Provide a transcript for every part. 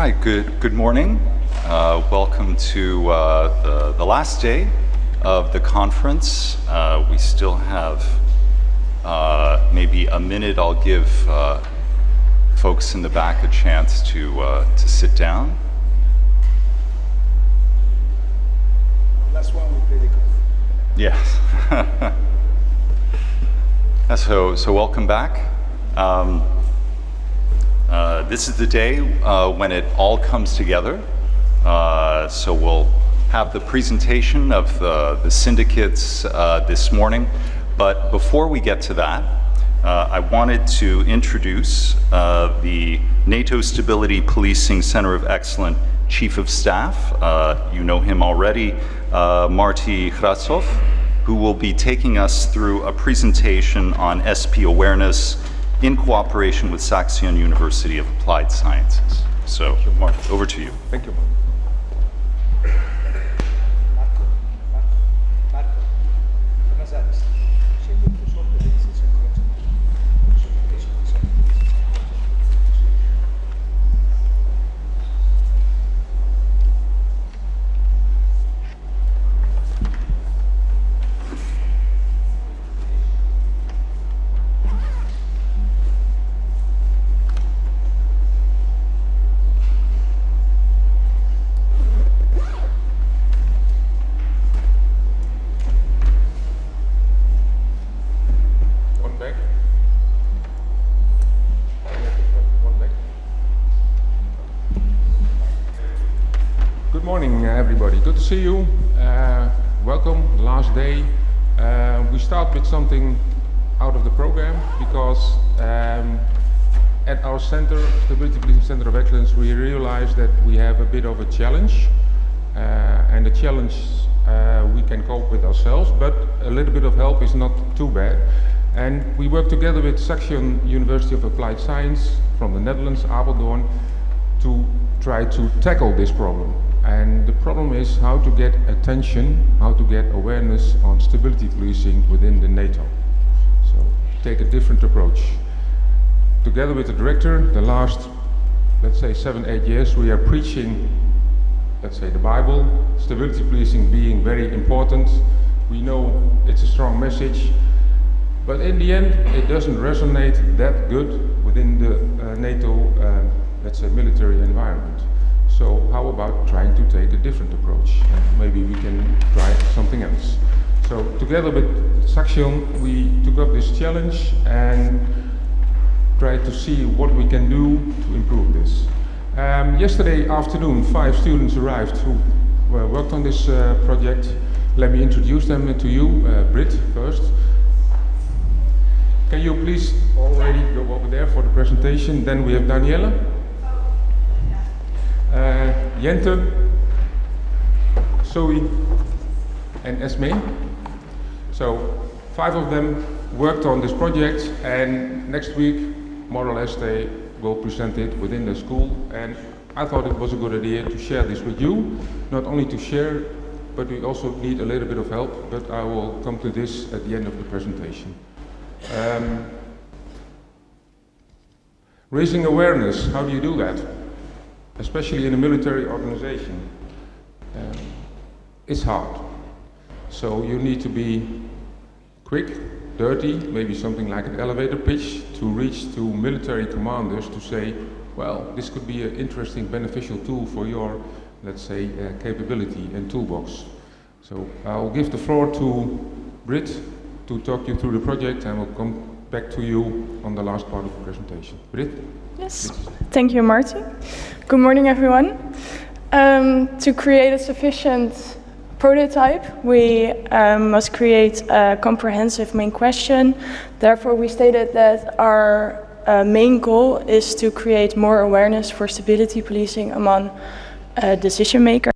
Hi, good morning. Welcome to the last day of the conference. We still have maybe a minute. I'll give folks in the back a chance to sit down. Last one we play the call. Yes. So welcome back. This is the day when it all comes together. So we'll have the presentation of the syndicates this morning. But before we get to that, I wanted to introduce the NATO Stability Policing Center of Excellence Chief of Staff. You know him already, Marty Hrasov, who will be taking us through a presentation on SP awareness in cooperation with SAXION University of Applied Sciences. So, Mark, over to you. Thank you. Good morning, everybody. Good to see you. Welcome, the last day. We start with something out of the program because at our center, Stability Policing Center of Excellence, we realize that we have a bit of a challenge. And the challenge we can cope with ourselves, but a little bit of help is not too bad. And we work together with SAXION University of Applied Science from the Netherlands, Apeldoorn, to try to tackle this problem. And the problem is how to get attention, how to get awareness on stability policing within the NATO. So take a different approach. Together with the director, the last, let's say 7-8 years, we are preaching, let's say the Bible, stability policing being very important. We know it's a strong message, but in the end, it doesn't resonate that good within the NATO, let's say military environment. So how about trying to take a different approach? And maybe we can try something else. So together with SAXION, we took up this challenge and tried to see what we can do to improve this. Yesterday afternoon, 5 students arrived who worked on this project. Let me introduce them to you. Britt first. Can you please already go over there for the presentation? Then we have Daniela. Jente, Zoe, and Esme. So 5 of them worked on this project, and next week, more or less, they will present it within the school. And I thought it was a good idea to share this with you, not only to share, but we also need a little bit of help, but I will come to this at the end of the presentation. Raising awareness, how do you do that? Especially in a military organization, it's hard. So you need to be quick, dirty, maybe something like an elevator pitch to reach to military commanders to say, well, this could be an interesting, beneficial tool for your, let's say, capability and toolbox. So I'll give the floor to Britt to talk you through the project, and we'll come back to you on the last part of the presentation. Britt? Yes, thank you, Marty. Good morning, everyone. To create a sufficient prototype, we must create a comprehensive main question. Therefore, we stated that our main goal is to create more awareness for stability policing among decision makers.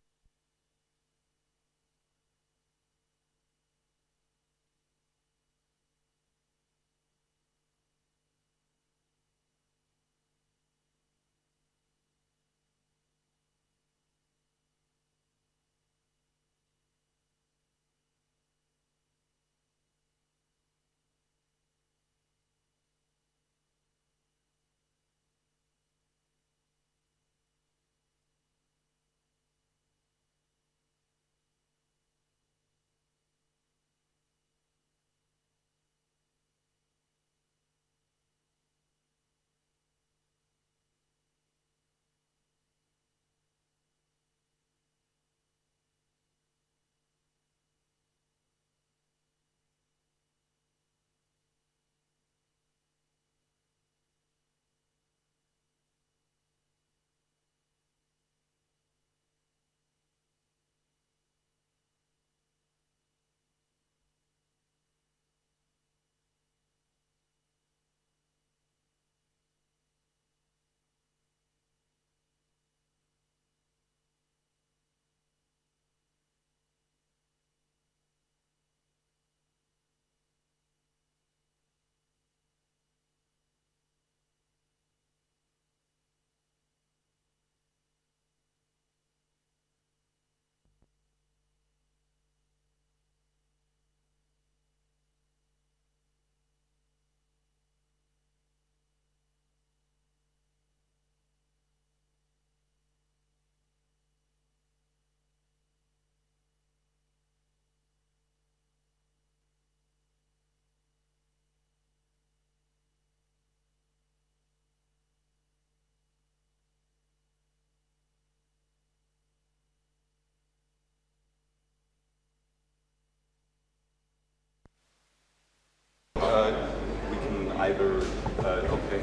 either, okay.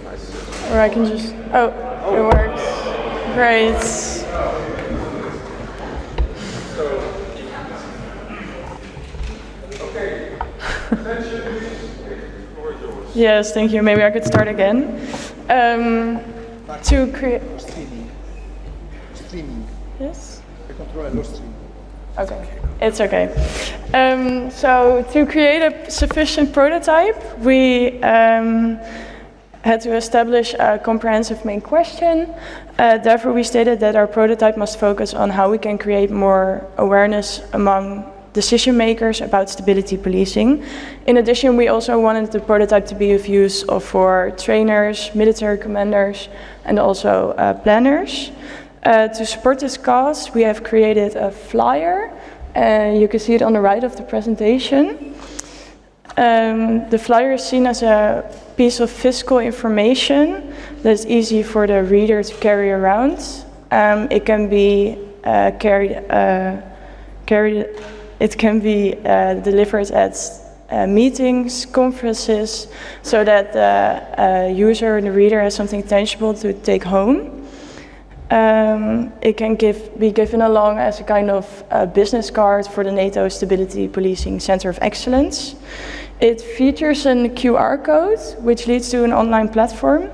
Or I can just, oh, it works. Great. Yes, thank you. Maybe I could start again. To create... Streaming. Yes? The controller lo streaming. Okay, it's okay. So to create a sufficient prototype, we had to establish a comprehensive main question. Therefore, we stated that our prototype must focus on how we can create more awareness among decision makers about stability policing. In addition, we also wanted the prototype to be of use for trainers, military commanders, and also planners. To support this cause, we have created a flyer. You can see it on the right of the presentation. The flyer is seen as a piece of physical information that's easy for the reader to carry around. It can be delivered at meetings, conferences, so that the user and the reader has something tangible to take home. It can be given along as a kind of business card for the NATO Stability Policing Center of Excellence. It features a QR code, which leads to an online platform.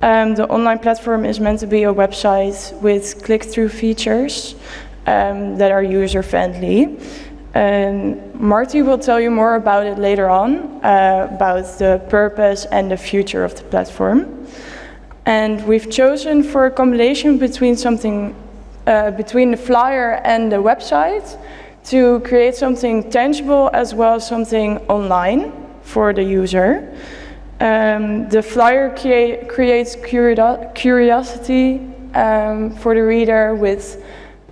The online platform is meant to be a website with click-through features that are user-friendly. Marty will tell you more about it later on, about the purpose and the future of the platform. And we've chosen for a combination between between the flyer and the website to create something tangible as well as something online for the user. The flyer creates curiosity for the reader with,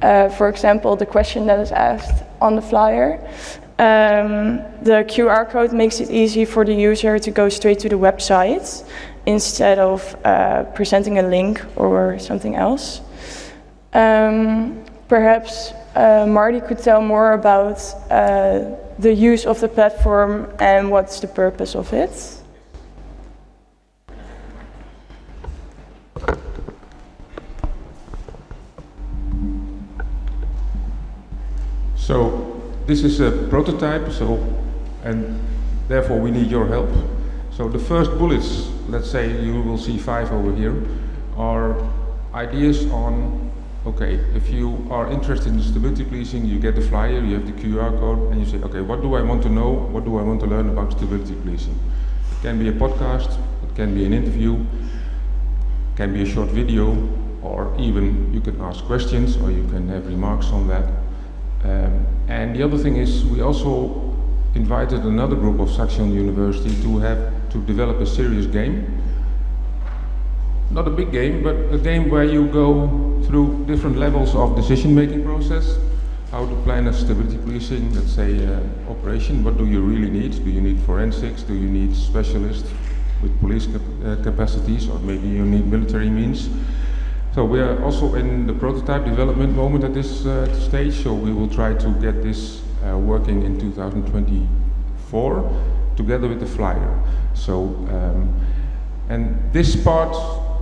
for example, the question that is asked on the flyer. The QR code makes it easy for the user to go straight to the website instead of presenting a link or something else. Perhaps Marty could tell more about the use of the platform and what's the purpose of it. So this is a prototype, and therefore we need your help. So the first bullets, let's say you will see 5 over here, are ideas on, okay, if you are interested in stability policing, you get the flyer, you have the QR code, and you say, okay, what do I want to know, what do I want to learn about stability policing? It can be a podcast, it can be an interview, it can be a short video, or even you can ask questions, or you can have remarks on that. And the other thing is, we also invited another group of SAXION University to develop a serious game. Not a big game, but a game where you go through different levels of decision-making process. How to plan a stability policing, let's say, operation. What do you really need? Do you need forensics? Do you need specialists with police capacities? Or maybe you need military means? So we are also in the prototype development moment at this stage, so we will try to get this working in 2024 together with the flyer. So, and this part,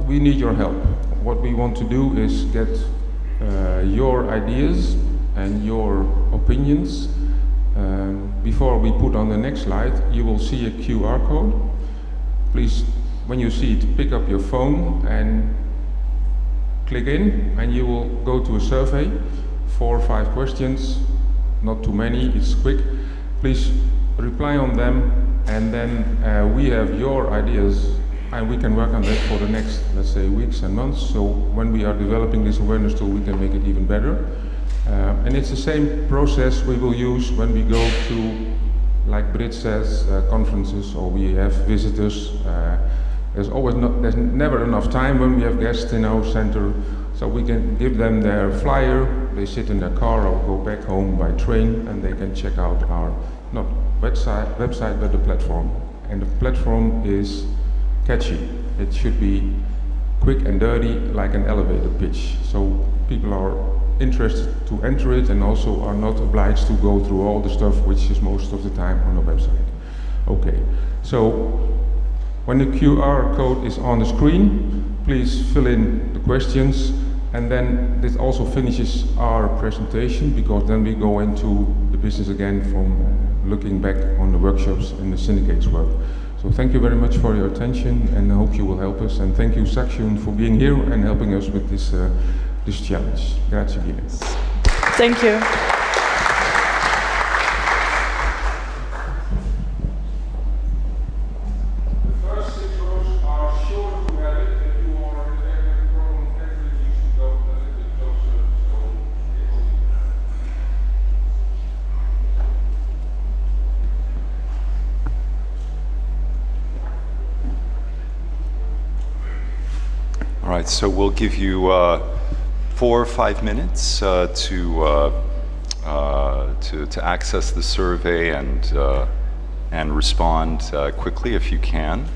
we need your help. What we want to do is get your ideas and your opinions. Before we put on the next slide, you will see a QR code. Please, when you see it, pick up your phone and click in, and you will go to a survey, 4 or 5 questions, not too many, it's quick. Please reply on them, and then we have your ideas, and we can work on that for the next, let's say, weeks and months. So when we are developing this awareness tool, we can make it even better. And it's the same process we will use when we go to, like Britt says, conferences, or we have visitors. There's never enough time when we have guests in our center, so we can give them their flyer, they sit in their car or go back home by train, and they can check out our, not website, but the platform. And the platform is catchy. It should be quick and dirty, like an elevator pitch. So people are interested to enter it and also are not obliged to go through all the stuff which is most of the time on the website. Okay, so When the QR code is on the screen, please fill in the questions, and then this also finishes our presentation, because then we go into the business again from looking back on the workshops and the syndicates work. So thank you very much for your attention, and I hope you will help us. And thank you, SAXION, for being here and helping us with this this challenge. Grazie mille. Thank you. The first 6 rows are sure to have it. If you are in the program category, you should go a little bit closer. So it will be. All right, so we'll give you 4 or 5 minutes to access the survey and respond quickly if you can.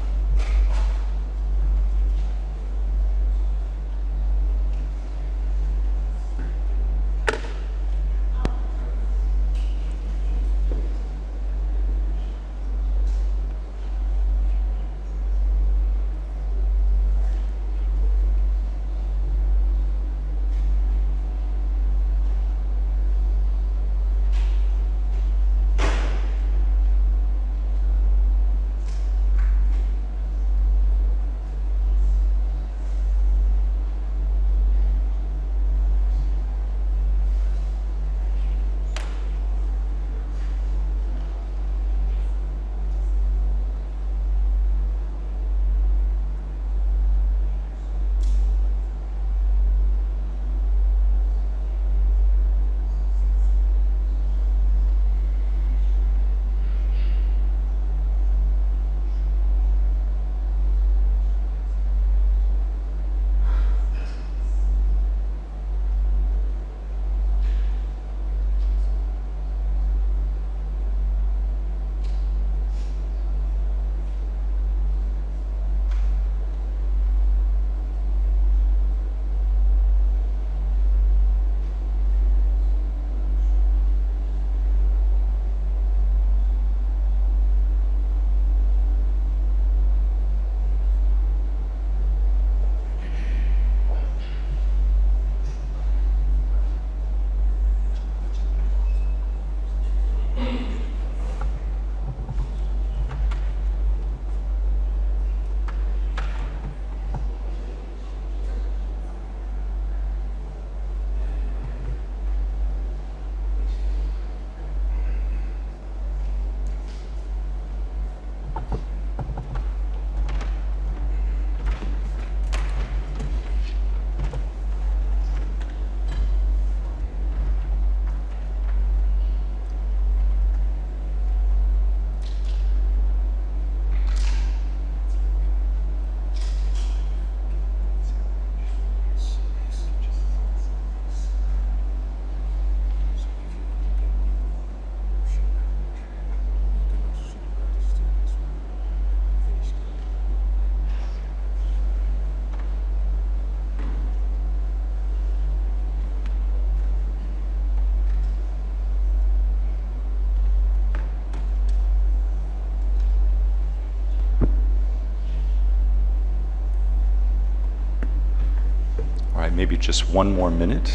Maybe just 1 more minute.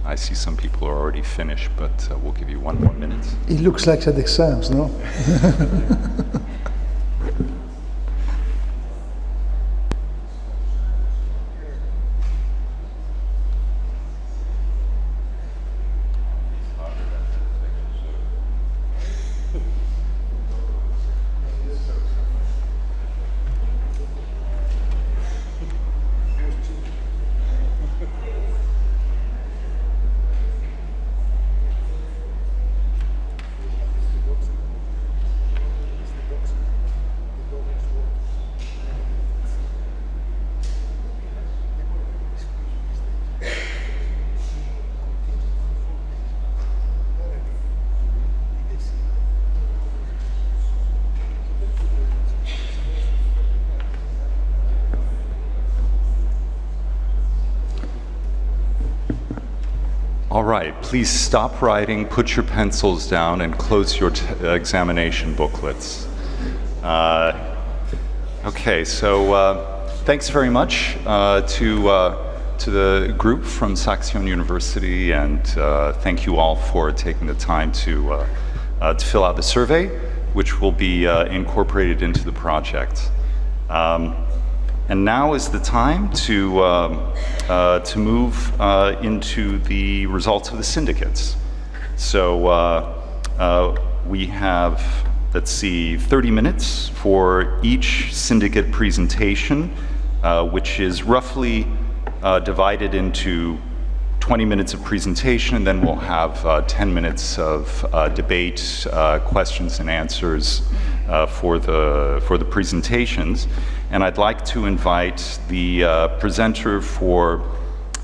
I see some people are already finished, but we'll give you 1 more minute. It looks like at exams, no? All right, please stop writing, put your pencils down, and close your examination booklets. Okay, so thanks very much to the group from SAXION University, and thank you all for taking the time to fill out the survey, which will be incorporated into the project. And now is the time to move into the results of the syndicates. So we have, let's see, 30 minutes for each syndicate presentation, which is roughly divided into 20 minutes of presentation, and then we'll have 10 minutes of debate, questions and answers for the presentations. And I'd like to invite the presenter for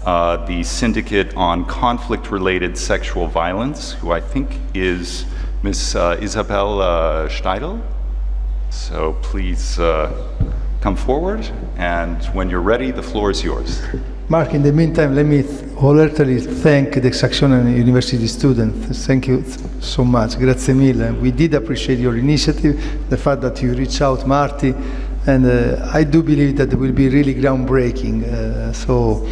the Syndicate on Conflict-Related Sexual Violence, who I think is Ms. Isabel Steidl. So please come forward, and when you're ready, the floor is yours. Mark, in the meantime, let me wholeheartedly thank the SAXION University students. Thank you so much. Grazie mille. We did appreciate your initiative, the fact that you reached out, Marty, and I do believe that it will be really groundbreaking. So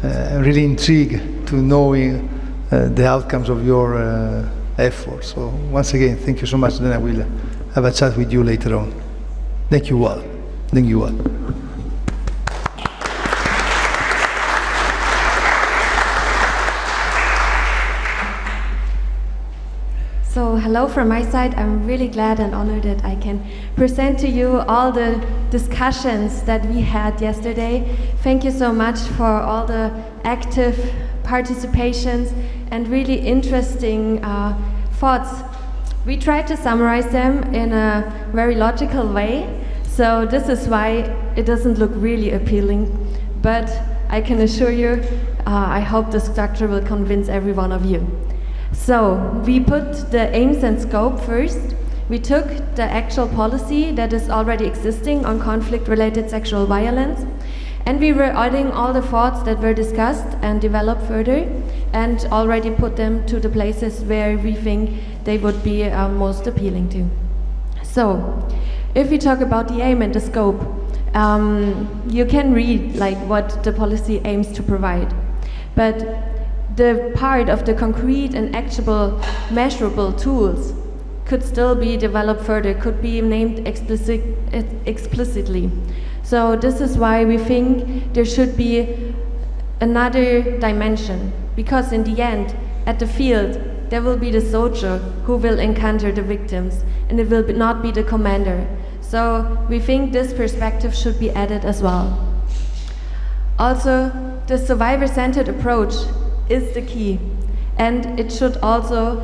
I'm really intrigued to knowing the outcomes of your efforts. So once again, thank you so much. Then I will have a chat with you later on. Thank you all. Thank you all. So hello from my side. I'm really glad and honored that I can present to you all the discussions that we had yesterday. Thank you so much for all the active participations and really interesting thoughts. We tried to summarize them in a very logical way, so this is why it doesn't look really appealing, but I can assure you, I hope the structure will convince every one of you. So we put the aims and scope first. We took the actual policy that is already existing on conflict-related sexual violence, and we were adding all the thoughts that were discussed and developed further, and already put them to the places where we think they would be most appealing to. So if we talk about the aim and the scope, you can read like what the policy aims to provide, but the part of the concrete and actionable, measurable tools could still be developed further, could be named explicitly. So this is why we think there should be another dimension, because in the end, at the field, there will be the soldier who will encounter the victims, and it will not be the commander. So we think this perspective should be added as well. Also, the survivor-centered approach is the key, and it should also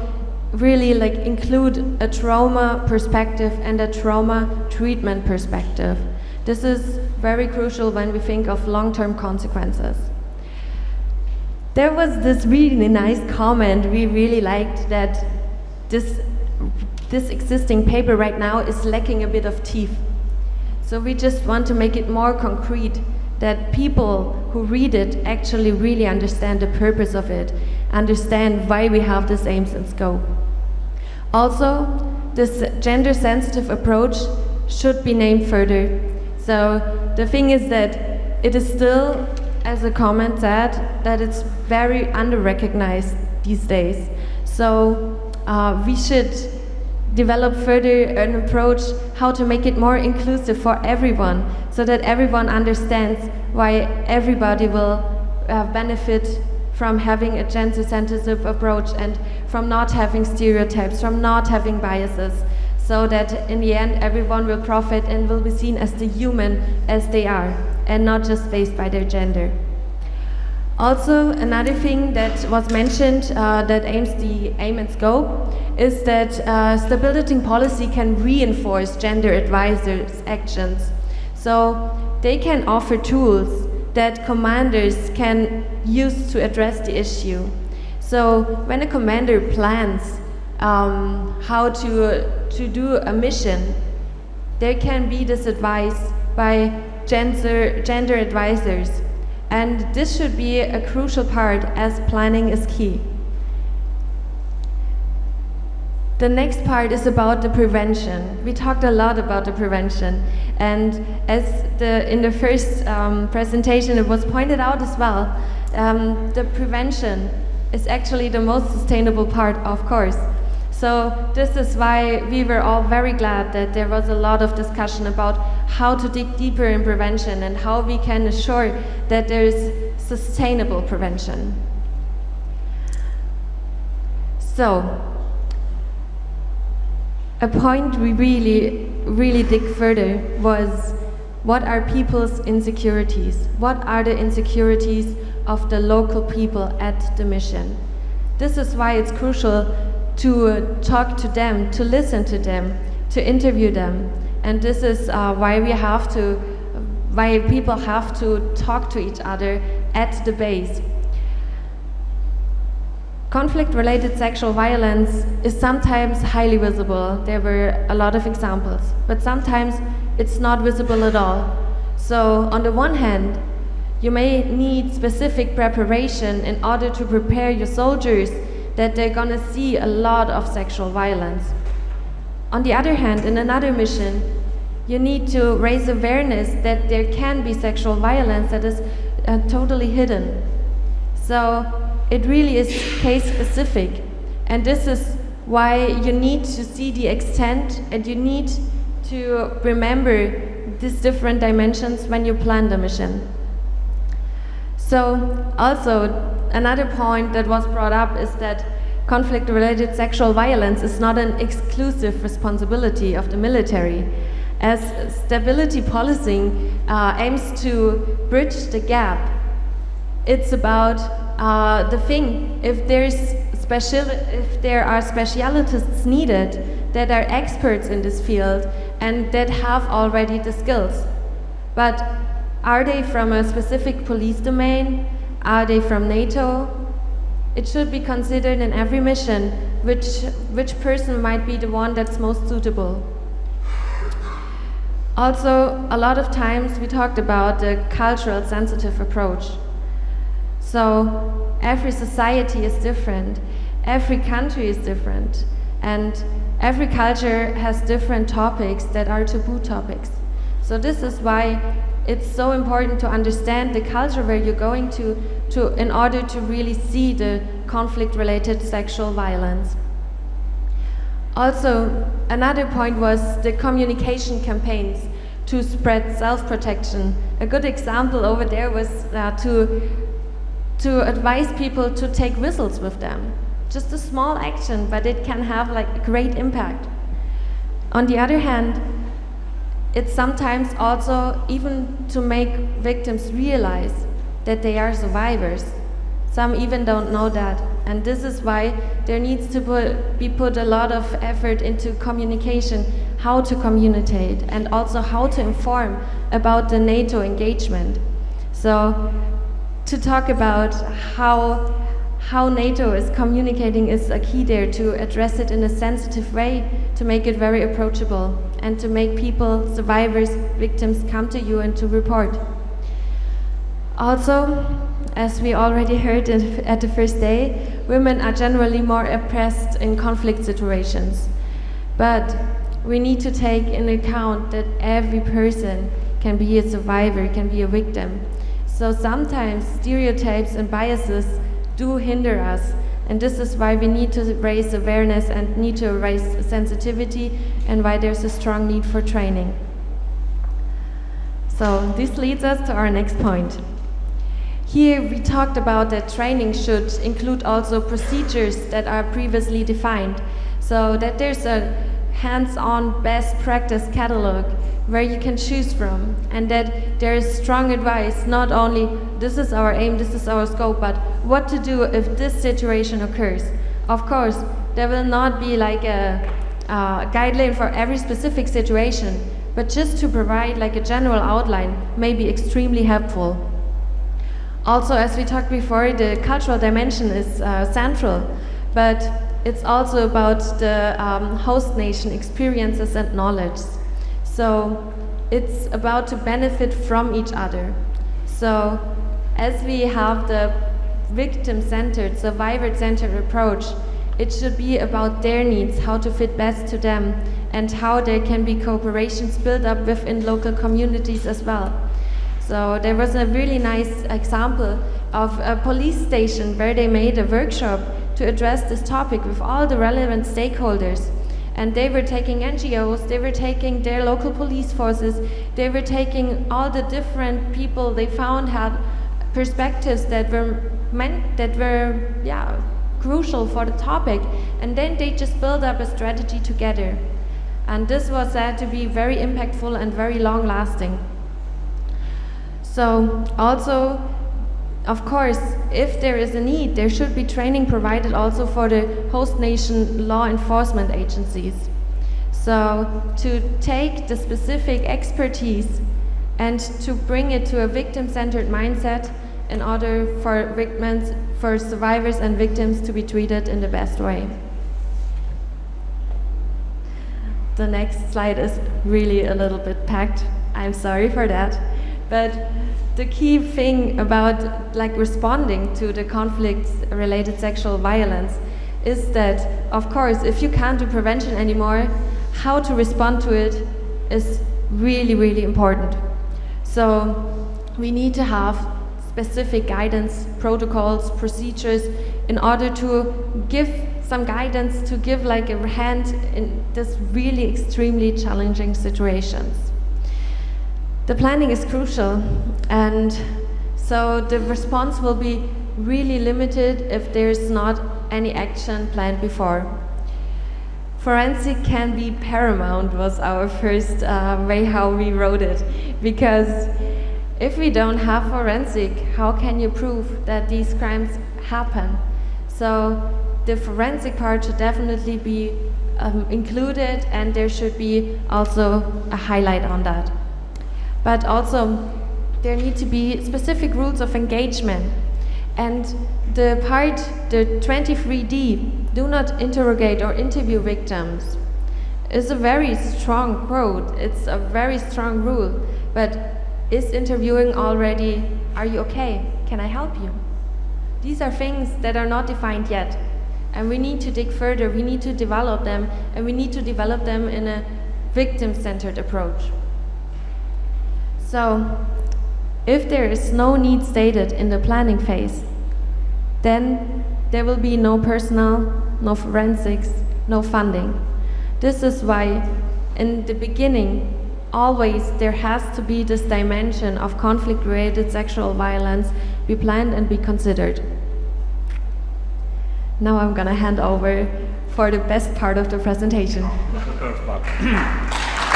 really include a trauma perspective and a trauma treatment perspective. This is very crucial when we think of long-term consequences. There was this really nice comment we really liked, that this existing paper right now is lacking a bit of teeth. So we just want to make it more concrete, that people who read it actually really understand the purpose of it, understand why we have this aims and scope. Also, this gender-sensitive approach should be named further. So the thing is that it is still, as a comment said, that it's very under-recognized these days. So we should develop further an approach how to make it more inclusive for everyone, so that everyone understands why everybody will benefit from having a gender-sensitive approach and from not having stereotypes, from not having biases, so that in the end everyone will profit and will be seen as the human as they are, and not just based by their gender. Also, another thing that was mentioned that aims the aim and scope is that stability policy can reinforce gender advisors' actions. So they can offer tools that commanders can use to address the issue. So when a commander plans how to do a mission, there can be this advice by gender advisors. And this should be a crucial part, as planning is key. the next part is about the prevention. We talked a lot about the prevention, and as in the first presentation it was pointed out as well, the prevention is actually the most sustainable part, of course. So this is why we were all very glad that there was a lot of discussion about how to dig deeper in prevention and how we can assure that there is sustainable prevention. So, a point we really dig further was, what are people's insecurities? What are the insecurities of the local people at the mission? This is why it's crucial to talk to them, to listen to them, to interview them. And this is why people have to talk to each other at the base. Conflict-related sexual violence is sometimes highly visible. There were a lot of examples, but sometimes it's not visible at all. So on the one hand, you may need specific preparation in order to prepare your soldiers that they're gonna see a lot of sexual violence. On the other hand, in another mission, you need to raise awareness that there can be sexual violence that is totally hidden. So it really is case specific, and this is why you need to see the extent and you need to remember these different dimensions when you plan the mission. So also another point that was brought up is that conflict-related sexual violence is not an exclusive responsibility of the military, as stability policing aims to bridge the gap. It's about the thing, if there are specialists needed that are experts in this field and that have already the skills. But are they from a specific police domain? Are they from NATO? It should be considered in every mission which person might be the one that's most suitable. Also, a lot of times we talked about the cultural sensitive approach. So every society is different, every country is different, and every culture has different topics that are taboo topics. So this is why it's so important to understand the culture where you're going to in order to really see the conflict-related sexual violence. Also, another point was the communication campaigns to spread self-protection. A good example over there was to advise people to take whistles with them. Just a small action, but it can have like a great impact. On the other hand, it's sometimes also even to make victims realize that they are survivors. Some even don't know that, and this is why there needs to be put a lot of effort into communication, how to communicate, and also how to inform about the NATO engagement. So, to talk about how NATO is communicating is a key there, to address it in a sensitive way, to make it very approachable, and to make people, survivors, victims, come to you and to report. Also, as we already heard at the first day, women are generally more oppressed in conflict situations. But we need to take into account that every person can be a survivor, can be a victim. So sometimes stereotypes and biases do hinder us, and this is why we need to raise awareness and need to raise sensitivity, and why there's a strong need for training. So this leads us to our next point. Here we talked about that training should include also procedures that are previously defined, so that there's a hands-on best practice catalog where you can choose from, and that there is strong advice, not only this is our aim, this is our scope, but what to do if this situation occurs. Of course, there will not be like a guideline for every specific situation, but just to provide like a general outline may be extremely helpful. Also, as we talked before, the cultural dimension is central, but it's also about the host nation experiences and knowledge. So it's about to benefit from each other. So as we have the victim-centered, survivor-centered approach, It should be about their needs, how to fit best to them, and how there can be cooperations built up within local communities as well. So there was a really nice example of a police station where they made a workshop to address this topic with all the relevant stakeholders. And they were taking NGOs, they were taking their local police forces, they were taking all the different people they found had perspectives that were crucial for the topic, and then they just build up a strategy together. And this was said to be very impactful and very long lasting. So also, of course, if there is a need, there should be training provided also for the host nation law enforcement agencies. So to take the specific expertise and to bring it to a victim-centered mindset in order for victims, for survivors and victims to be treated in the best way. The next slide is really a little bit packed. I'm sorry for that. But the key thing about responding to the conflict-related sexual violence is that, of course, if you can't do prevention anymore, how to respond to it is really, really important. So we need to have specific guidance, protocols, procedures in order to give some guidance, to give a hand in this really extremely challenging situations. The planning is crucial, and so the response will be really limited if there's not any action planned before. Forensic can be paramount was our first way how we wrote it, because if we don't have forensic, how can you prove that these crimes happen? So the forensic part should definitely be included, and there should be also a highlight on that. But also, there need to be specific rules of engagement. And the 23D, do not interrogate or interview victims, is a very strong quote. It's a very strong rule. But is interviewing already, are you okay? Can I help you? These are things that are not defined yet. And we need to dig further, we need to develop them, and we need to develop them in a victim-centered approach. So, if there is no need stated in the planning phase, then there will be no personnel, no forensics, no funding. This is why, in the beginning, always there has to be this dimension of conflict-related sexual violence be planned and be considered. Now I'm gonna hand over for the best part of the presentation. Oh,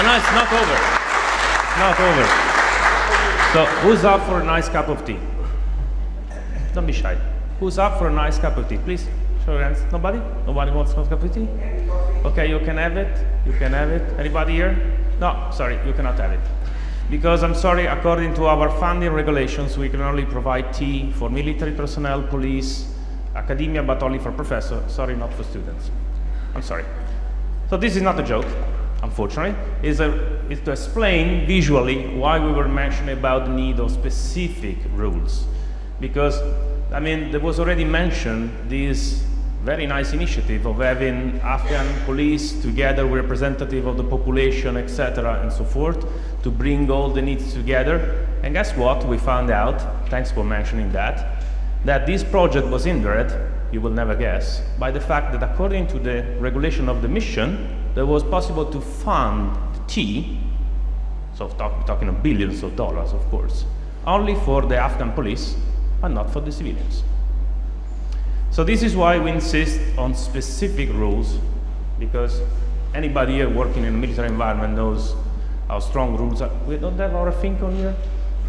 no, it's not over. It's not over. So, who's up for a nice cup of tea? Don't be shy. Who's up for a nice cup of tea? Please, show your hands. Nobody? Nobody wants a cup of tea? Okay, you can have it. You can have it. Anybody here? No, sorry, you cannot have it. Because I'm sorry, according to our funding regulations, we can only provide tea for military personnel, police, academia, but only for professors. Sorry, not for students. I'm sorry. So this is not a joke, unfortunately. It's to explain visually why we were mentioning about the need of specific rules. Because, I mean, there was already mentioned this very nice initiative of having Afghan police together with representative of the population, etc., and so forth, to bring all the needs together. And guess what? We found out, thanks for mentioning that this project was hindered, you will never guess, by the fact that according to the regulation of the mission, there was possible to fund the T, so talking of billions of dollars, of course, only for the Afghan police, but not for the civilians. So this is why we insist on specific rules, because anybody here working in a military environment knows how strong rules are. We don't have our thing on here?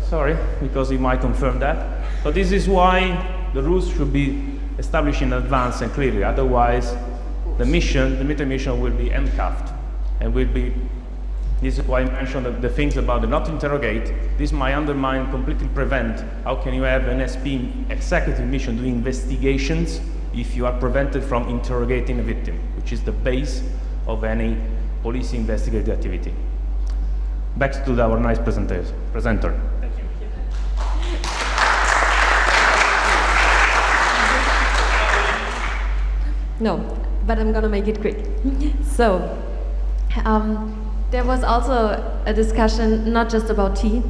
Sorry, because he might confirm that. But this is why the rules should be established in advance and clearly, otherwise the military mission will be handcuffed and will be, this is why I mentioned the things about the not interrogate. This might undermine, completely prevent, how can you have an SP executive mission doing investigations if you are prevented from interrogating a victim, which is the base of any police investigative activity. Back to our nice presenter. Thank you. No, but I'm gonna make it quick. So, there was also a discussion not just about tea,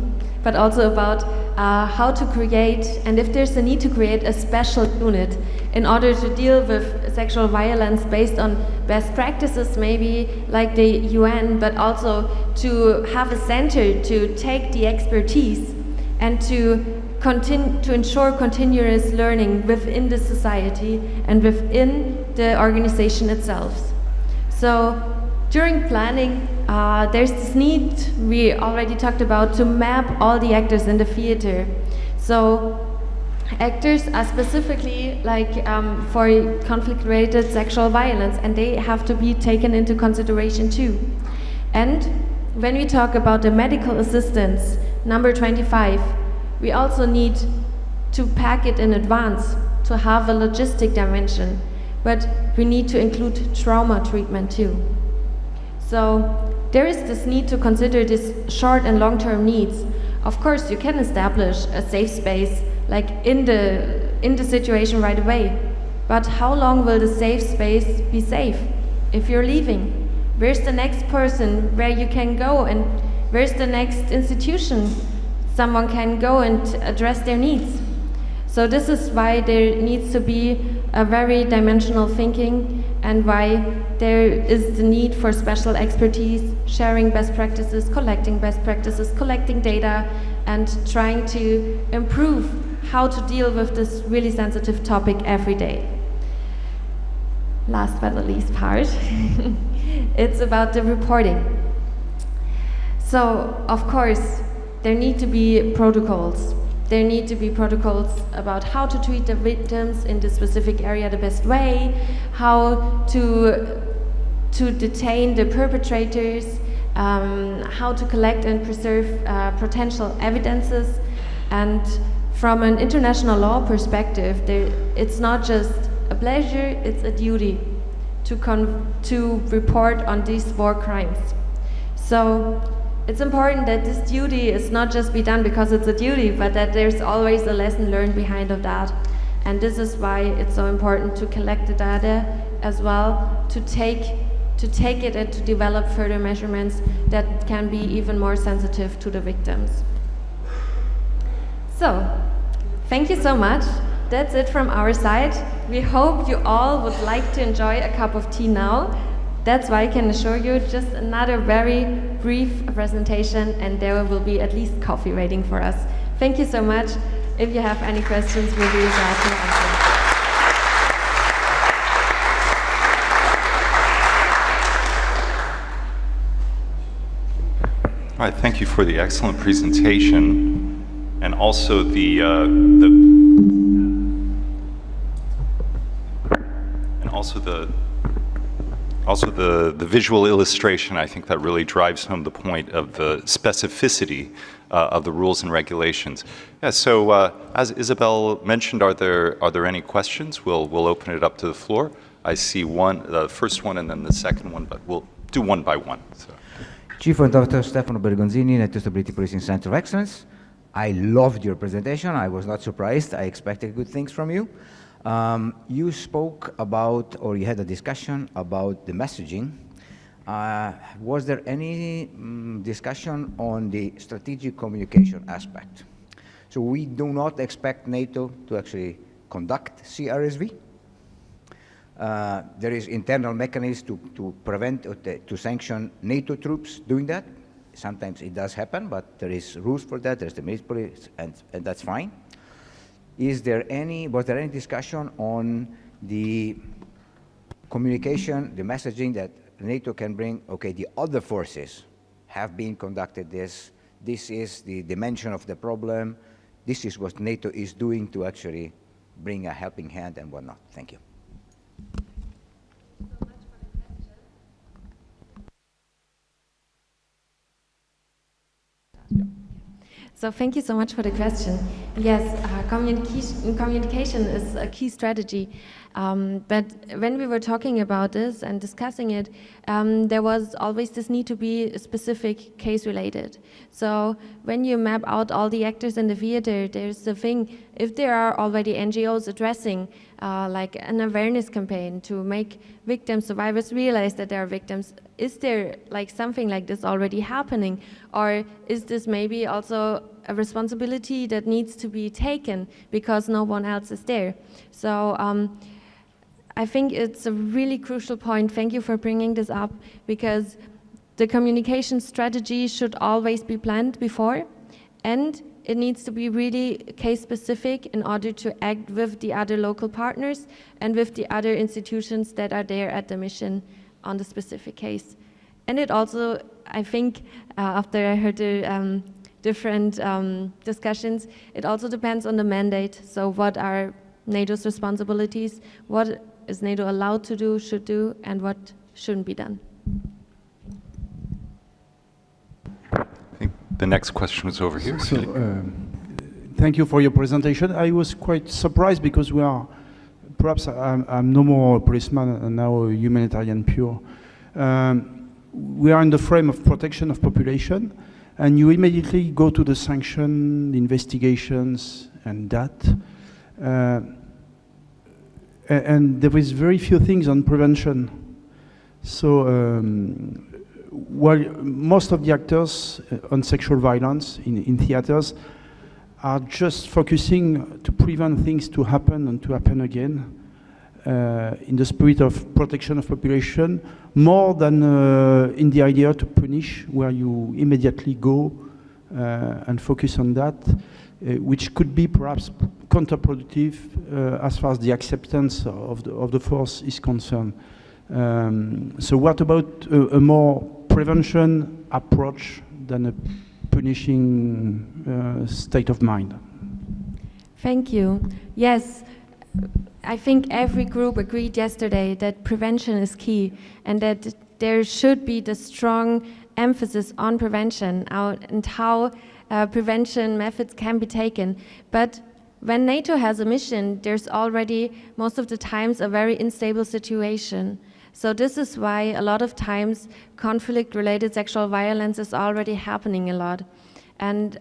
but also about how to create, and if there's a need to create a special unit in order to deal with sexual violence based on best practices, maybe like the UN, but also to have a center to take the expertise and to ensure continuous learning within the society and within the organization itself. So during planning, there's this need, we already talked about, to map all the actors in the theater. So actors are specifically like for conflict-related sexual violence, and they have to be taken into consideration too. And when we talk about the medical assistance, number 25, we also need to pack it in advance to have a logistic dimension, but we need to include trauma treatment too. So there is this need to consider this short and long-term needs. Of course, you can establish a safe space like in the situation right away, but how long will the safe space be safe if you're leaving? Where's the next person where you can go, and where's the next institution someone can go and address their needs? So this is why there needs to be a very dimensional thinking, and why there is the need for special expertise, sharing best practices, collecting data, and trying to improve how to deal with this really sensitive topic every day. Last but not least part, it's about the reporting. So, of course, there need to be protocols. There need to be protocols about how to treat the victims in the specific area the best way, how to detain the perpetrators, how to collect and preserve potential evidences. And from an international law perspective, it's not just a pleasure, it's a duty to report on these war crimes. So it's important that this duty is not just be done because it's a duty, but that there's always a lesson learned behind of that. And this is why it's so important to collect the data as well, to take it and to develop further measurements that can be even more sensitive to the victims. So, thank you so much. That's it from our side. We hope you all would like to enjoy a cup of tea now. That's why I can assure you just another very brief presentation, and there will be at least coffee waiting for us. Thank you so much. If you have any questions, we'll be glad to answer. All right, thank you for the excellent presentation, and also the visual illustration. I think that really drives home the point of the specificity of the rules and regulations. Yeah, so as Isabel mentioned, are there any questions? We'll open it up to the floor. I see the first one and then the second one, but we'll do one by one. So. Chief of Dr. Stefano Bergonzini, NATO Stability Policing Center of Excellence. I loved your presentation. I was not surprised. I expected good things from you. You spoke about, or you had a discussion about the messaging. Was there any discussion on the strategic communication aspect? So we do not expect NATO to actually conduct CRSV. There is internal mechanisms to prevent or to sanction NATO troops doing that. Sometimes it does happen, but there is rules for that. There's the military, and that's fine. Was there any discussion on the communication, the messaging that NATO can bring? Okay, the other forces have been conducted this. This is the dimension of the problem. This is what NATO is doing to actually bring a helping hand and whatnot. Thank you. So thank you so much for the question. Yes, communication is a key strategy. But when we were talking about this and discussing it, there was always this need to be specific case related. So when you map out all the actors in the theater, there's the thing, if there are already NGOs addressing like an awareness campaign to make victims, survivors realize that they are victims. Is there like something like this already happening, or is this maybe also a responsibility that needs to be taken because no one else is there? So I think it's a really crucial point. Thank you for bringing this up, because the communication strategy should always be planned before, and it needs to be really case-specific in order to act with the other local partners and with the other institutions that are there at the mission on the specific case. And it also, I think, after I heard the different discussions, it also depends on the mandate. So what are NATO's responsibilities, what is NATO allowed to do, should do, and what shouldn't be done. I think the next question was over here. So, thank you for your presentation. I was quite surprised because we are, perhaps I'm no more a policeman and now a humanitarian pure. We are in the frame of protection of population, and you immediately go to the sanction, the investigations, and that. And there is very few things on prevention. So, while most of the actors on sexual violence in theaters are just focusing to prevent things to happen and to happen again, in the spirit of protection of population, more than in the idea to punish, where you immediately go and focus on that, which could be perhaps counterproductive as far as the acceptance of the force is concerned. So what about a more prevention approach than a punishing state of mind? Thank you. Yes, I think every group agreed yesterday that prevention is key, and that there should be the strong emphasis on prevention and how prevention methods can be taken. But when NATO has a mission, there's already most of the times a very unstable situation. So this is why a lot of times conflict-related sexual violence is already happening a lot. And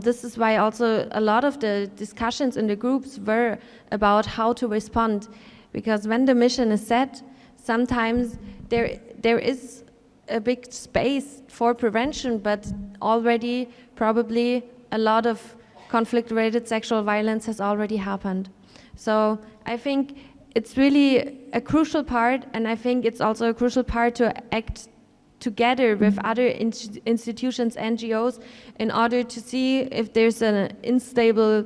this is why also a lot of the discussions in the groups were about how to respond. Because when the mission is set, sometimes there is a big space for prevention, but already probably a lot of conflict-related sexual violence has already happened. So I think it's really a crucial part, and I think it's also a crucial part to act together with other institutions, NGOs, in order to see if there's an unstable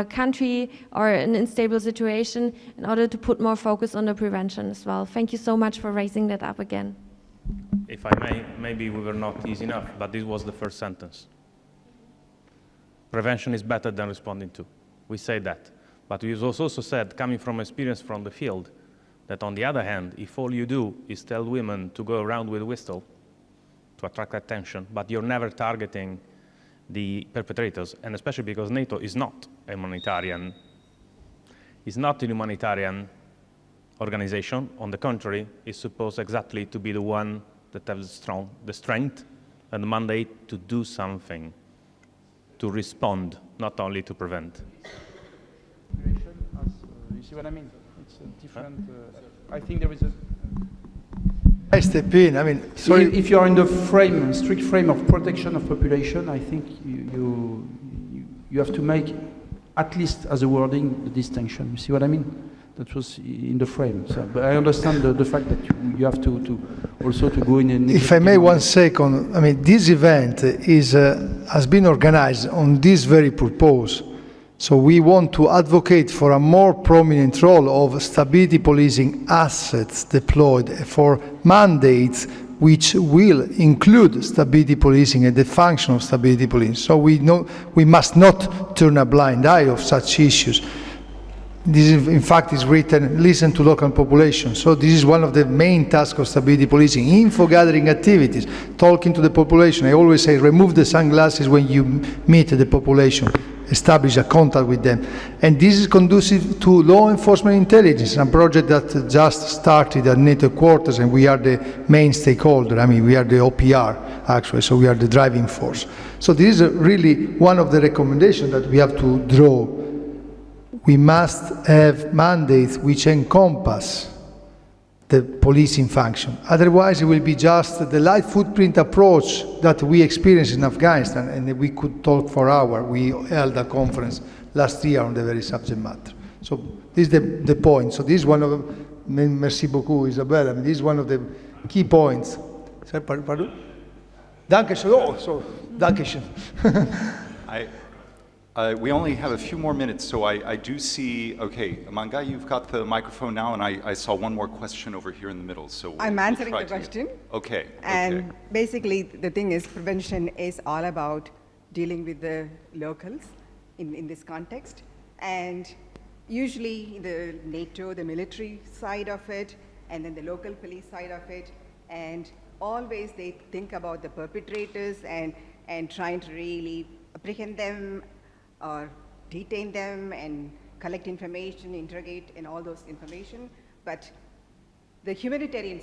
country or an unstable situation, in order to put more focus on the prevention as well. Thank you so much for raising that up again. If I may, maybe we were not easy enough, but this was the first sentence. Prevention is better than responding to. We say that. But we also said, coming from experience from the field, that on the other hand, if all you do is tell women to go around with a whistle to attract attention, but you're never targeting the perpetrators, and especially because NATO is not a humanitarian organization. On the contrary, it's supposed exactly to be the one that has the strength and the mandate to do something, to respond, not only to prevent. You see what I mean? It's a different. I think there is a. I step in. I mean, sorry. If you are in the strict frame of protection of population, I think you have to make, at least as a wording, the distinction. You see what I mean? That was in the frame. So, but I understand the fact that you have to also to go in. If I may, 1 second. I mean, this event has been organized on this very purpose. So we want to advocate for a more prominent role of stability policing assets deployed for mandates which will include stability policing and the function of stability policing. So we must not turn a blind eye of such issues. This is, in fact, is written, listen to local population. So this is one of the main tasks of stability policing. Info gathering activities, talking to the population. I always say, remove the sunglasses when you meet the population. Establish a contact with them. And this is conducive to law enforcement intelligence, a project that just started at NATO quarters, and we are the main stakeholder. I mean, we are the OPR, actually, so we are the driving force. So this is really one of the recommendations that we have to draw. we must have mandates which encompass the policing function. Otherwise, it will be just the light footprint approach that we experienced in Afghanistan, and we could talk for hours. We held a conference last year on the very subject matter. So this is the point. So this is one of, merci beaucoup, Isabella. I mean, this is one of the key points. Pardon? Dankeschön. Oh, so, Dankeschön. We only have a few more minutes, so I do see, okay, Mangai, you've got the microphone now, and I saw one more question over here in the middle, so I'm we'll answering try the to- question. Okay. And basically, the thing is, prevention is all about dealing with the locals in this context. And usually the NATO, the military side of it, and then the local police side of it, and always they think about the perpetrators and trying to really apprehend them or detain them and collect information, interrogate, and all those information. But the humanitarian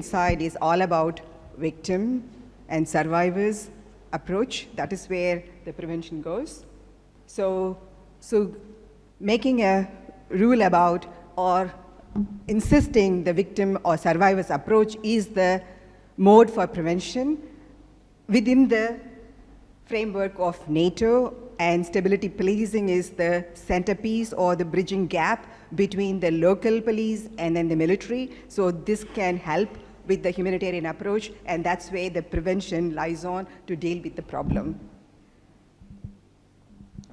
side is all about victim and survivors approach. That is where the prevention goes. So making a rule about or insisting the victim or survivors approach is the mode for prevention within the framework of NATO, and stability policing is the centerpiece or the bridging gap between the local police and then the military. So this can help with the humanitarian approach, and that's where the prevention lies on to deal with the problem.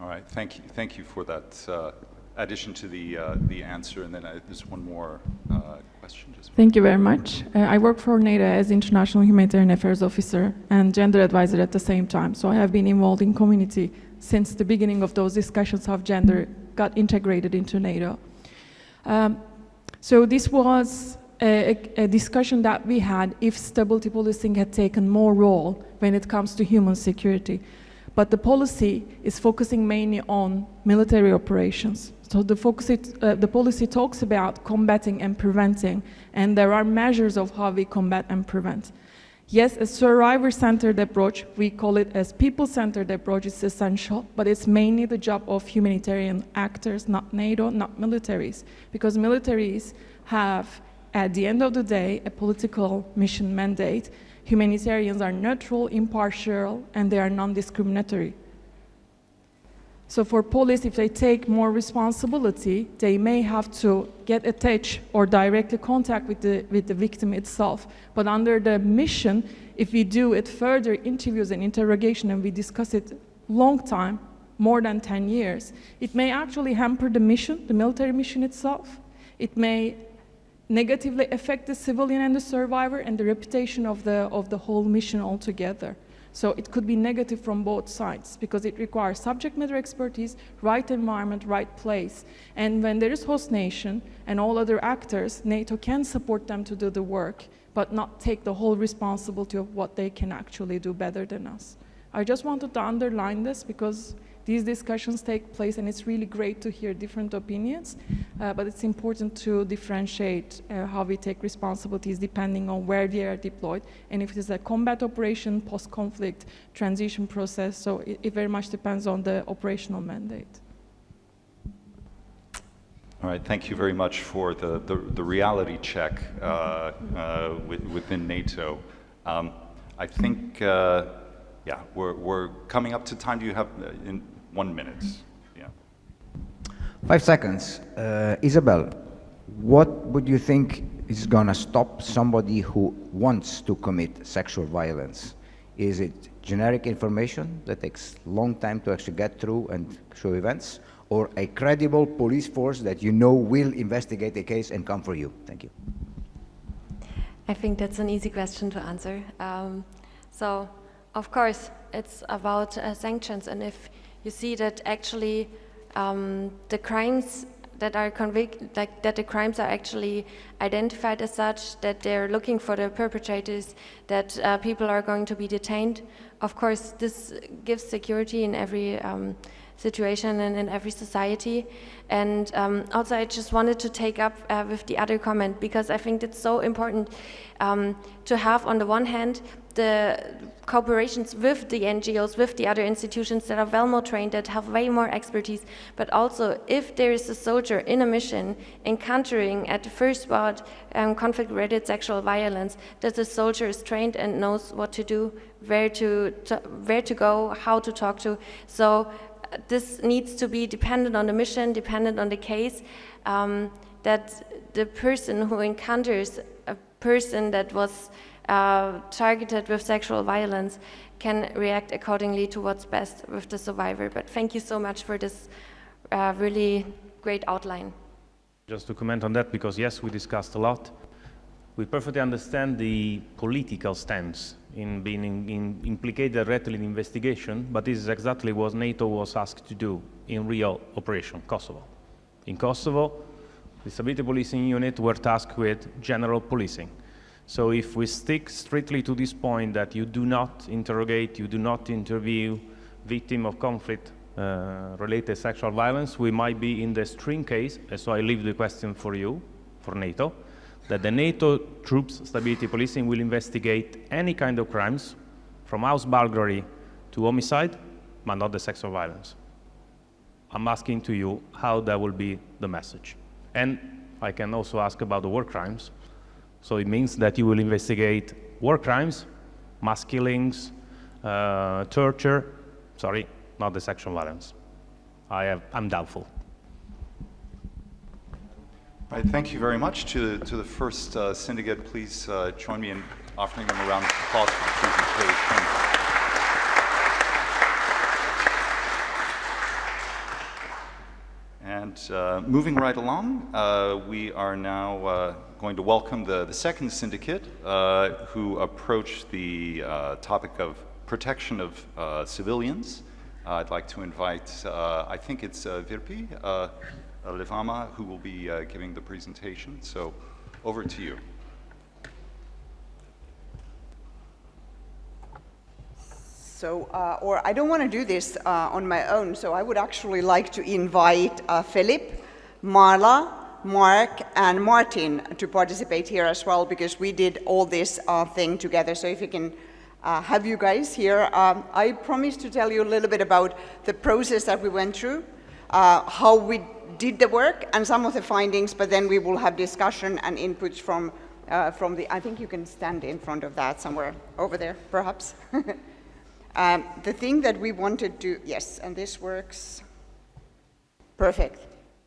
All right, thank you for that addition to the answer, and then there's one more question. Thank you very much. I work for NATO as International Humanitarian Affairs Officer and Gender Advisor at the same time. So I have been involved in community since the beginning of those discussions how gender got integrated into NATO. So this was a discussion that we had if stability policing had taken more role when it comes to human security. But the policy is focusing mainly on military operations. So the policy talks about combating and preventing, and there are measures of how we combat and prevent. Yes, a survivor-centered approach, we call it as people-centered approach, is essential, but it's mainly the job of humanitarian actors, not NATO, not militaries, because militaries have, at the end of the day, a political mission mandate. Humanitarians are neutral, impartial, and they are non-discriminatory. So for police, if they take more responsibility, they may have to get attached or directly contact with the victim itself. But under the mission, if we do it further interviews and interrogation, and we discuss it long time, more than 10 years, it may actually hamper the mission, the military mission itself. It may negatively affect the civilian and the survivor and the reputation of the whole mission altogether. So it could be negative from both sides because it requires subject matter expertise, right environment, right place. And when there is host nation and all other actors, NATO can support them to do the work, but not take the whole responsibility of what they can actually do better than us. I just wanted to underline this because these discussions take place and it's really great to hear different opinions, but it's important to differentiate how we take responsibilities depending on where they are deployed and if it is a combat operation, post-conflict transition process, so it very much depends on the operational mandate. All right, thank you very much for the reality check within NATO. I think, yeah, we're coming up to time. Do you have in 1 minute? Yeah. 5 seconds. Isabel, what would you think is going to stop somebody who wants to commit sexual violence? Is it generic information that takes a long time to actually get through and show events, or a credible police force that you know will investigate the case and come for you? Thank you. I think that's an easy question to answer. So, of course, it's about sanctions, and if you see that actually the crimes that are that the crimes are actually identified as such, that they're looking for the perpetrators, that people are going to be detained. Of course, this gives security in every situation and in every society. And also, I just wanted to take up with the other comment because I think it's so important to have, on the one hand, the cooperations with the NGOs, with the other institutions that are well more trained, that have way more expertise, but also if there is a soldier in a mission encountering at the first spot conflict-related sexual violence, that the soldier is trained and knows what to do, where to go, how to talk to. So this needs to be dependent on the mission, dependent on the case, that the person who encounters a person that was targeted with sexual violence can react accordingly to what's best with the survivor. But thank you so much for this really great outline. Just to comment on that, because yes, we discussed a lot. We perfectly understand the political stance in being implicated directly in the investigation, but this is exactly what NATO was asked to do in real operation, Kosovo. In Kosovo, the stability policing unit were tasked with general policing. So if we stick strictly to this point that you do not interrogate, you do not interview victim of conflict related sexual violence, we might be in the extreme case, and so I leave the question for you, for NATO, that the NATO troops stability policing will investigate any kind of crimes, from house burglary to homicide, but not the sexual violence. I'm asking to you how that will be the message. And I can also ask about the war crimes. So it means that you will investigate war crimes, mass killings, torture, sorry, not the sexual violence. I'm doubtful. All right, thank you very much. To the first syndicate, please join me in offering them a round of applause for the presentation. And moving right along, we are now going to welcome the second syndicate who approached the topic of protection of civilians. I'd like to invite, I think it's Virpi Levama, who will be giving the presentation. So over to you. So, or I don't want to do this on my own, so I would actually like to invite Philip, Marla, Mark, and Martin to participate here as well, because we did all this thing together. So if you can have you guys here. I promised to tell you a little bit about the process that we went through, how we did the work, and some of the findings, but then we will have discussion and inputs from the, I think you can stand in front of that somewhere over there, perhaps. The thing that we wanted to, yes, and this works. Perfect.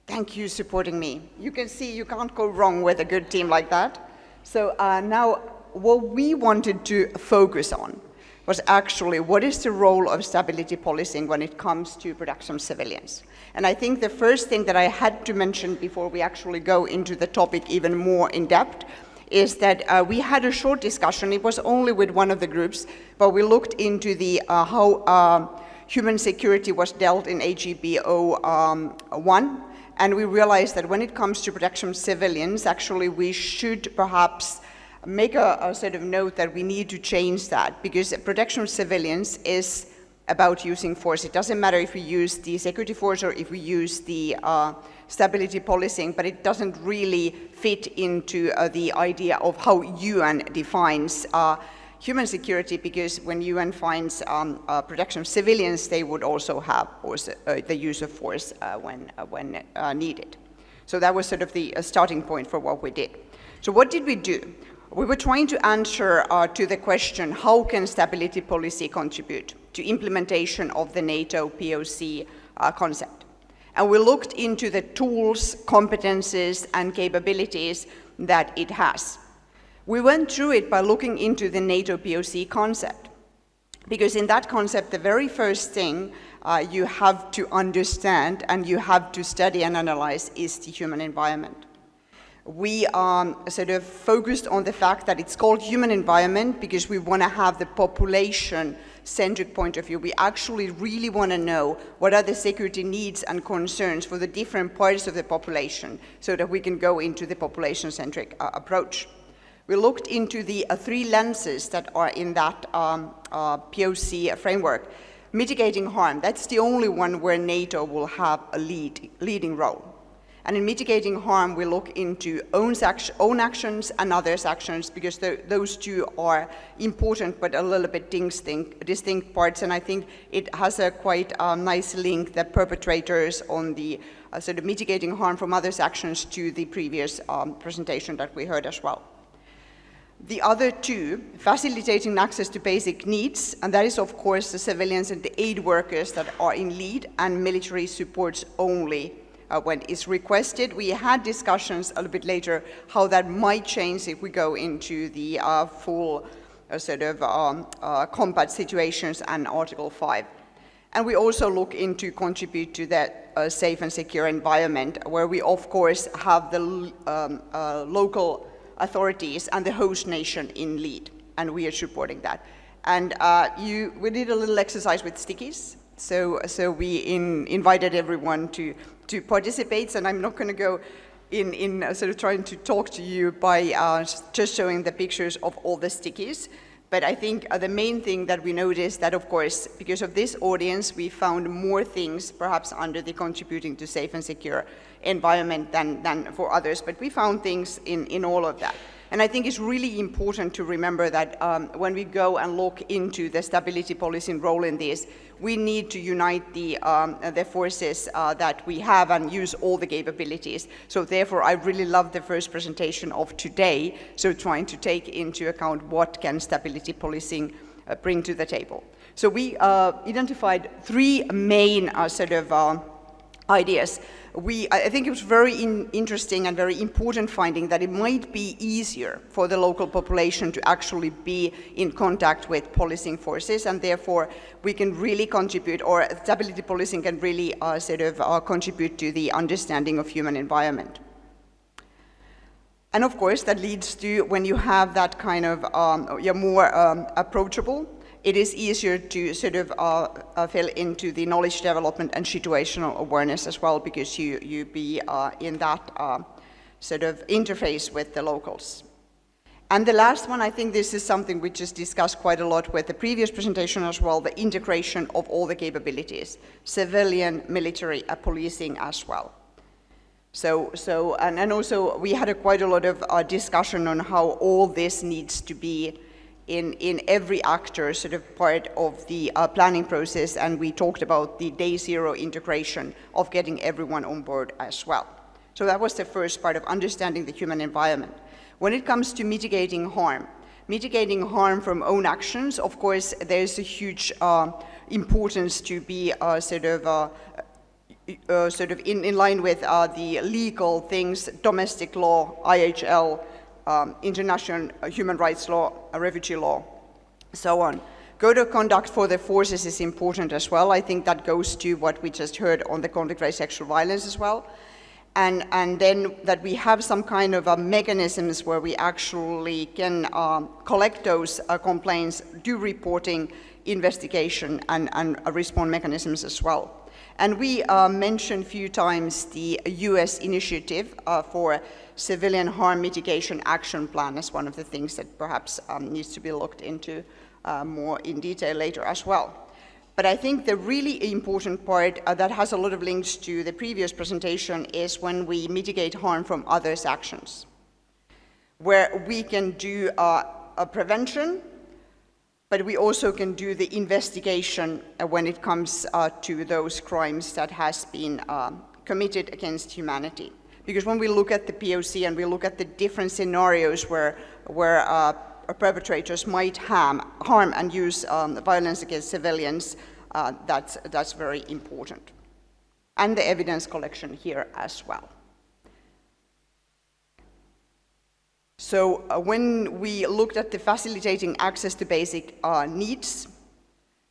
Thank you supporting me. You can see you can't go wrong with a good team like that. So now what we wanted to focus on was actually what is the role of stability policing when it comes to protection of civilians. And I think the first thing that I had to mention before we actually go into the topic even more in depth is that we had a short discussion. It was only with one of the groups, but we looked into the how human security was dealt in AGBO 1, and we realized that when it comes to protection of civilians, actually we should perhaps make a sort of note that we need to change that, because protection of civilians is about using force. It doesn't matter if we use the security force or if we use the stability policing, but it doesn't really fit into the idea of how UN defines human security, because when UN finds protection of civilians, they would also have the use of force when needed. So that was sort of the starting point for what we did. So what did we do? We were trying to answer to the question, how can stability policy contribute to implementation of the NATO POC concept? And we looked into the tools, competences, and capabilities that it has. We went through it by looking into the NATO POC concept, because in that concept, the very first thing you have to understand and you have to study and analyze is the human environment. We sort of focused on the fact that it's called human environment because we want to have the population-centric point of view. We actually really want to know what are the security needs and concerns for the different parts of the population so that we can go into the population-centric approach. We looked into the three lenses that are in that POC framework. Mitigating harm, that's the only one where NATO will have a leading role. And in mitigating harm, we look into own actions and others' actions, because those two are important but a little bit distinct parts. And I think it has a quite nice link, the perpetrators on the sort of mitigating harm from others' actions, to the previous presentation that we heard as well. The other two, facilitating access to basic needs, and that is of course the civilians and the aid workers that are in lead, and military supports only when it's requested. We had discussions a little bit later how that might change if we go into the full combat situations and Article 5. And we also look into contribute to that safe and secure environment, where we of course have the local authorities and the host nation in lead, and we are supporting that. And we did a little exercise with stickies, so we invited everyone to participate, and I'm not going to go in sort of trying to talk to you by just showing the pictures of all the stickies. But I think the main thing that we noticed that, of course, because of this audience, we found more things perhaps under the contributing to safe and secure environment than for others, but we found things in all of that. And I think it's really important to remember that when we go and look into the stability policing role in this, we need to unite the forces that we have and use all the capabilities. So therefore, I really love the first presentation of today, so trying to take into account what can stability policing bring to the table. So we identified three main ideas. I think it was very interesting and very important finding that it might be easier for the local population to actually be in contact with policing forces, and therefore we can really contribute, or stability policing can really contribute to the understanding of human environment. And of course that leads to, when you have that kind of, you're more approachable, it is easier to fill into the knowledge development and situational awareness as well, because you be in that interface with the locals. And the last one, I think this is something we just discussed quite a lot with the previous presentation as well, the integration of all the capabilities, civilian, military, policing as well. And also we had quite a lot of discussion on how all this needs to be in every actor part of the planning process, and we talked about the day zero integration of getting everyone on board as well. So that was the first part of understanding the human environment. When it comes to mitigating harm from own actions, of course, there's a huge importance to be in line with the legal things, domestic law, IHL, international human rights law, refugee law, so on. Code of conduct for the forces is important as well. I think that goes to what we just heard on the conflict-based sexual violence as well. And then that we have some kind of mechanisms where we actually can collect those complaints, do reporting, investigation, and respond mechanisms as well. And we mentioned a few times the US initiative for Civilian Harm Mitigation Action Plan as one of the things that perhaps needs to be looked into more in detail later as well. But I think the really important part that has a lot of links to the previous presentation is when we mitigate harm from others' actions, where we can do a prevention, but we also can do the investigation when it comes to those crimes that has been committed against humanity. Because when we look at the POC and we look at the different scenarios where perpetrators might harm and use violence against civilians, that's very important. And the evidence collection here as well. So when we looked at the facilitating access to basic needs,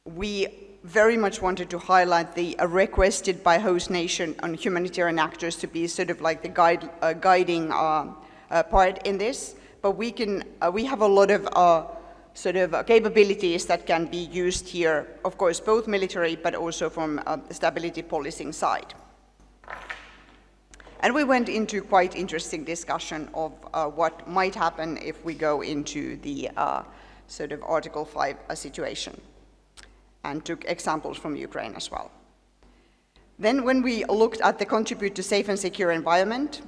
we very much wanted to highlight the requested by host nation on humanitarian actors to be like the guiding part in this. But we have a lot of capabilities that can be used here, of course, both military but also from the stability policing side. And we went into quite interesting discussion of what might happen if we go into the Article 5 situation, and took examples from Ukraine as well. Then when we looked at the contribute to safe and secure environment,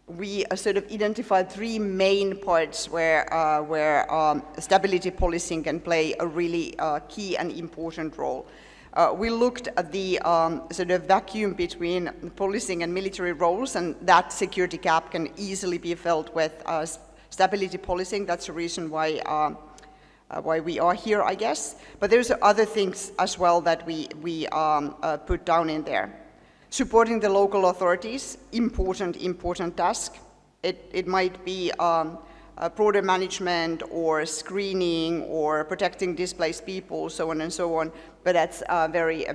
we sort of identified three main parts where stability policing can play a really key and important role. We looked at the sort of vacuum between policing and military roles, and that security gap can easily be felt with stability policing. That's the reason why we are here, I guess. But there's other things as well that we put down in there. Supporting the local authorities, important task. It might be broader management or screening or protecting displaced people, so on and so on. But that's very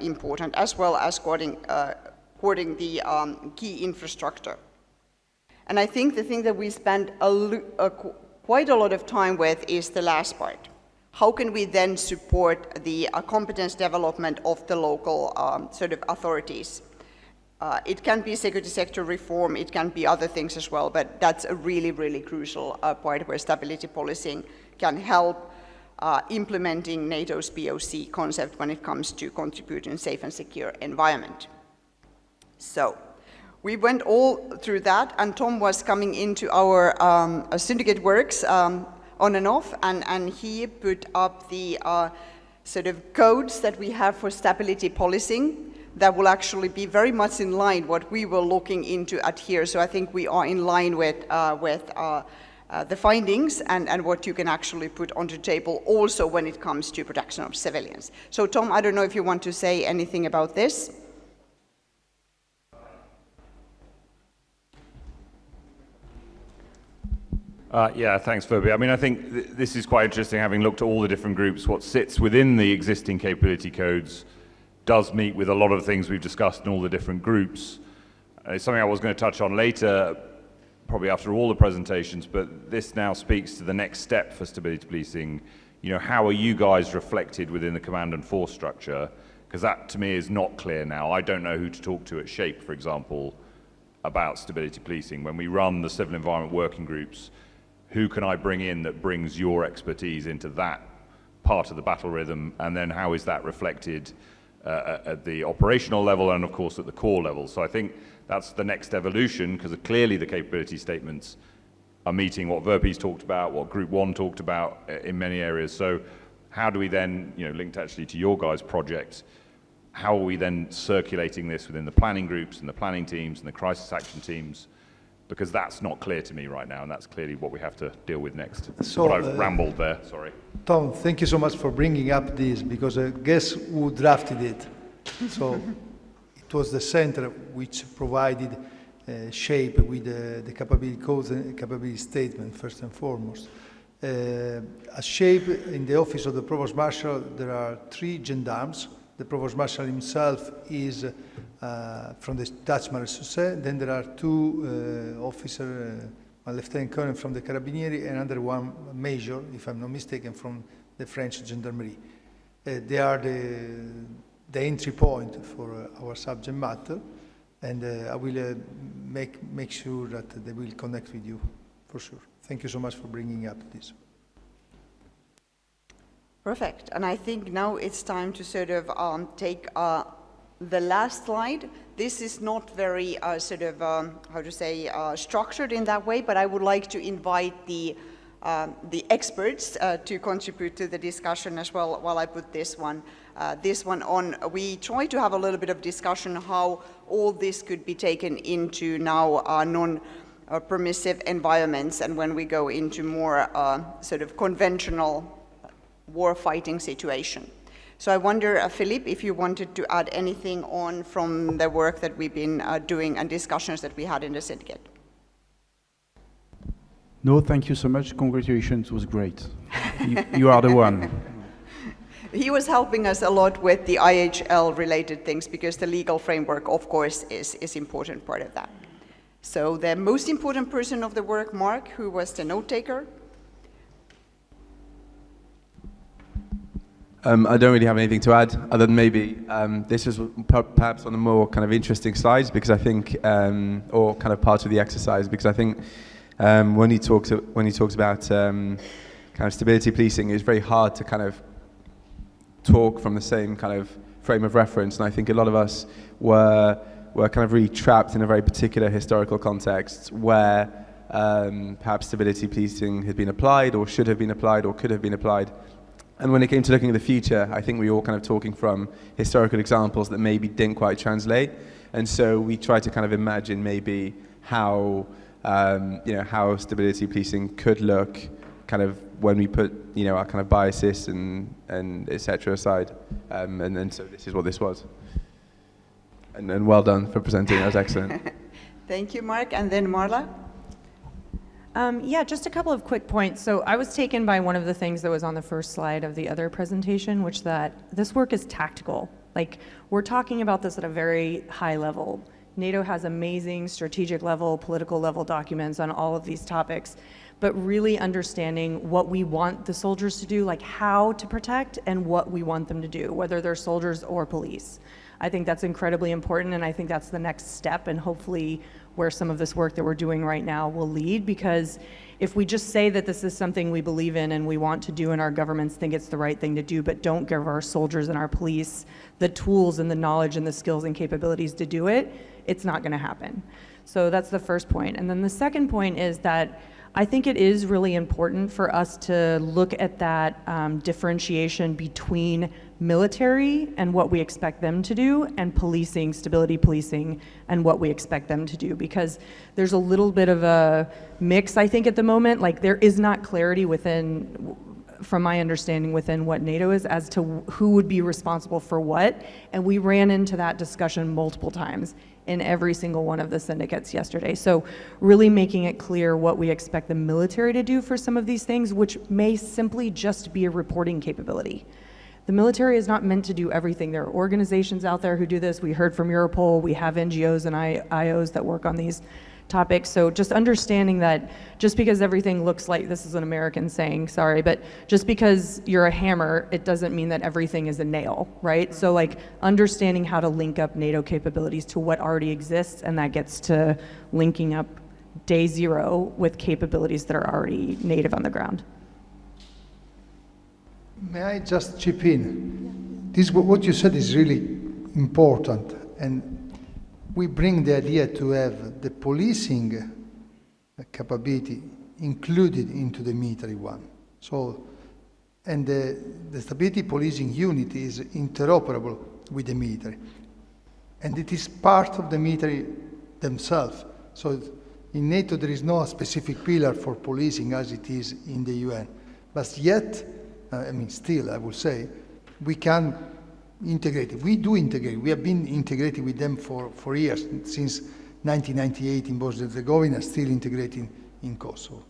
important, as well as coordinating the key infrastructure. And I think the thing that we spend quite a lot of time with is the last part. How can we then support the competence development of the local sort of authorities? It can be security sector reform, it can be other things as well, but that's a really crucial part where stability policing can help implementing NATO's POC concept when it comes to contributing to safe and secure environment. So, we went all through that, and Tom was coming into our syndicate works on and off, and he put up the sort of codes that we have for stability policing that will actually be very much in line what we were looking into at here. So I think we are in line with the findings and what you can actually put on the table also when it comes to protection of civilians. So Tom, I don't know if you want to say anything about this. Yeah, thanks, Phoebe. I mean, I think this is quite interesting, having looked at all the different groups. What sits within the existing capability codes does meet with a lot of things we've discussed in all the different groups. It's something I was going to touch on later, probably after all the presentations, but this now speaks to the next step for stability policing. You know, how are you guys reflected within the command and force structure? Because that, to me, is not clear now. I don't know who to talk to at SHAPE, for example, about stability policing. When we run the civil environment working groups, who can I bring in that brings your expertise into that part of the battle rhythm, and then how is that reflected at the operational level and of course at the core level? So I think that's the next evolution, because clearly the capability statements are meeting what Verpi's talked about, what Group 1 talked about in many areas. So how do we then, you know, linked actually to your guys' project, how are we then circulating this within the planning groups and the planning teams and the crisis action teams? Because that's not clear to me right now, and that's clearly what we have to deal with next. So, but I've rambled there, sorry. Tom, thank you so much for bringing up this, because guess who drafted it? So it was the center which provided SHAPE with the capability codes and capability statement, first and foremost. At SHAPE, in the office of the Provost Marshal, there are 3 gendarmes. The Provost Marshal himself is from the Dutch Marechaussee. Then there are 2 officers, a lieutenant colonel from the Carabinieri, and another one major, if I'm not mistaken, from the French Gendarmerie. They are the entry point for our subject matter, and I will make sure that they will connect with you, for sure. Thank you so much for bringing up this. Perfect. And I think now it's time to sort of take the last slide. This is not very sort of, structured in that way, but I would like to invite the experts to contribute to the discussion as well while I put this one on. We try to have a little bit of discussion how all this could be taken into now non-permissive environments, and when we go into more sort of conventional war-fighting situation. So I wonder, Philippe, if you wanted to add anything on from the work that we've been doing and discussions that we had in the syndicate. No, thank you so much. Congratulations, it was great. You are the one. He was helping us a lot with the IHL-related things, because the legal framework, of course, is important part of that. So the most important person of the work, Mark, who was the note-taker. I don't really have anything to add, other than maybe this is perhaps on the more kind of interesting slides, because I think, or kind of part of the exercise, because I think when he talks about kind of stability policing, it's very hard to kind of talk from the same kind of frame of reference, and I think a lot of us were kind of really trapped in a very particular historical context where perhaps stability policing had been applied, or should have been applied, or could have been applied. And when it came to looking at the future, I think we were all kind of talking from historical examples that maybe didn't quite translate. And so we tried to kind of imagine maybe how, how stability policing could look kind of when we put, our kind of biases and et cetera aside. And so this is what this was. And well done for presenting, that was excellent. Thank you, Mark. And then Marla? Yeah, just a couple of quick points. So I was taken by one of the things that was on the first slide of the other presentation, which that this work is tactical. Like, we're talking about this at a very high level. NATO has amazing strategic level, political level documents on all of these topics, but really understanding what we want the soldiers to do, like how to protect and what we want them to do, whether they're soldiers or police. I think that's incredibly important, and I think that's the next step, and hopefully where some of this work that we're doing right now will lead, because if we just say that this is something we believe in and we want to do and our governments think it's the right thing to do, but don't give our soldiers and our police the tools and the knowledge and the skills and capabilities to do it, it's not going to happen. So that's the first point. And then the second point is that I think it is really important for us to look at that differentiation between military and what we expect them to do, and policing, stability policing, and what we expect them to do, because there's a little bit of a mix, I think, at the moment. Like, there is not clarity within, from my understanding, within what NATO is as to who would be responsible for what, and we ran into that discussion multiple times in every single one of the syndicates yesterday. So really making it clear what we expect the military to do for some of these things, which may simply just be a reporting capability. The military is not meant to do everything. There are organizations out there who do this. We heard from Europol. We have NGOs and IOs that work on these topics. So just understanding that just because everything looks like, this is an American saying, sorry, but just because you're a hammer, it doesn't mean that everything is a nail, right? So like understanding how to link up NATO capabilities to what already exists, and that gets to linking up day zero with capabilities that are already native on the ground. May I just chip in? This, what you said is really important, and we bring the idea to have the policing capability included into the military one. So, and the stability policing unit is interoperable with the military, and it is part of the military themselves. So in NATO there is no specific pillar for policing as it is in the UN, but yet, still, I would say, we can integrate it. We do integrate. We have been integrating with them for years, since 1998 in Bosnia and Herzegovina, still integrating in Kosovo.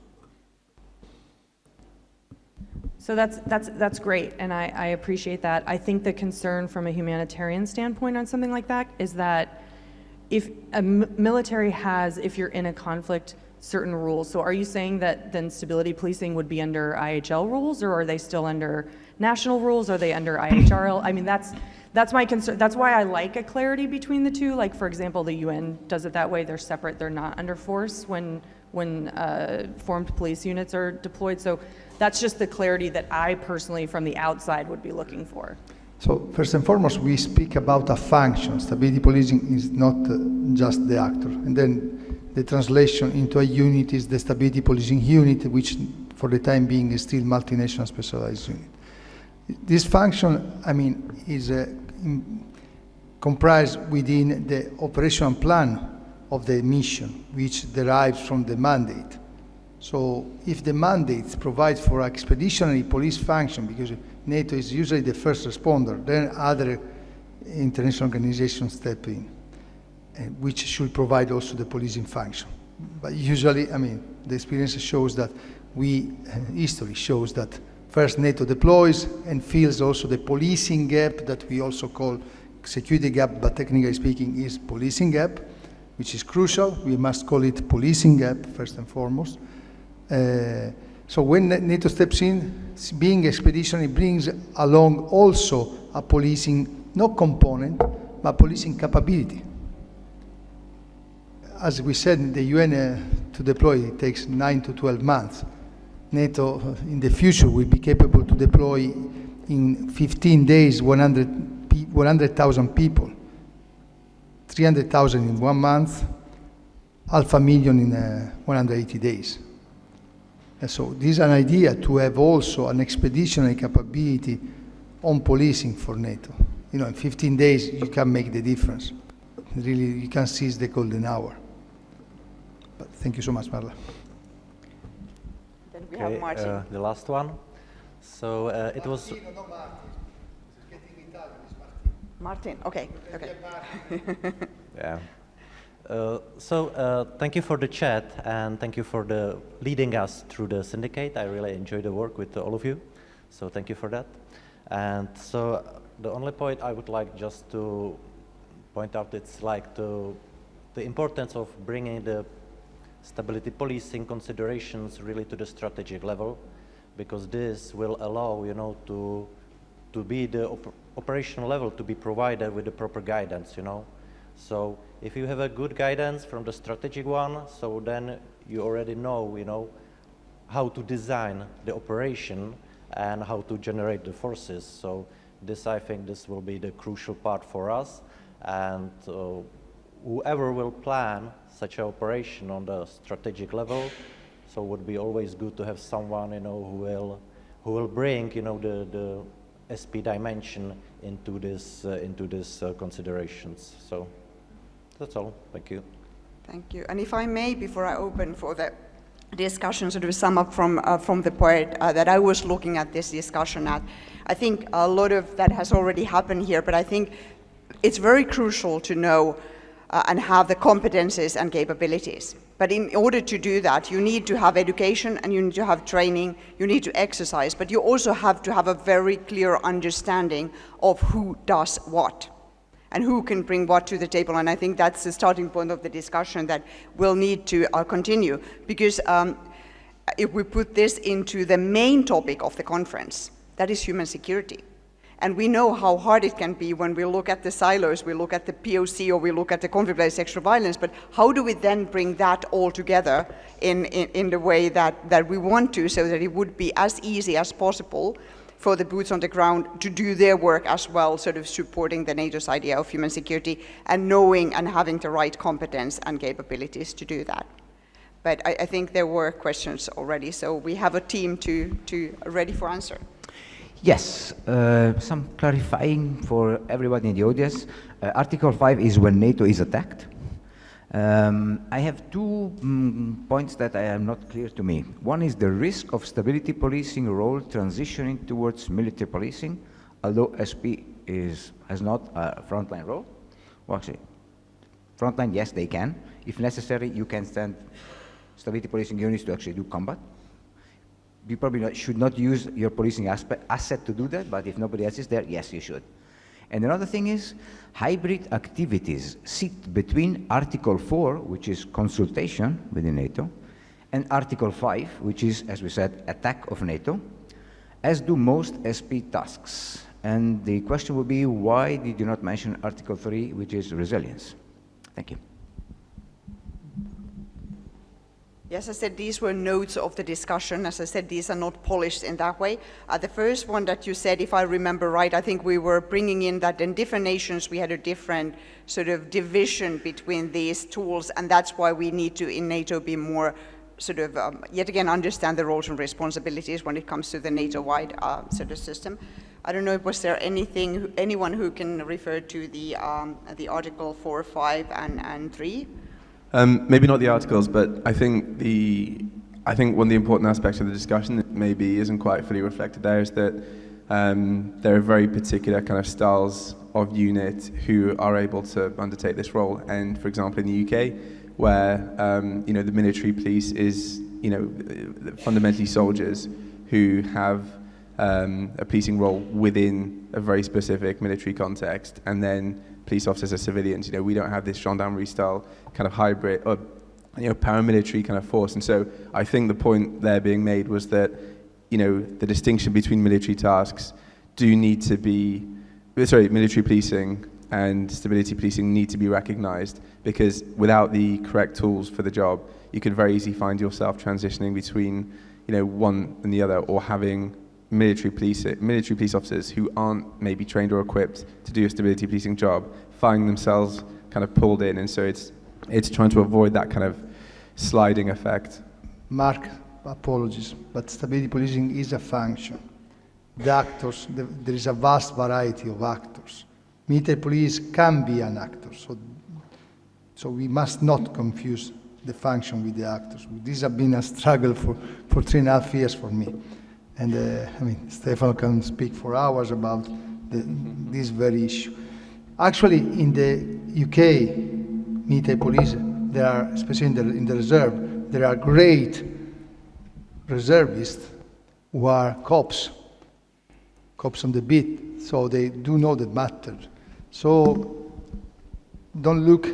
So that's great, and I appreciate that. I think the concern from a humanitarian standpoint on something like that is that if a military has, if you're in a conflict, certain rules. So are you saying that then stability policing would be under IHL rules, or are they still under national rules? Are they under IHRL? I mean, that's my concern. That's why I like a clarity between the two. Like, for example, the UN does it that way. They're separate. They're not under force when formed police units are deployed. So that's just the clarity that I personally, from the outside, would be looking for. So first and foremost, we speak about a function. Stability policing is not just the actor. And then the translation into a unit is the stability policing unit, which for the time being is still multinational specialized unit. This function, is comprised within the operational plan of the mission, which derives from the mandate. So if the mandate provides for expeditionary police function, because NATO is usually the first responder, then other international organizations step in, which should provide also the policing function. But usually, the experience shows that history shows that first NATO deploys and fills also the policing gap that we also call security gap, but technically speaking is policing gap, which is crucial. We must call it policing gap first and foremost. So when NATO steps in, being expeditionary brings along also a policing, not component, but policing capability. As we said, the UN to deploy it takes 9 to 12 months. NATO in the future will be capable to deploy in 15 days 100 100,000 people, 300,000 in 1 month, 500,000 in 180 days. And so this is an idea to have also an expeditionary capability on policing for NATO. You know, in 15 days you can make the difference. Really, you can seize the golden hour. But thank you so much, Marla. Then we have Martin. The last one. So it was. Martin, okay. Yeah. Thank you for the chat and thank you for leading us through the syndicate. I really enjoyed the work with all of you. So thank you for that. And so the only point I would like just to point out, it's like the importance of bringing the stability policing considerations really to the strategic level, because this will allow, you know, to be the operational level to be provided with the proper guidance, you know. So if you have a good guidance from the strategic one, so then you already know, you know, how to design the operation and how to generate the forces. So this, I think, this will be the crucial part for us. And whoever will plan such an operation on the strategic level, so it would be always good to have someone, you know, who will bring, you know, the SP dimension into this considerations. So that's all. Thank you. Thank you. And if I may, before I open for the discussion, sort of sum up from the point that I was looking at this discussion at, I think a lot of that has already happened here, but I think it's very crucial to know and have the competencies and capabilities. But in order to do that, you need to have education and you need to have training, you need to exercise, but you also have to have a very clear understanding of who does what and who can bring what to the table. And I think that's the starting point of the discussion that will need to continue, because if we put this into the main topic of the conference, that is human security. And we know how hard it can be when we look at the silos, we look at the POC, or we look at the conflict-based sexual violence, but how do we then bring that all together in the way that we want to, so that it would be as easy as possible for the boots on the ground to do their work as well, sort of supporting the NATO's idea of human security and knowing and having the right competence and capabilities to do that. But I think there were questions already, so we have a team ready for answer. Yes, some clarifying for everybody in the audience. Article 5 is when NATO is attacked. I have two points that are not clear to me. One is the risk of stability policing role transitioning towards military policing, although SP has not a frontline role. Well, actually, frontline, yes, they can. If necessary, you can send stability policing units to actually do combat. You probably should not use your policing asset to do that, but if nobody else is there, yes, you should. And another thing is, hybrid activities sit between Article 4, which is consultation within NATO, and Article 5, which is, as we said, attack of NATO, as do most SP tasks. And the question would be, why did you not mention Article 3, which is resilience? Thank you. Yes, I said these were notes of the discussion. As I said, these are not polished in that way. The first one that you said, if I remember right, I think we were bringing in that in different nations we had a different sort of division between these tools, and that's why we need to, in NATO, be more sort of, yet again, understand the roles and responsibilities when it comes to the NATO-wide sort of system. I don't know, was there anyone who can refer to the Article 4, 5, and 3? Maybe not the articles, but I think one of the important aspects of the discussion that maybe isn't quite fully reflected there is that there are very particular kind of styles of unit who are able to undertake this role. And for example, in the UK, where the military police is fundamentally soldiers who have a policing role within a very specific military context, and then police officers are civilians. We don't have this gendarmerie style kind of hybrid or paramilitary kind of force. And so I think the point there being made was that the distinction between military tasks military policing and stability policing need to be recognized, because without the correct tools for the job, you could very easily find yourself transitioning between one and the other, or having military police officers who aren't maybe trained or equipped to do a stability policing job find themselves kind of pulled in, and so it's trying to avoid that kind of sliding effect. Mark, apologies, but stability policing is a function. The actors, there is a vast variety of actors. Military police can be an actor, so we must not confuse the function with the actors. This has been a struggle for 3.5 years for me. And I mean, Stefano can speak for hours about this very issue. Actually, in the UK military police, there are, especially in the reserve, there are great reservists who are cops on the beat, so they do know the matter. So don't look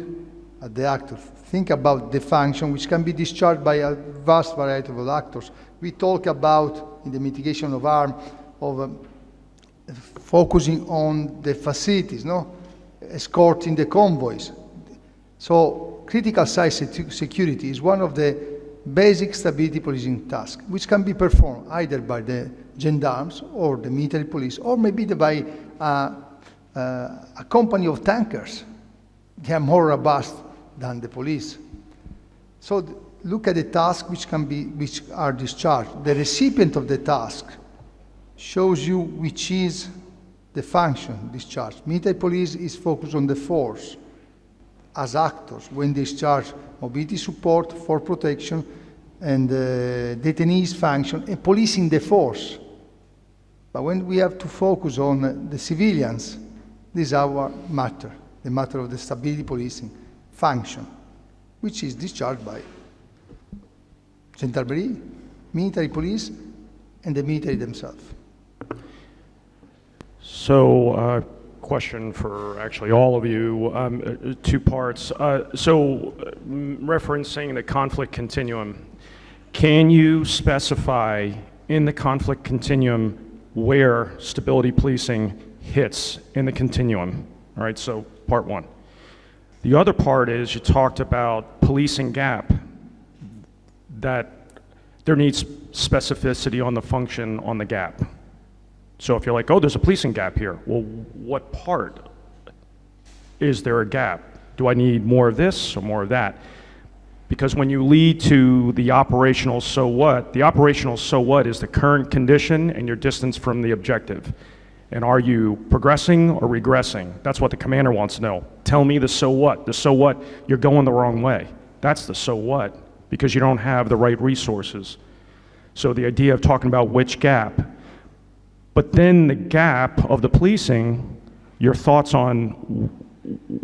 at the actor. Think about the function which can be discharged by a vast variety of actors. We talk about, in the mitigation of harm, of focusing on the facilities, no? Escorting the convoys. So critical site security is one of the basic stability policing tasks, which can be performed either by the gendarmes or the military police, or maybe by a company of tankers. They are more robust than the police. So look at the tasks which are discharged. The recipient of the task shows you which is the function discharged. Military police is focused on the force as actors when discharge mobility support, for protection, and detainees function, and policing the force. But when we have to focus on the civilians, this is our matter, the matter of the stability policing function, which is discharged by gendarmerie, military police, and the military themselves. So, question for actually all of you, 2 parts. Referencing the conflict continuum, can you specify in the conflict continuum where stability policing hits in the continuum? All right, so part 1. The other part is you talked about policing gap, that there needs specificity on the function on the gap. So if you're like, oh, there's a policing gap here, well, what part is there a gap? Do I need more of this or more of that? Because when you lead to the operational so what, the operational so what is the current condition and your distance from the objective. And are you progressing or regressing? That's what the commander wants to know. Tell me the so what. The so what, you're going the wrong way. That's the so what, because you don't have the right resources. So the idea of talking about which gap, but then the gap of the policing, your thoughts on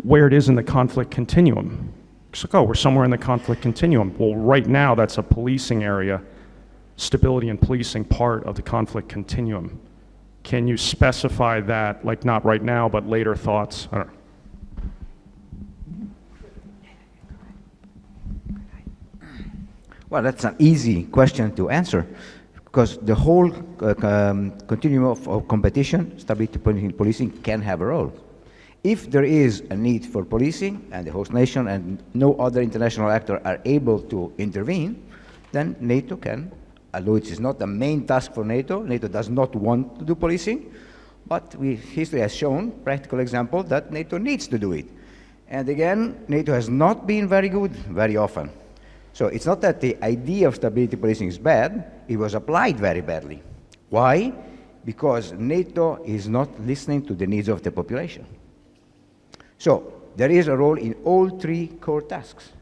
where it is in the conflict continuum. It's like, oh, we're somewhere in the conflict continuum. Well, right now, that's a policing area, stability and policing part of the conflict continuum. Can you specify that, like not right now, but later thoughts? I don't know. Well, that's an easy question to answer, because the whole continuum of competition, stability policing can have a role. If there is a need for policing and the host nation and no other international actor are able to intervene, then NATO can, although it is not the main task for NATO, NATO does not want to do policing, but history has shown, practical example, that NATO needs to do it. And again, NATO has not been very good very often. So it's not that the idea of stability policing is bad, it was applied very badly. Why? Because NATO is not listening to the needs of the population. So there is a role in all 3 core tasks.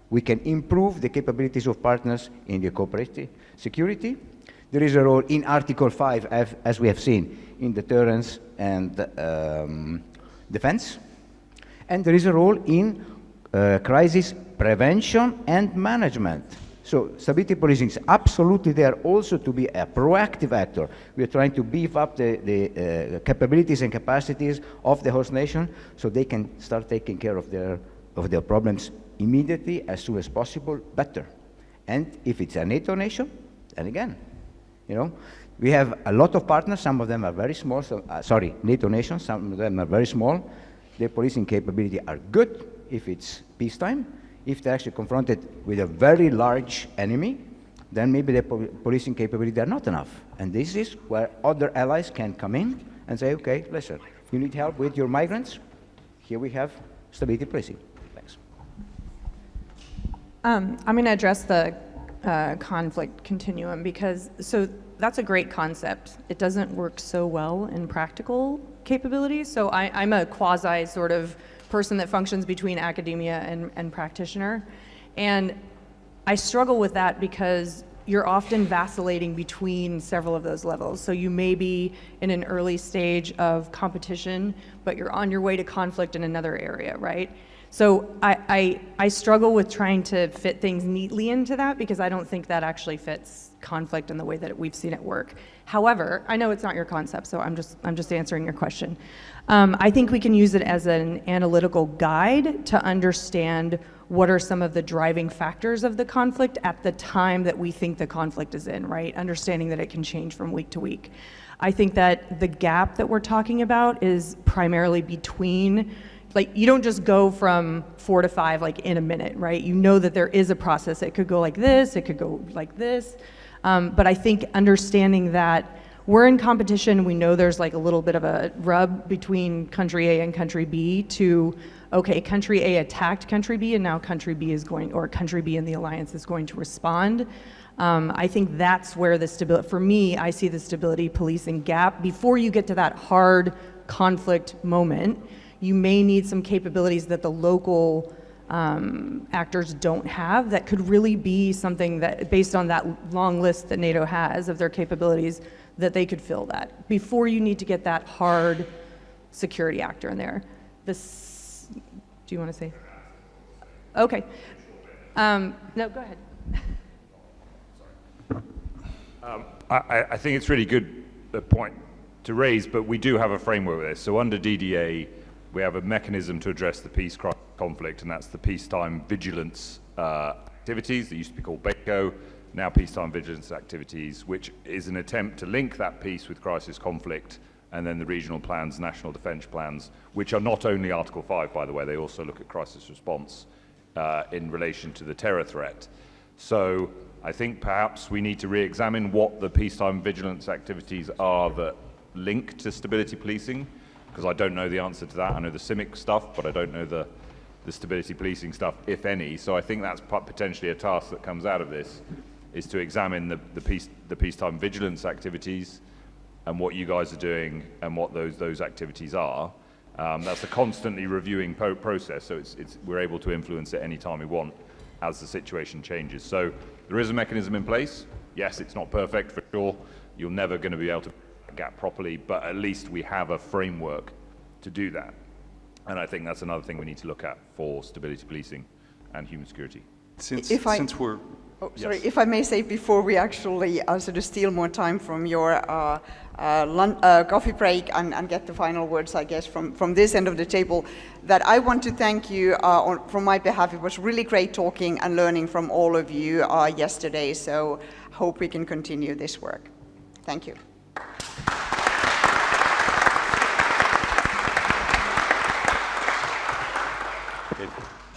We can improve the capabilities of partners in the cooperative security. There is a role in Article 5, as we have seen, in deterrence and defense. And there is a role in crisis prevention and management. So stability policing is absolutely there also to be a proactive actor. We are trying to beef up the capabilities and capacities of the host nation so they can start taking care of their problems immediately, as soon as possible, better. And if it's a NATO nation, then again, you know, we have a lot of partners, some of them are very small, NATO nations, some of them are very small. Their policing capability are good if it's peacetime. If they're actually confronted with a very large enemy, then maybe the policing capability are not enough. And this is where other allies can come in and say, okay, listen, you need help with your migrants? Here we have stability policing. Thanks. I'm going to address the conflict continuum because, so that's a great concept. It doesn't work so well in practical capabilities. So I'm a quasi sort of person that functions between academia and practitioner. And I struggle with that because you're often vacillating between several of those levels. So you may be in an early stage of competition, but you're on your way to conflict in another area, right? So I struggle with trying to fit things neatly into that because I don't think that actually fits conflict in the way that we've seen it work. However, I know it's not your concept, so I'm just answering your question. I think we can use it as an analytical guide to understand what are some of the driving factors of the conflict at the time that we think the conflict is in, right? Understanding that it can change from week to week. I think that the gap that we're talking about is primarily between, like, you don't just go from 4 to 5 like in a minute, right? You know that there is a process. It could go like this, it could go like this. But I think understanding that we're in competition, we know there's like a little bit of a rub between country A and country B to, okay, country A attacked country B and now country B is going, or country B in the alliance is going to respond. I think that's where the stability, for me, I see the stability policing gap. Before you get to that hard conflict moment, you may need some capabilities that the local actors don't have that could really be something that, based on that long list that NATO has of their capabilities, that they could fill that before you need to get that hard security actor in there. This, do you want to say? Okay. No, go ahead. I think it's really good point to raise, but we do have a framework with this. So under DDA, we have a mechanism to address the peace conflict, and that's the peacetime vigilance activities that used to be called BACO, now peacetime vigilance activities, which is an attempt to link that peace with crisis conflict, and then the regional plans, national defense plans, which are not only Article 5, by the way, they also look at crisis response in relation to the terror threat. So I think perhaps we need to re-examine what the peacetime vigilance activities are that link to stability policing, because I don't know the answer to that. I know the CIMIC stuff, but I don't know the stability policing stuff, if any. So I think that's potentially a task that comes out of this, is to examine the peacetime vigilance activities and what you guys are doing and what those activities are. That's a constantly reviewing process, so we're able to influence it any time we want as the situation changes. So there is a mechanism in place. Yes, it's not perfect for sure. You're never going to be able to gap properly, but at least we have a framework to do that. And I think that's another thing we need to look at for stability policing and human security. Since we're... Oh, sorry, yes. if I may say, before we actually sort of steal more time from your coffee break and get the final words, I guess, from this end of the table, that I want to thank you from my behalf. It was really great talking and learning from all of you yesterday, so hope we can continue this work. Thank you.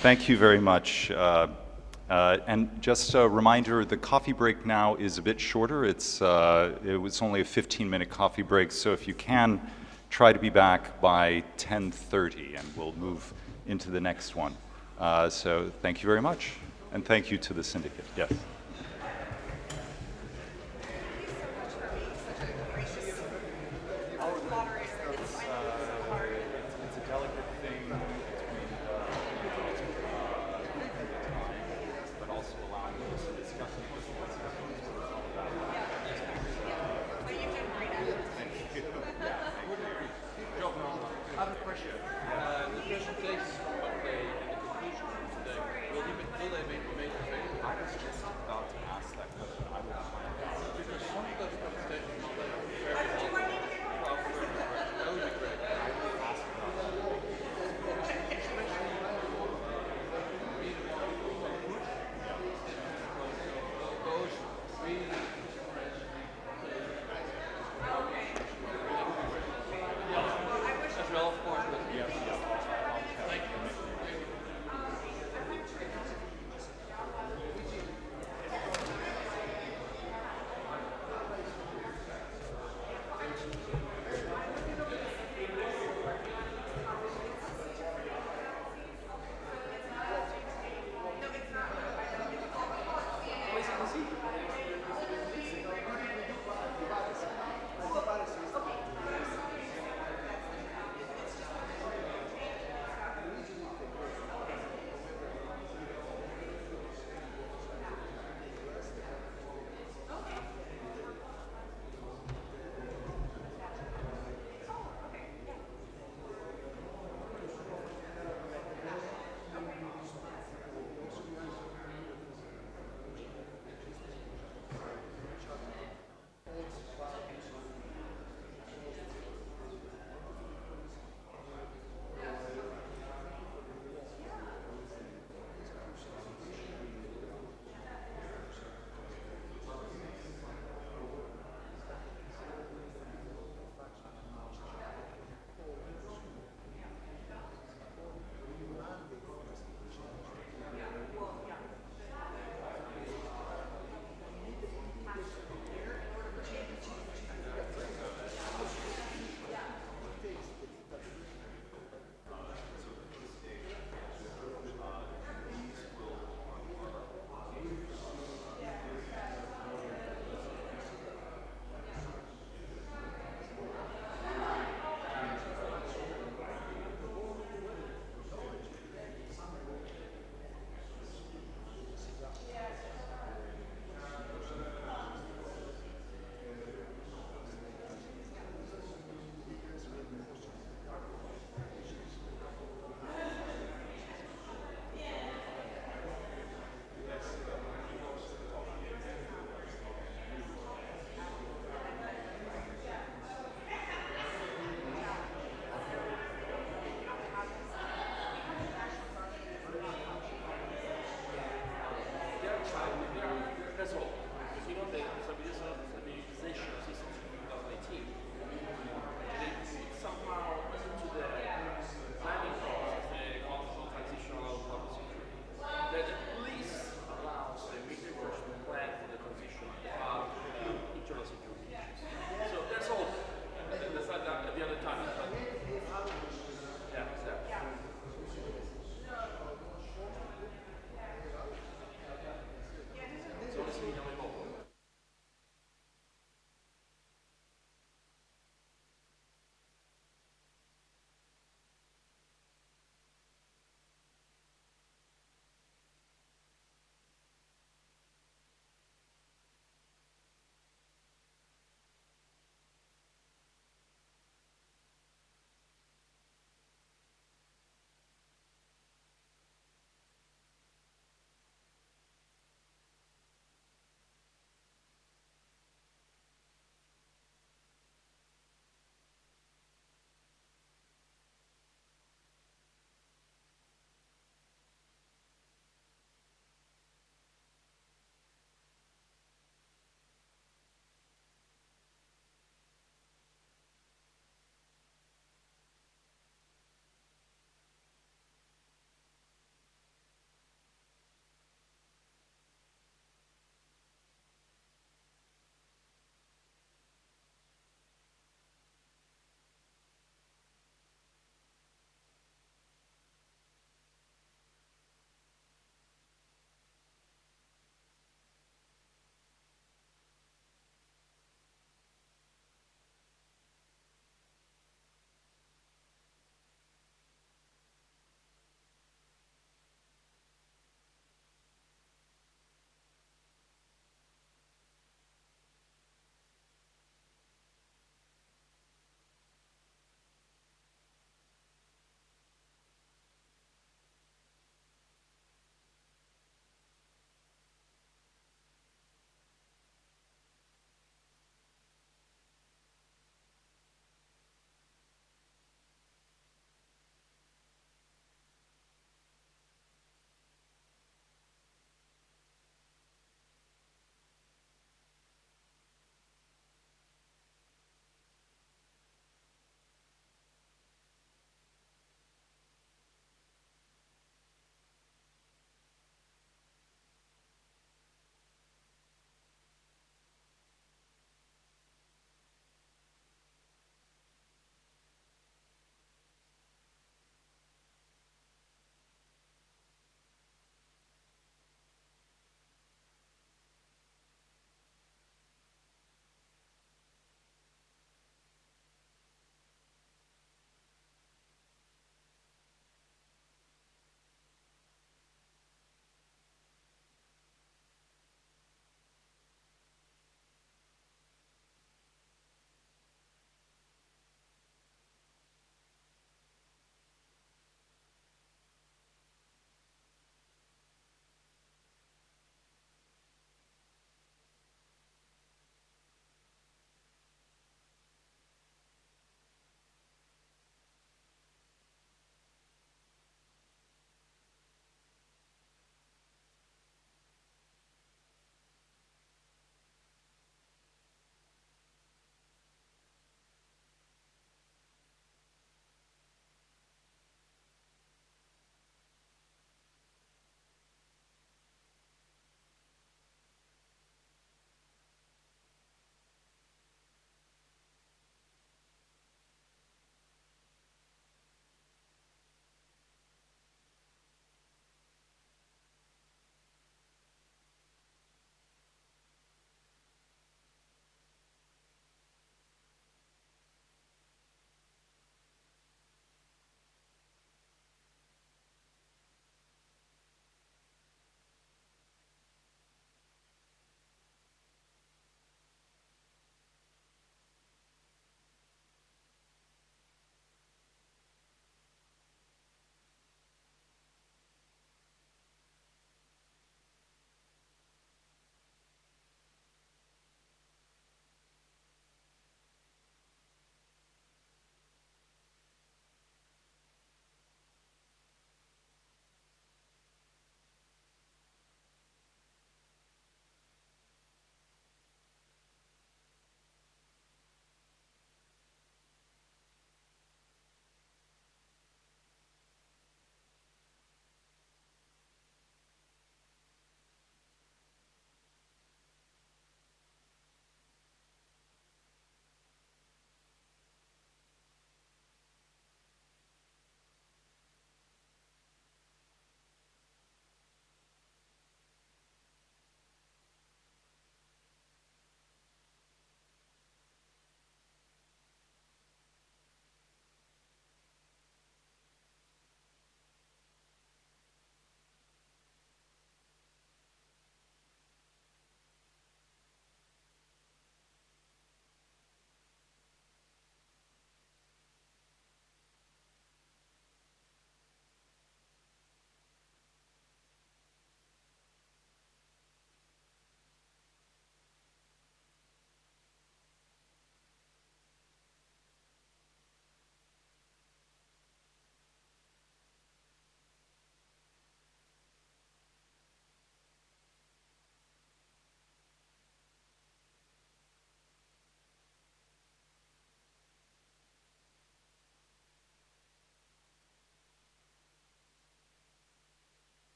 Thank you very much. And just a reminder, the coffee break now is a bit shorter. It was only a 15-minute coffee break, so if you can, try to be back by 10:30, and we'll move into the next one. So thank you very much, and thank you to the syndicate. Yes.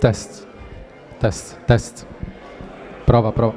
Test. Test. Test. Prova, prova.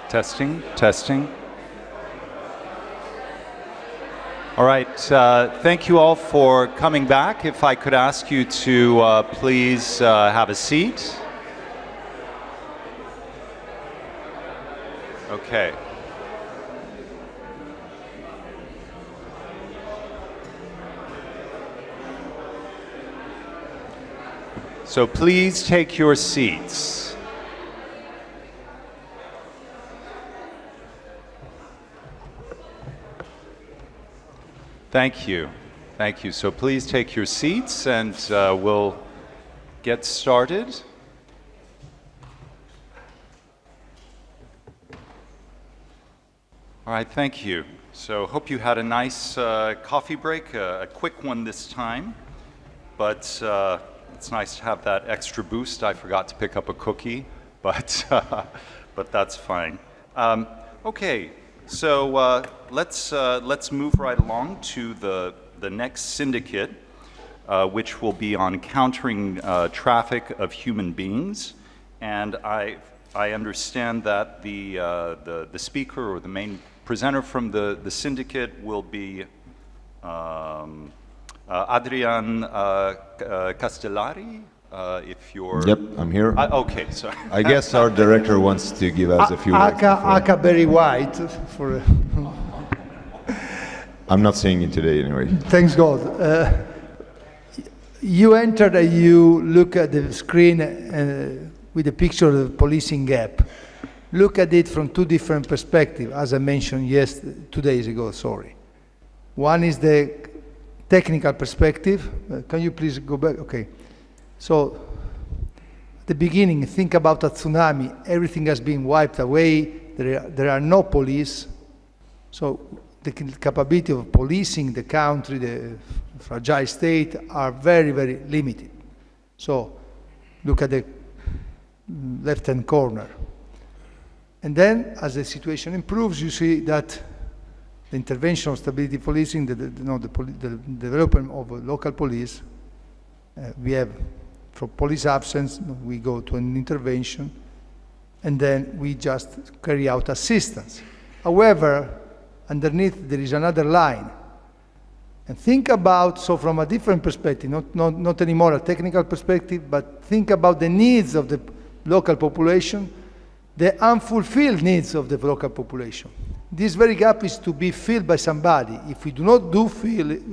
Testing, testing. All right, thank you all for coming back. If I could ask you to please have a seat. Okay. So please take your seats. Thank you. Thank you. So please take your seats and we'll get started. All right, thank you. So hope you had a nice coffee break, a quick one this time, but it's nice to have that extra boost. I forgot to pick up a cookie, but that's fine. Okay. So let's move right along to the next syndicate, which will be on countering traffic of human beings. And I understand that the speaker or the main presenter from the syndicate will be Adrian Castellari. If you're... Yep, I'm here. Okay, sorry. I guess our director wants to give us a few words. Aka Berry White for. I'm not seeing it today anyway. Thanks God. You entered and you look at the screen with a picture of the policing gap. Look at it from two different perspectives, as I mentioned 2 days ago, sorry. One is the technical perspective. Can you please go back? Okay. So, at the beginning, think about a tsunami. Everything has been wiped away. There are no police. So, the capability of policing the country, the fragile state, are very, very limited. So, look at the left-hand corner. And then, as the situation improves, you see that the intervention of stability policing, the development of local police, we have, for police absence, we go to an intervention, and then we just carry out assistance. However, underneath there is another line. And think about, so from a different perspective, not anymore a technical perspective, but think about the needs of the local population, the unfulfilled needs of the local population. This very gap is to be filled by somebody. If we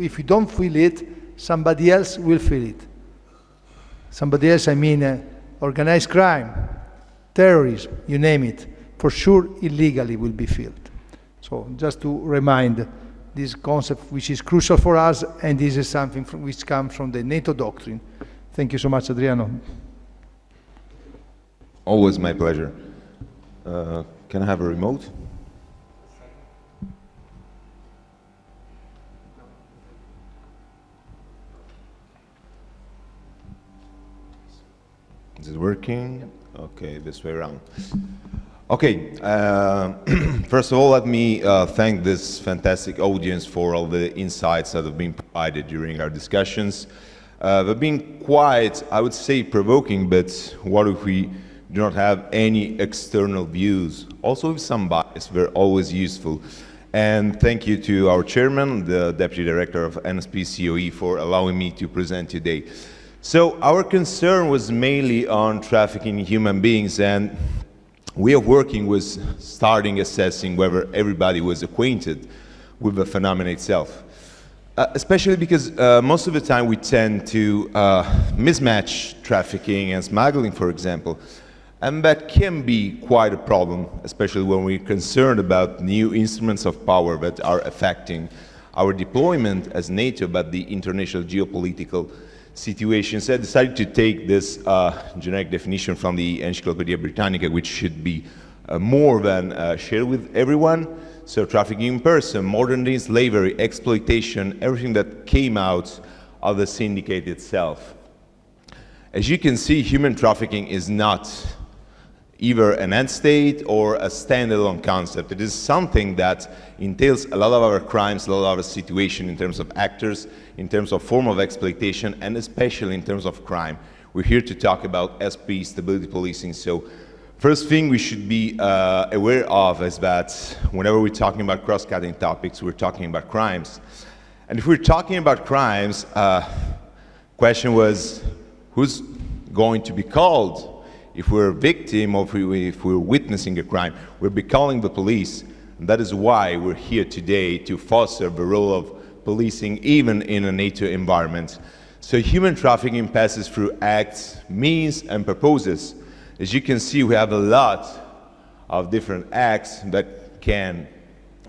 if we don't fill it, somebody else will fill it. Somebody else, I mean organized crime, terrorism, you name it, for sure illegally will be filled. So just to remind this concept which is crucial for us, and this is something which comes from the NATO doctrine. Thank you so much, Adriano. Always my pleasure. Can I have a remote? Is it working? Okay, this way around. Okay, first of all, let me thank this fantastic audience for all the insights that have been provided during our discussions. They've been quite, I would say, provoking, but what if we do not have any external views. Also with some bias, they're always useful. And thank you to our chairman, the Deputy Director of NSPCOE, for allowing me to present today. So our concern was mainly on trafficking in human beings, and we are working with starting assessing whether everybody was acquainted with the phenomenon itself. Especially because most of the time we tend to mismatch trafficking and smuggling, for example. And that can be quite a problem, especially when we're concerned about new instruments of power that are affecting our deployment as NATO, but the international geopolitical situation. So I decided to take this generic definition from the Encyclopedia Britannica, which should be more than shared with everyone. So trafficking in person, modern day slavery, exploitation, everything that came out of the syndicate itself. As you can see, human trafficking is not either an end state or a standalone concept. It is something that entails a lot of our crimes, a lot of our situation in terms of actors, in terms of form of exploitation, and especially in terms of crime. We're here to talk about SP, stability policing. So first thing we should be aware of is that whenever we're talking about cross-cutting topics, we're talking about crimes. And if we're talking about crimes, question was, who's going to be called? If we're a victim or if we're witnessing a crime, we'll be calling the police. And that is why we're here today, to foster the role of policing even in a NATO environment. So human trafficking passes through acts, means, and purposes. As you can see, we have a lot of different acts that can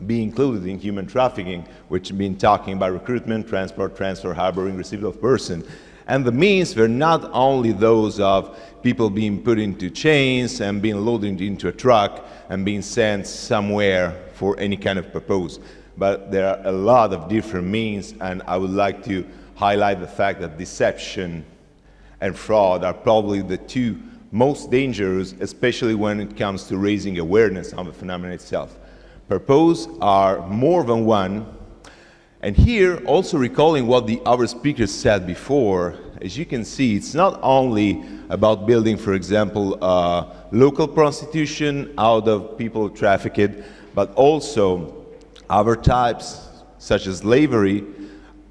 be included in human trafficking, which have been talking about recruitment, transport, transfer, harboring, receipt of person. And the means were not only those of people being put into chains and being loaded into a truck and being sent somewhere for any kind of purpose, but there are a lot of different means, and I would like to highlight the fact that deception and fraud are probably the two most dangerous, especially when it comes to raising awareness on the phenomenon itself. Purpose are more than one. And here, also recalling what the other speakers said before, as you can see, it's not only about building, for example, local prostitution out of people trafficked, but also other types, such as slavery.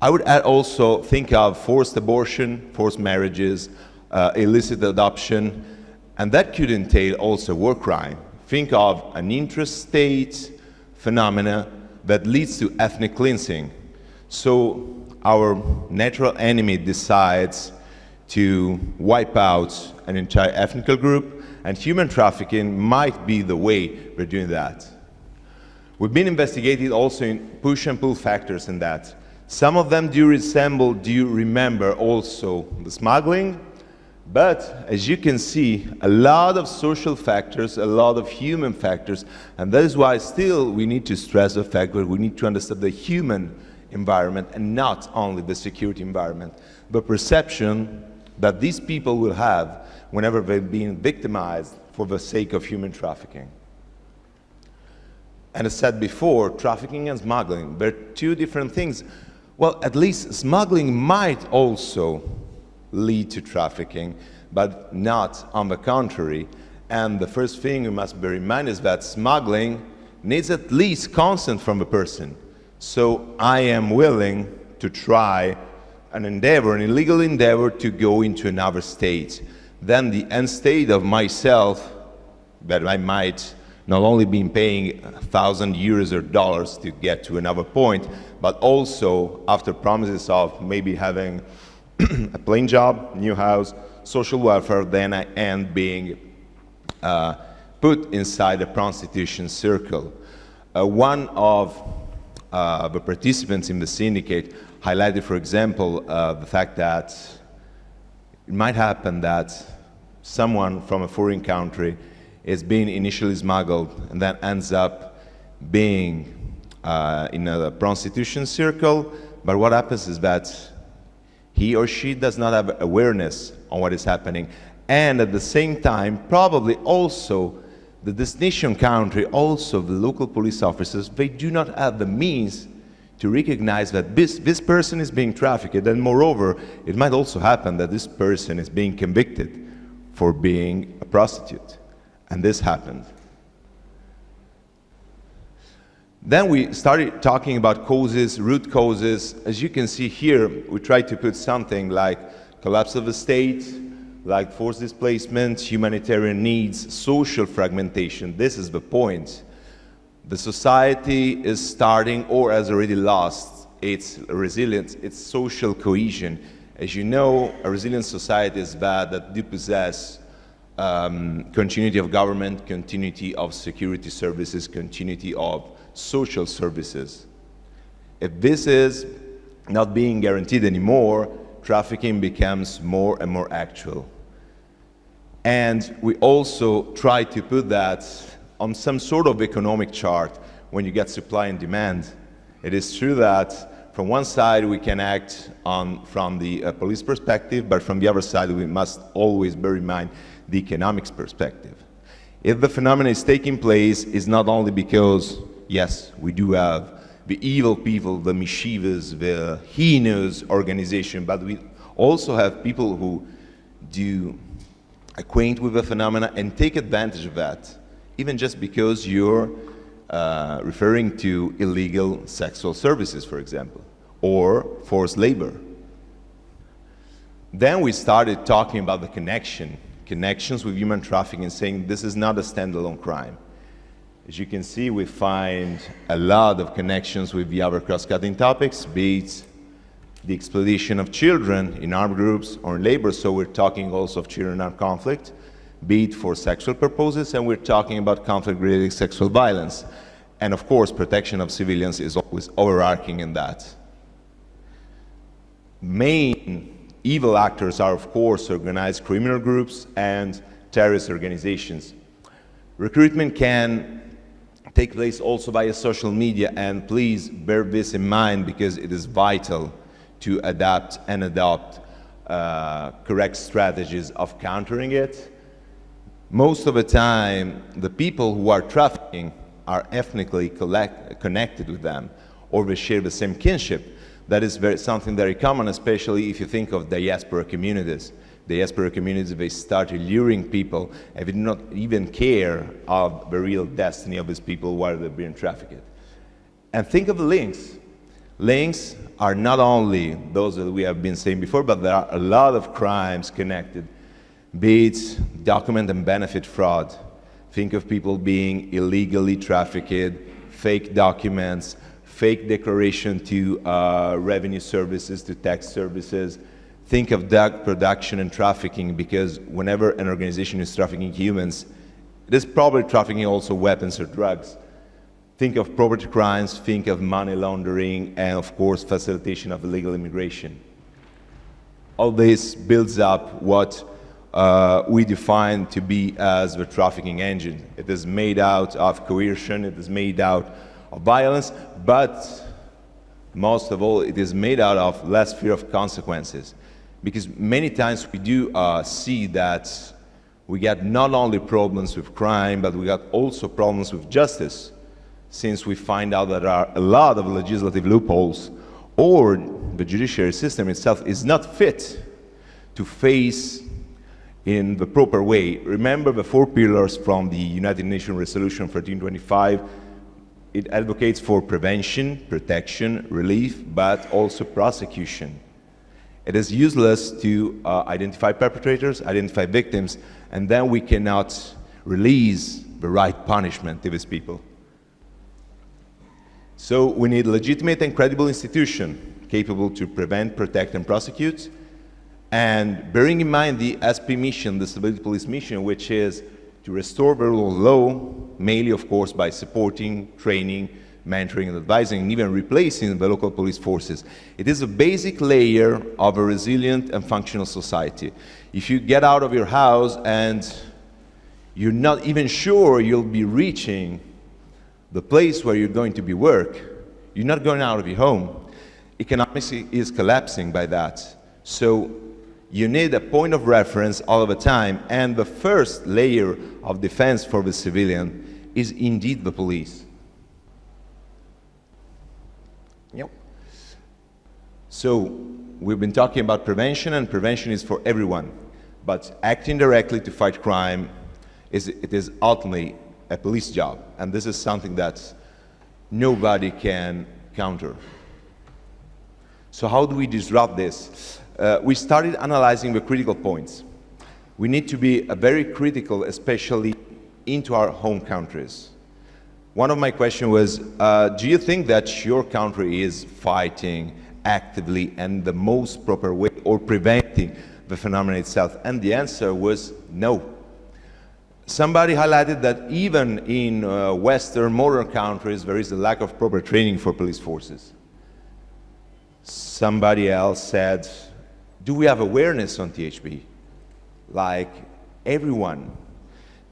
I would add also think of forced abortion, forced marriages, illicit adoption, and that could entail also war crime. Think of an interstate phenomena that leads to ethnic cleansing. So our natural enemy decides to wipe out an entire ethnic group, and human trafficking might be the way we're doing that. We've been investigating also in push and pull factors in that. Some of them do remember also the smuggling, but as you can see, a lot of social factors, a lot of human factors, and that is why still we need to stress the fact that we need to understand the human environment and not only the security environment. The perception that these people will have whenever they're being victimized for the sake of human trafficking. And as said before, trafficking and smuggling, they're two different things. Well, at least smuggling might also lead to trafficking, but not on the contrary. And the first thing we must bear in mind is that smuggling needs at least consent from the person. So I am willing to try an endeavor, an illegal endeavor, to go into another state. Then the end state of myself, that I might not only be paying 1,000 euros or dollars to get to another point, but also after promises of maybe having a plain job, new house, social welfare, then I end being put inside a prostitution circle. One of the participants in the syndicate highlighted, for example, the fact that it might happen that someone from a foreign country is being initially smuggled and then ends up being in a prostitution circle, but what happens is that he or she does not have awareness on what is happening, and at the same time, probably also the destination country, also the local police officers, they do not have the means to recognize that this person is being trafficked, and moreover, it might also happen that this person is being convicted for being a prostitute. And this happened. Then we started talking about causes, root causes. As you can see here, we tried to put something like collapse of the state, like forced displacement, humanitarian needs, social fragmentation. This is the point. The society is starting or has already lost its resilience, its social cohesion. As you know, a resilient society is that do possess continuity of government, continuity of security services, continuity of social services. If this is not being guaranteed anymore, trafficking becomes more and more actual. And we also try to put that on some sort of economic chart when you get supply and demand. It is true that from one side we can act from the police perspective, but from the other side we must always bear in mind the economics perspective. If the phenomenon is taking place, it's not only because, yes, we do have the evil people, the mischievous, the heinous organization, but we also have people who do acquaint with the phenomena and take advantage of that, even just because you're referring to illegal sexual services, for example, or forced labor. Then we started talking about the connections with human trafficking, saying this is not a standalone crime. As you can see, we find a lot of connections with the other cross-cutting topics, be it the exploitation of children in armed groups or in labor, so we're talking also of children in armed conflict, be it for sexual purposes, and we're talking about conflict-related sexual violence. And of course, protection of civilians is always overarching in that. Main evil actors are, of course, organized criminal groups and terrorist organizations. Recruitment can take place also via social media, and please bear this in mind because it is vital to adapt and adopt correct strategies of countering it. Most of the time, the people who are trafficking are ethnically connected with them, or they share the same kinship. That is something very common, especially if you think of diaspora communities. Diaspora communities, they start luring people and they do not even care of the real destiny of these people while they're being trafficked. And think of the links. Links are not only those that we have been saying before, but there are a lot of crimes connected, be it document and benefit fraud. Think of people being illegally trafficked, fake documents, fake declaration to revenue services, to tax services. Think of drug production and trafficking, because whenever an organization is trafficking humans, it is probably trafficking also weapons or drugs. Think of property crimes, think of money laundering, and of course facilitation of illegal immigration. All this builds up what we define to be as the trafficking engine. It is made out of coercion, it is made out of violence, but most of all, it is made out of less fear of consequences. Because many times we do see that we get not only problems with crime, but we got also problems with justice, since we find out that there are a lot of legislative loopholes, or the judiciary system itself is not fit to face in the proper way. Remember the 4 pillars from the United Nations Resolution 1325. It advocates for prevention, protection, relief, but also prosecution. It is useless to identify perpetrators, identify victims, and then we cannot release the right punishment to these people. So we need legitimate and credible institution capable to prevent, protect, and prosecute. And bearing in mind the SP mission, the Stability Police mission, which is to restore the rule of law, mainly, of course, by supporting, training, mentoring, and advising, and even replacing the local police forces. It is a basic layer of a resilient and functional society. If you get out of your house and you're not even sure you'll be reaching the place where you're going to be work, you're not going out of your home. Economics is collapsing by that. So you need a point of reference all of the time, and the first layer of defense for the civilian is indeed the police. Yep. So we've been talking about prevention, and prevention is for everyone. But acting directly to fight crime it is ultimately a police job, and this is something that nobody can counter. So how do we disrupt this? We started analyzing the critical points. We need to be very critical, especially into our home countries. One of my questions was, do you think that your country is fighting actively and the most proper way or preventing the phenomenon itself? And the answer was no. Somebody highlighted that even in Western modern countries, there is a lack of proper training for police forces. Somebody else said, do we have awareness on THP? Like everyone.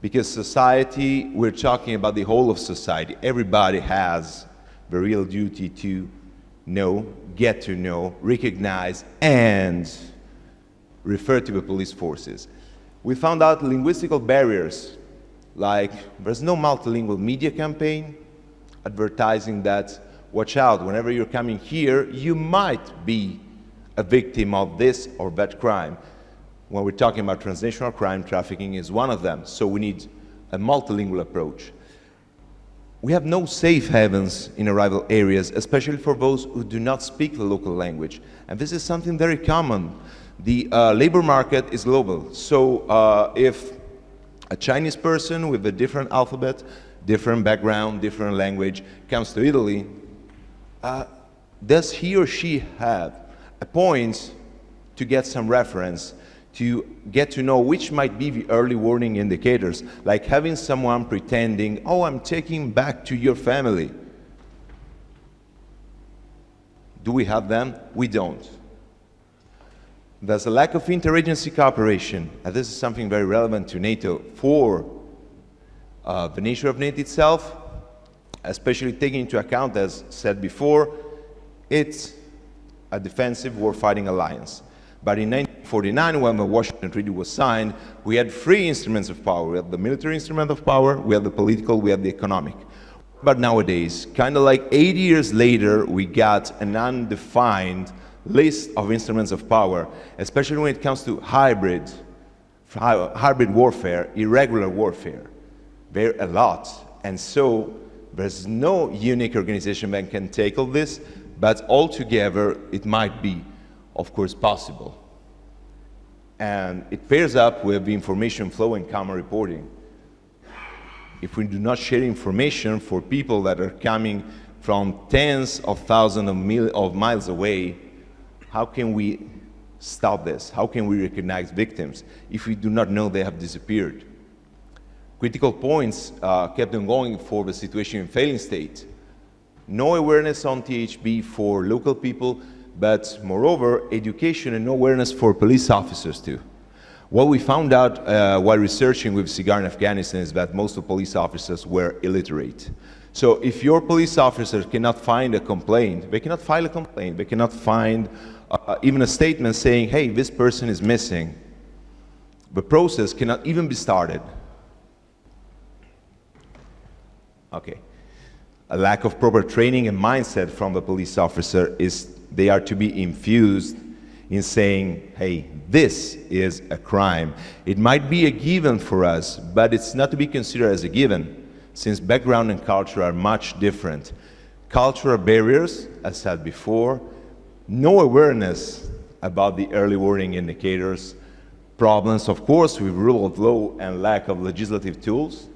Because society, we're talking about the whole of society. Everybody has the real duty to know, get to know, recognize, and refer to the police forces. We found out linguistical barriers, like there's no multilingual media campaign advertising that, watch out, whenever you're coming here, you might be a victim of this or that crime. When we're talking about transnational crime, trafficking is one of them, so we need a multilingual approach. We have no safe havens in arrival areas, especially for those who do not speak the local language, and this is something very common. The labor market is global, so if a Chinese person with a different alphabet, different background, different language comes to Italy, does he or she have a point to get some reference, to get to know which might be the early warning indicators, like having someone pretending, oh, I'm taking back to your family. Do we have them? We don't. There's a lack of interagency cooperation, and this is something very relevant to NATO for the nature of NATO itself, especially taking into account, as said before, it's a defensive warfighting alliance. But in 1949, when the Washington Treaty was signed, we had three instruments of power. We had the military instrument of power, we had the political, we had the economic. But nowadays, kind of like 80 years later, we got an undefined list of instruments of power, especially when it comes to hybrid warfare, irregular warfare. There are a lot, and so there's no unique organization that can tackle this, but altogether it might be, of course, possible. And it pairs up with the information flow and common reporting. If we do not share information for people that are coming from tens of thousands of miles away, how can we stop this? How can we recognize victims if we do not know they have disappeared? Critical points kept on going for the situation in failing state. No awareness on THB for local people, but moreover, education and awareness for police officers too. What we found out while researching with SIGAR in Afghanistan is that most of police officers were illiterate. So if your police officers cannot find a complaint, they cannot file a complaint, they cannot find even a statement saying, hey, this person is missing, the process cannot even be started. Okay. A lack of proper training and mindset from the police officer is they are to be infused in saying, hey, this is a crime. It might be a given for us, but it's not to be considered as a given, since background and culture are much different. Cultural barriers, as said before, no awareness about the early warning indicators, problems, of course, with rule of law and lack of legislative tools.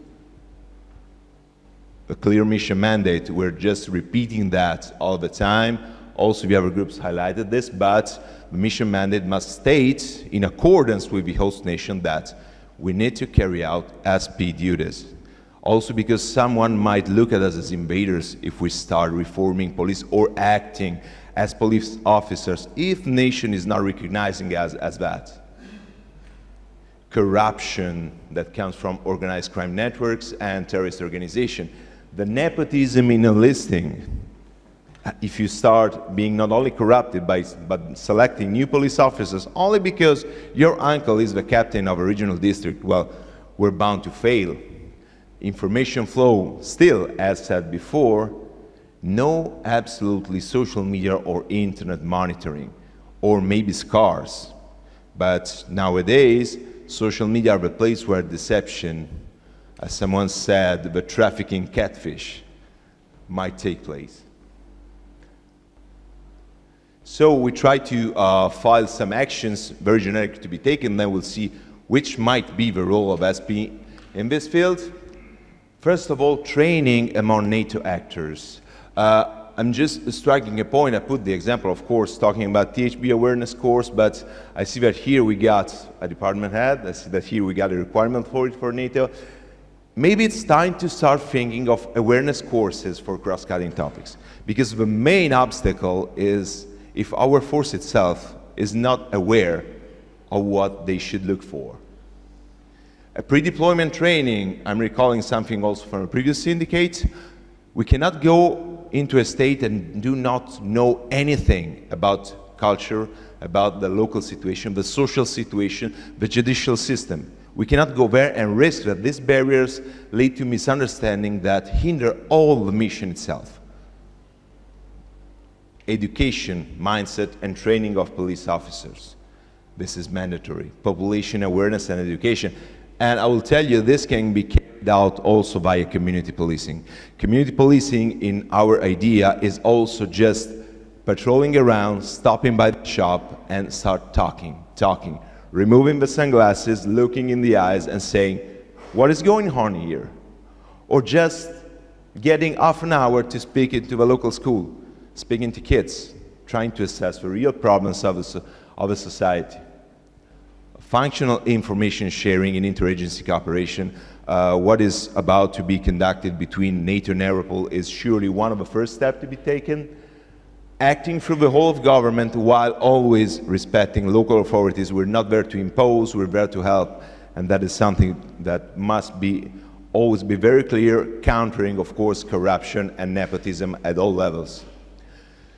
A clear mission mandate, we're just repeating that all the time. Also, the other groups highlighted this, but the mission mandate must state, in accordance with the host nation, that we need to carry out SP duties. Also because someone might look at us as invaders if we start reforming police or acting as police officers, if nation is not recognizing us as that. Corruption that comes from organized crime networks and terrorist organizations. The nepotism in enlisting, if you start being not only corrupted but selecting new police officers only because your uncle is the captain of a regional district, well, we're bound to fail. Information flow, still, as said before, no absolutely social media or internet monitoring, or maybe scarce. But nowadays, social media are the place where deception, as someone said, the trafficking catfish might take place. So we try to file some actions, very generic, to be taken, then we'll see which might be the role of SP in this field. First of all, training among NATO actors. I'm just striking a point. I put the example, of course, talking about THB awareness course, but I see that here we got a department head. I see that here we got a requirement for it for NATO. Maybe it's time to start thinking of awareness courses for cross-cutting topics, because the main obstacle is if our force itself is not aware of what they should look for. A pre-deployment training, I'm recalling something also from a previous syndicate, we cannot go into a state and do not know anything about culture, about the local situation, the social situation, the judicial system. We cannot go there and risk that these barriers lead to misunderstanding that hinder all the mission itself. Education, mindset, and training of police officers. This is mandatory. Population awareness and education. And I will tell you, this can be carried out also via community policing. Community policing, in our idea, is also just patrolling around, stopping by the shop, and start talking, removing the sunglasses, looking in the eyes, and saying, what is going on here? Or just getting half an hour to speak into the local school, speaking to kids, trying to assess the real problems of a society. Functional information sharing and interagency cooperation, what is about to be conducted between NATO and Europol is surely one of the first steps to be taken. Acting through the whole of government while always respecting local authorities. We're not there to impose, we're there to help, and that is something that must be always be very clear, countering, of course, corruption and nepotism at all levels.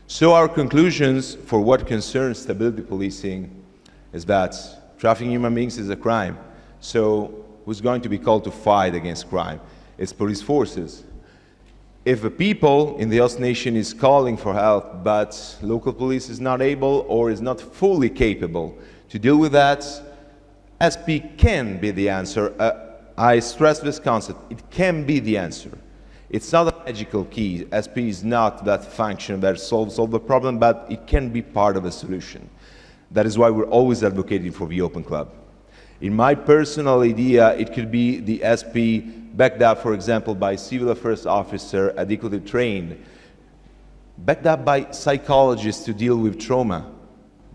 So our conclusions for what concerns stability policing is that trafficking human beings is a crime. So who's going to be called to fight against crime? It's police forces. If the people in the host nation is calling for help, but local police is not able or is not fully capable to deal with that, SP can be the answer. I stress this concept. It can be the answer. It's not a magical key. SP is not that function that solves all the problem, but it can be part of a solution. That is why we're always advocating for the Open Club. In my personal idea, it could be the SP backed up, for example, by civil affairs officer adequately trained, backed up by psychologists to deal with trauma.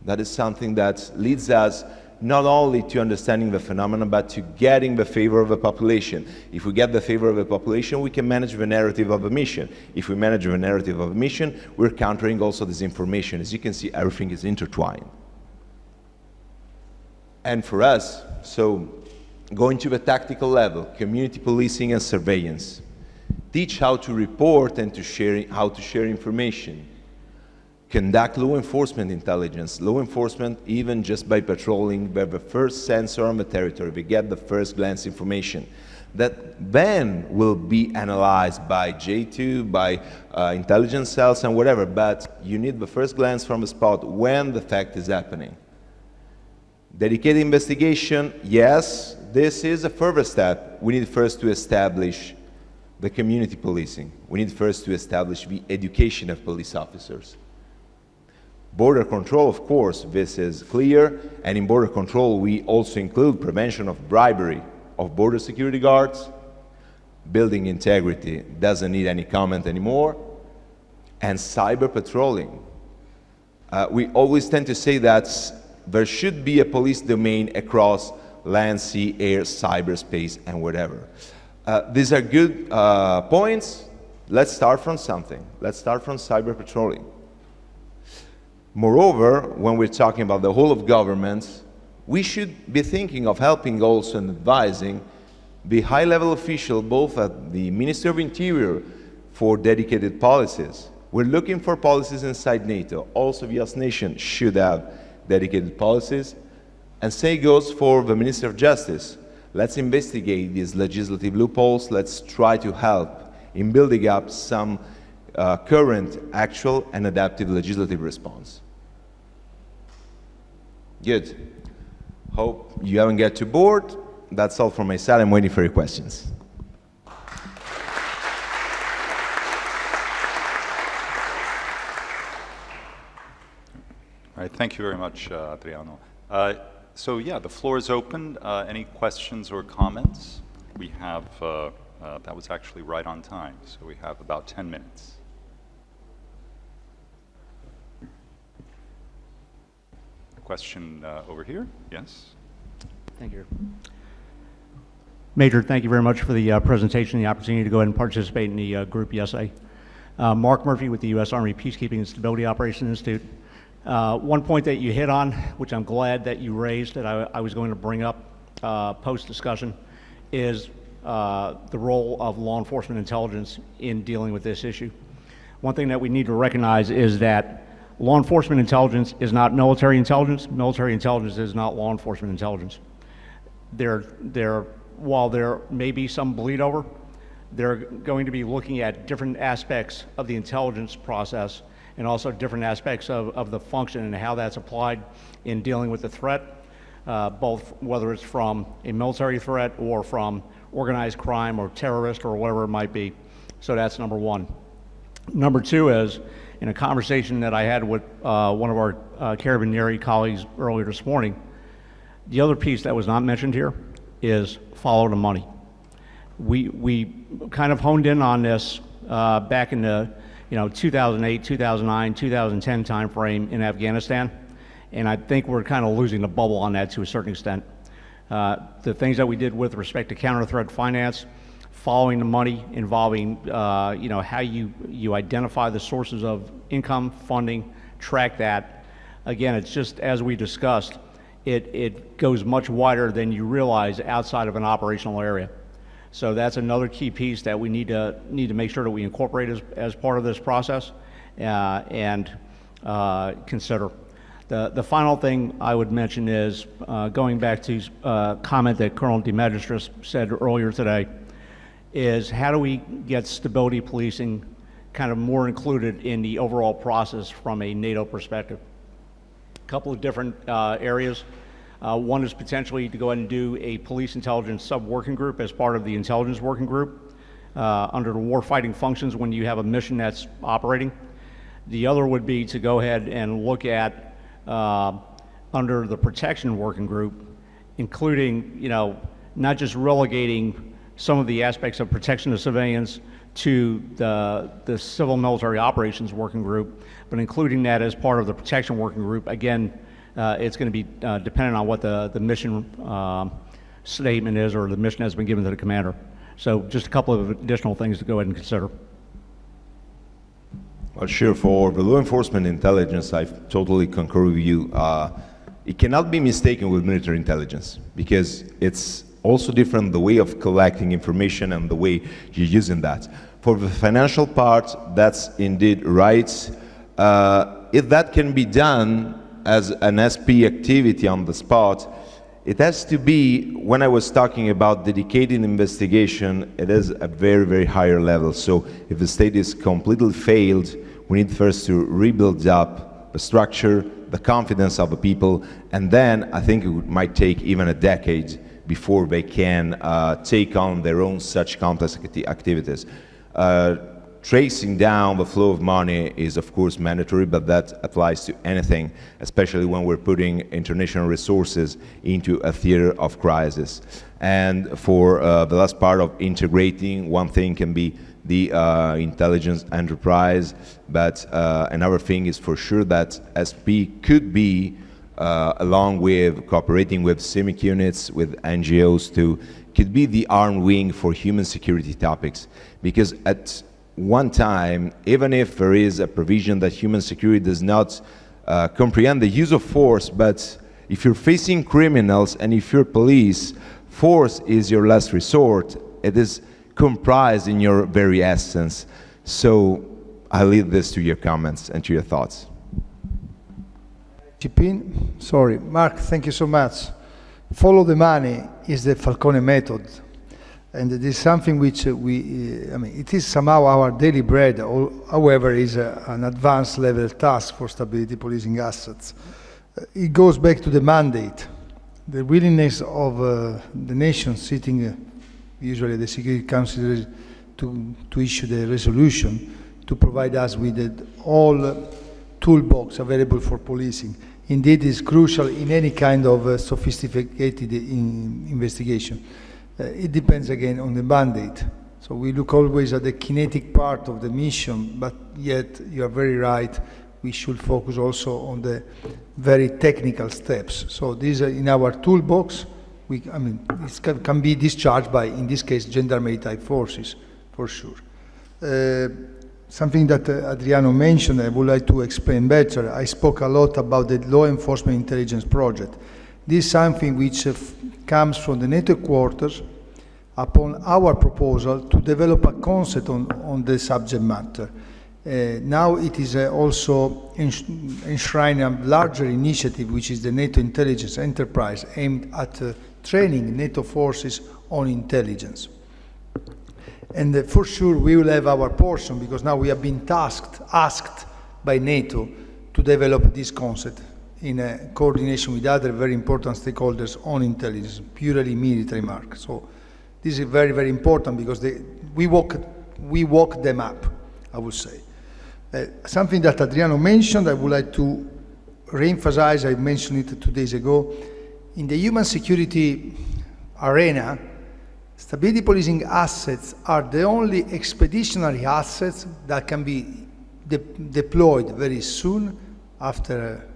That is something that leads us not only to understanding the phenomenon, but to getting the favor of the population. If we get the favor of the population, we can manage the narrative of a mission. If we manage the narrative of a mission, we're countering also disinformation. As you can see, everything is intertwined. And for us, so going to the tactical level, community policing and surveillance. Teach how to report and how to share information. Conduct law enforcement intelligence. Law enforcement, even just by patrolling, by the first sensor on the territory, we get the first glance information that then will be analyzed by J2, by intelligence cells and whatever, but you need the first glance from the spot when the fact is happening. Dedicated investigation, yes, this is a further step. We need first to establish the community policing. We need first to establish the education of police officers. Border control, of course, this is clear, and in border control we also include prevention of bribery of border security guards. Building integrity doesn't need any comment anymore. And cyber patrolling. We always tend to say that there should be a police domain across land, sea, air, cyberspace, and whatever. These are good points. Let's start from something. Let's start from cyber patrolling. Moreover, when we're talking about the whole of government, we should be thinking of helping also and advising the high-level official, both at the Ministry of Interior, for dedicated policies. We're looking for policies inside NATO. Also, the host nation should have dedicated policies. And same goes for the Ministry of Justice. Let's investigate these legislative loopholes. Let's try to help in building up some current, actual, and adaptive legislative response. Good. Hope you haven't get too bored. That's all from my side. I'm waiting for your questions. All right, thank you very much, Adriano. So yeah, the floor is open. Any questions or comments? We have, that was actually right on time, so we have about 10 minutes. Question over here, yes? Thank you. Major, thank you very much for the presentation, the opportunity to go ahead and participate in the group ESA. Mark Murphy with the U.S. Army Peacekeeping and Stability Operations Institute. One point that you hit on, which I'm glad that you raised, that I was going to bring up post-discussion, is the role of law enforcement intelligence in dealing with this issue. One thing that we need to recognize is that law enforcement intelligence is not military intelligence. Military intelligence is not law enforcement intelligence. While there may be some bleed over, they're going to be looking at different aspects of the intelligence process and also different aspects of the function and how that's applied in dealing with the threat, both whether it's from a military threat or from organized crime or terrorist or whatever it might be. So that's number one. Number two is, in a conversation that I had with one of our Carabinieri colleagues earlier this morning, the other piece that was not mentioned here is follow the money. We kind of honed in on this back in the 2008, 2009, 2010 timeframe in Afghanistan, and I think we're kind of losing the bubble on that to a certain extent. The things that we did with respect to counter-threat finance, following the money, involving how you identify the sources of income, funding, track that. Again, it's just as we discussed, it goes much wider than you realize outside of an operational area. So that's another key piece that we need to make sure that we incorporate as part of this process and consider. The final thing I would mention is going back to a comment that Colonel De Magistris said earlier today, is how do we get stability policing kind of more included in the overall process from a NATO perspective? A couple of different areas. One is potentially to go ahead and do a police intelligence sub-working group as part of the intelligence working group under the warfighting functions when you have a mission that's operating. The other would be to go ahead and look at under the protection working group, including, not just relegating some of the aspects of protection of civilians to the civil military operations working group, but including that as part of the protection working group. Again, it's going to be dependent on what the mission statement is or the mission has been given to the commander. So just a couple of additional things to go ahead and consider. Well, sure, for the law enforcement intelligence, I totally concur with you. It cannot be mistaken with military intelligence because it's also different the way of collecting information and the way you're using that. For the financial part, that's indeed right. If that can be done as an SP activity on the spot, it has to be, when I was talking about dedicated investigation, it is a very, very higher level. So if the state is completely failed, we need first to rebuild up the structure, the confidence of the people, and then I think it might take even a decade before they can take on their own such complex activities. Tracing down the flow of money is of course mandatory, but that applies to anything, especially when we're putting international resources into a theater of crisis. And for the last part of integrating, one thing can be the intelligence enterprise, but another thing is for sure that SP could be, along with cooperating with CIMIC units, with NGOs could be the armed wing for human security topics. Because at one time, even if there is a provision that human security does not comprehend the use of force, but if you're facing criminals and if you're police, force is your last resort. It is comprised in your very essence. So I leave this to your comments and to your thoughts. Sorry, Mark, thank you so much. Follow the money is the Falcone method. And it is something which it is somehow our daily bread, however, is an advanced level task for stability policing assets. It goes back to the mandate. the willingness of the nation sitting usually at the Security Council to issue the resolution to provide us with all toolbox available for policing. Indeed, is crucial in any kind of sophisticated investigation. It depends again on the mandate. So we look always at the kinetic part of the mission, but yet you are very right, we should focus also on the very technical steps. So these are in our toolbox. This can be discharged by, in this case, gendarmerie type forces, for sure. Something that Adriano mentioned, I would like to explain better. I spoke a lot about the law enforcement intelligence project. This is something which comes from the NATO quarters upon our proposal to develop a concept on the subject matter. Now it is also enshrined a larger initiative, which is the NATO intelligence enterprise, aimed at training NATO forces on intelligence. And for sure we will have our portion, because now we have been asked by NATO to develop this concept in coordination with other very important stakeholders on intelligence, purely military mark. So this is very, very important, because we walk them up, I would say. Something that Adriano mentioned, I would like to re-emphasize, I mentioned it 2 days ago. In the human security arena, stability policing assets are the only expeditionary assets that can be deployed very soon after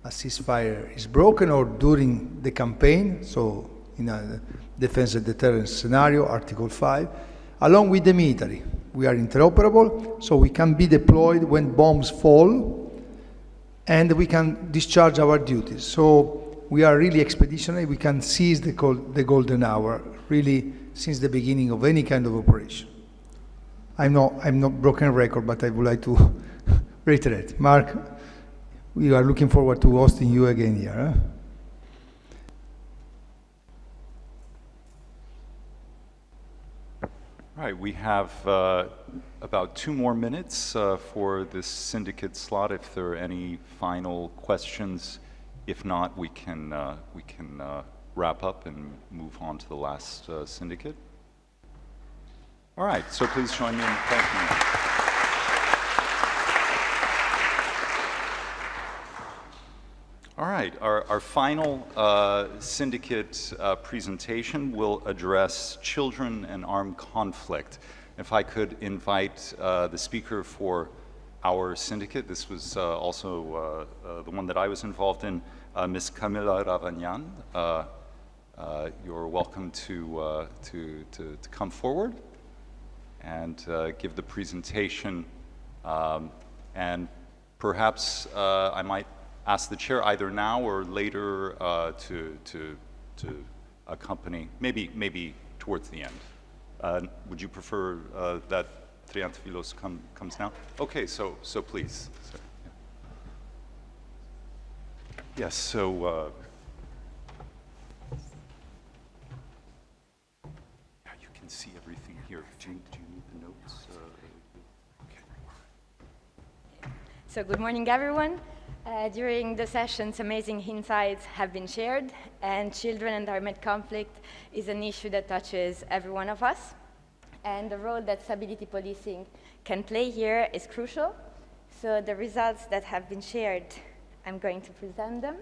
a ceasefire is broken or during the campaign, so in a defense and deterrence scenario, Article 5, along with the military. We are interoperable, so we can be deployed when bombs fall, and we can discharge our duties. So we are really expeditionary. We can seize the golden hour, really, since the beginning of any kind of operation. I'm not broken record, but I would like to reiterate. Mark, we are looking forward to hosting you again here. Huh? All right, we have about 2 more minutes for this syndicate slot. If there are any final questions, if not, we can wrap up and move on to the last syndicate. All right, so please join me in thanking them. All right, our final syndicate presentation will address children and armed conflict. If I could invite the speaker for our syndicate, this was also the one that I was involved in, Ms. Camilla Ravagnan. You're welcome to come forward and give the presentation. And perhaps I might ask the chair either now or later to accompany, maybe towards the end. Would you prefer that Triantafylos comes now? Okay, so please. Sir. Yes, so yeah, you can see everything here. Do you need the notes? Okay. So good morning, everyone. During the sessions, amazing insights have been shared, and children and armed conflict is an issue that touches every one of us. And the role that stability policing can play here is crucial. So the results that have been shared, I'm going to present them.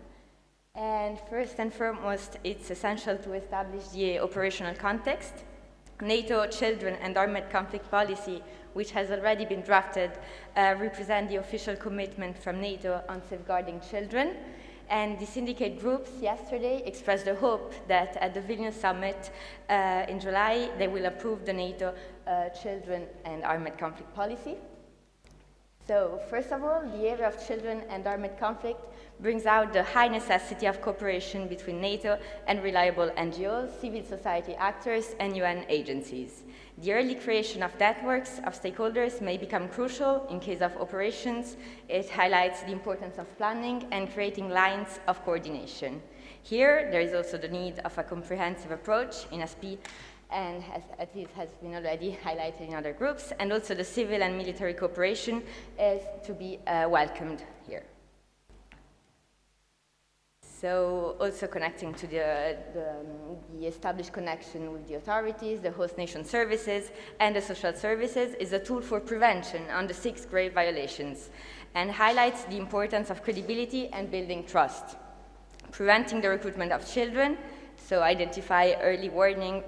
And first and foremost, it's essential to establish the operational context. NATO children and armed conflict policy, which has already been drafted, represent the official commitment from NATO on safeguarding children. And the syndicate groups yesterday expressed the hope that at the Vilnius summit in July, they will approve the NATO children and armed conflict policy. So first of all, the area of children and armed conflict brings out the high necessity of cooperation between NATO and reliable NGOs, civil society actors, and UN agencies. The early creation of networks of stakeholders may become crucial in case of operations. It highlights the importance of planning and creating lines of coordination. Here, there is also the need of a comprehensive approach in NSP, and as it has been already highlighted in other groups, and also the civil and military cooperation is to be welcomed here. So also connecting to the established connection with the authorities, the host nation services, and the social services is a tool for prevention on the 6 grave violations and highlights the importance of credibility and building trust. Preventing the recruitment of children, so identify early warning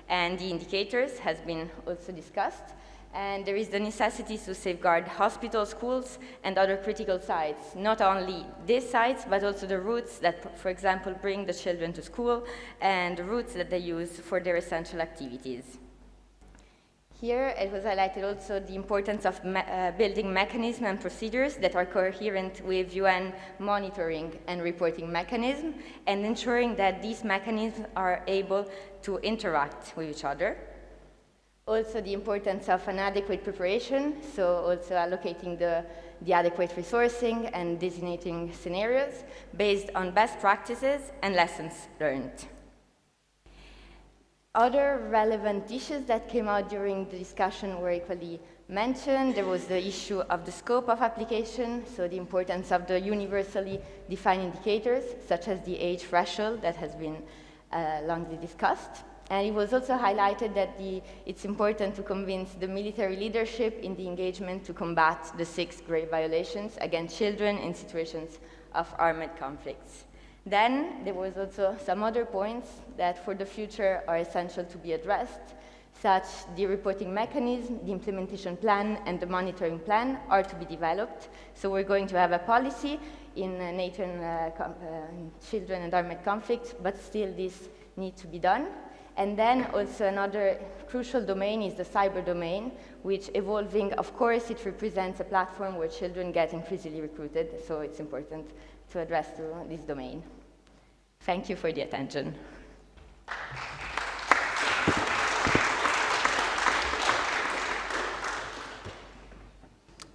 and the indicators has been also discussed. And there is the necessity to safeguard hospitals, schools, and other critical sites. Not only these sites, but also the routes that, for example, bring the children to school and the routes that they use for their essential activities. Here, it was highlighted also the importance of building mechanisms and procedures that are coherent with UN monitoring and reporting mechanisms, and ensuring that these mechanisms are able to interact with each other. Also the importance of an adequate preparation, so also allocating the adequate resourcing and designating scenarios based on best practices and lessons learned. Other relevant issues that came out during the discussion were equally mentioned. There was the issue of the scope of application, so the importance of the universally defined indicators, such as the age threshold that has been longly discussed. And it was also highlighted that it's important to convince the military leadership in the engagement to combat the 6 grave violations against children in situations of armed conflicts. Then there was also some other points that for the future are essential to be addressed, such the reporting mechanism, the implementation plan, and the monitoring plan are to be developed. So we're going to have a policy in NATO and children and armed conflicts, but still this needs to be done. And then also another crucial domain is the cyber domain, which evolving, of course, it represents a platform where children get increasingly recruited, so it's important to address this domain. Thank you for the attention.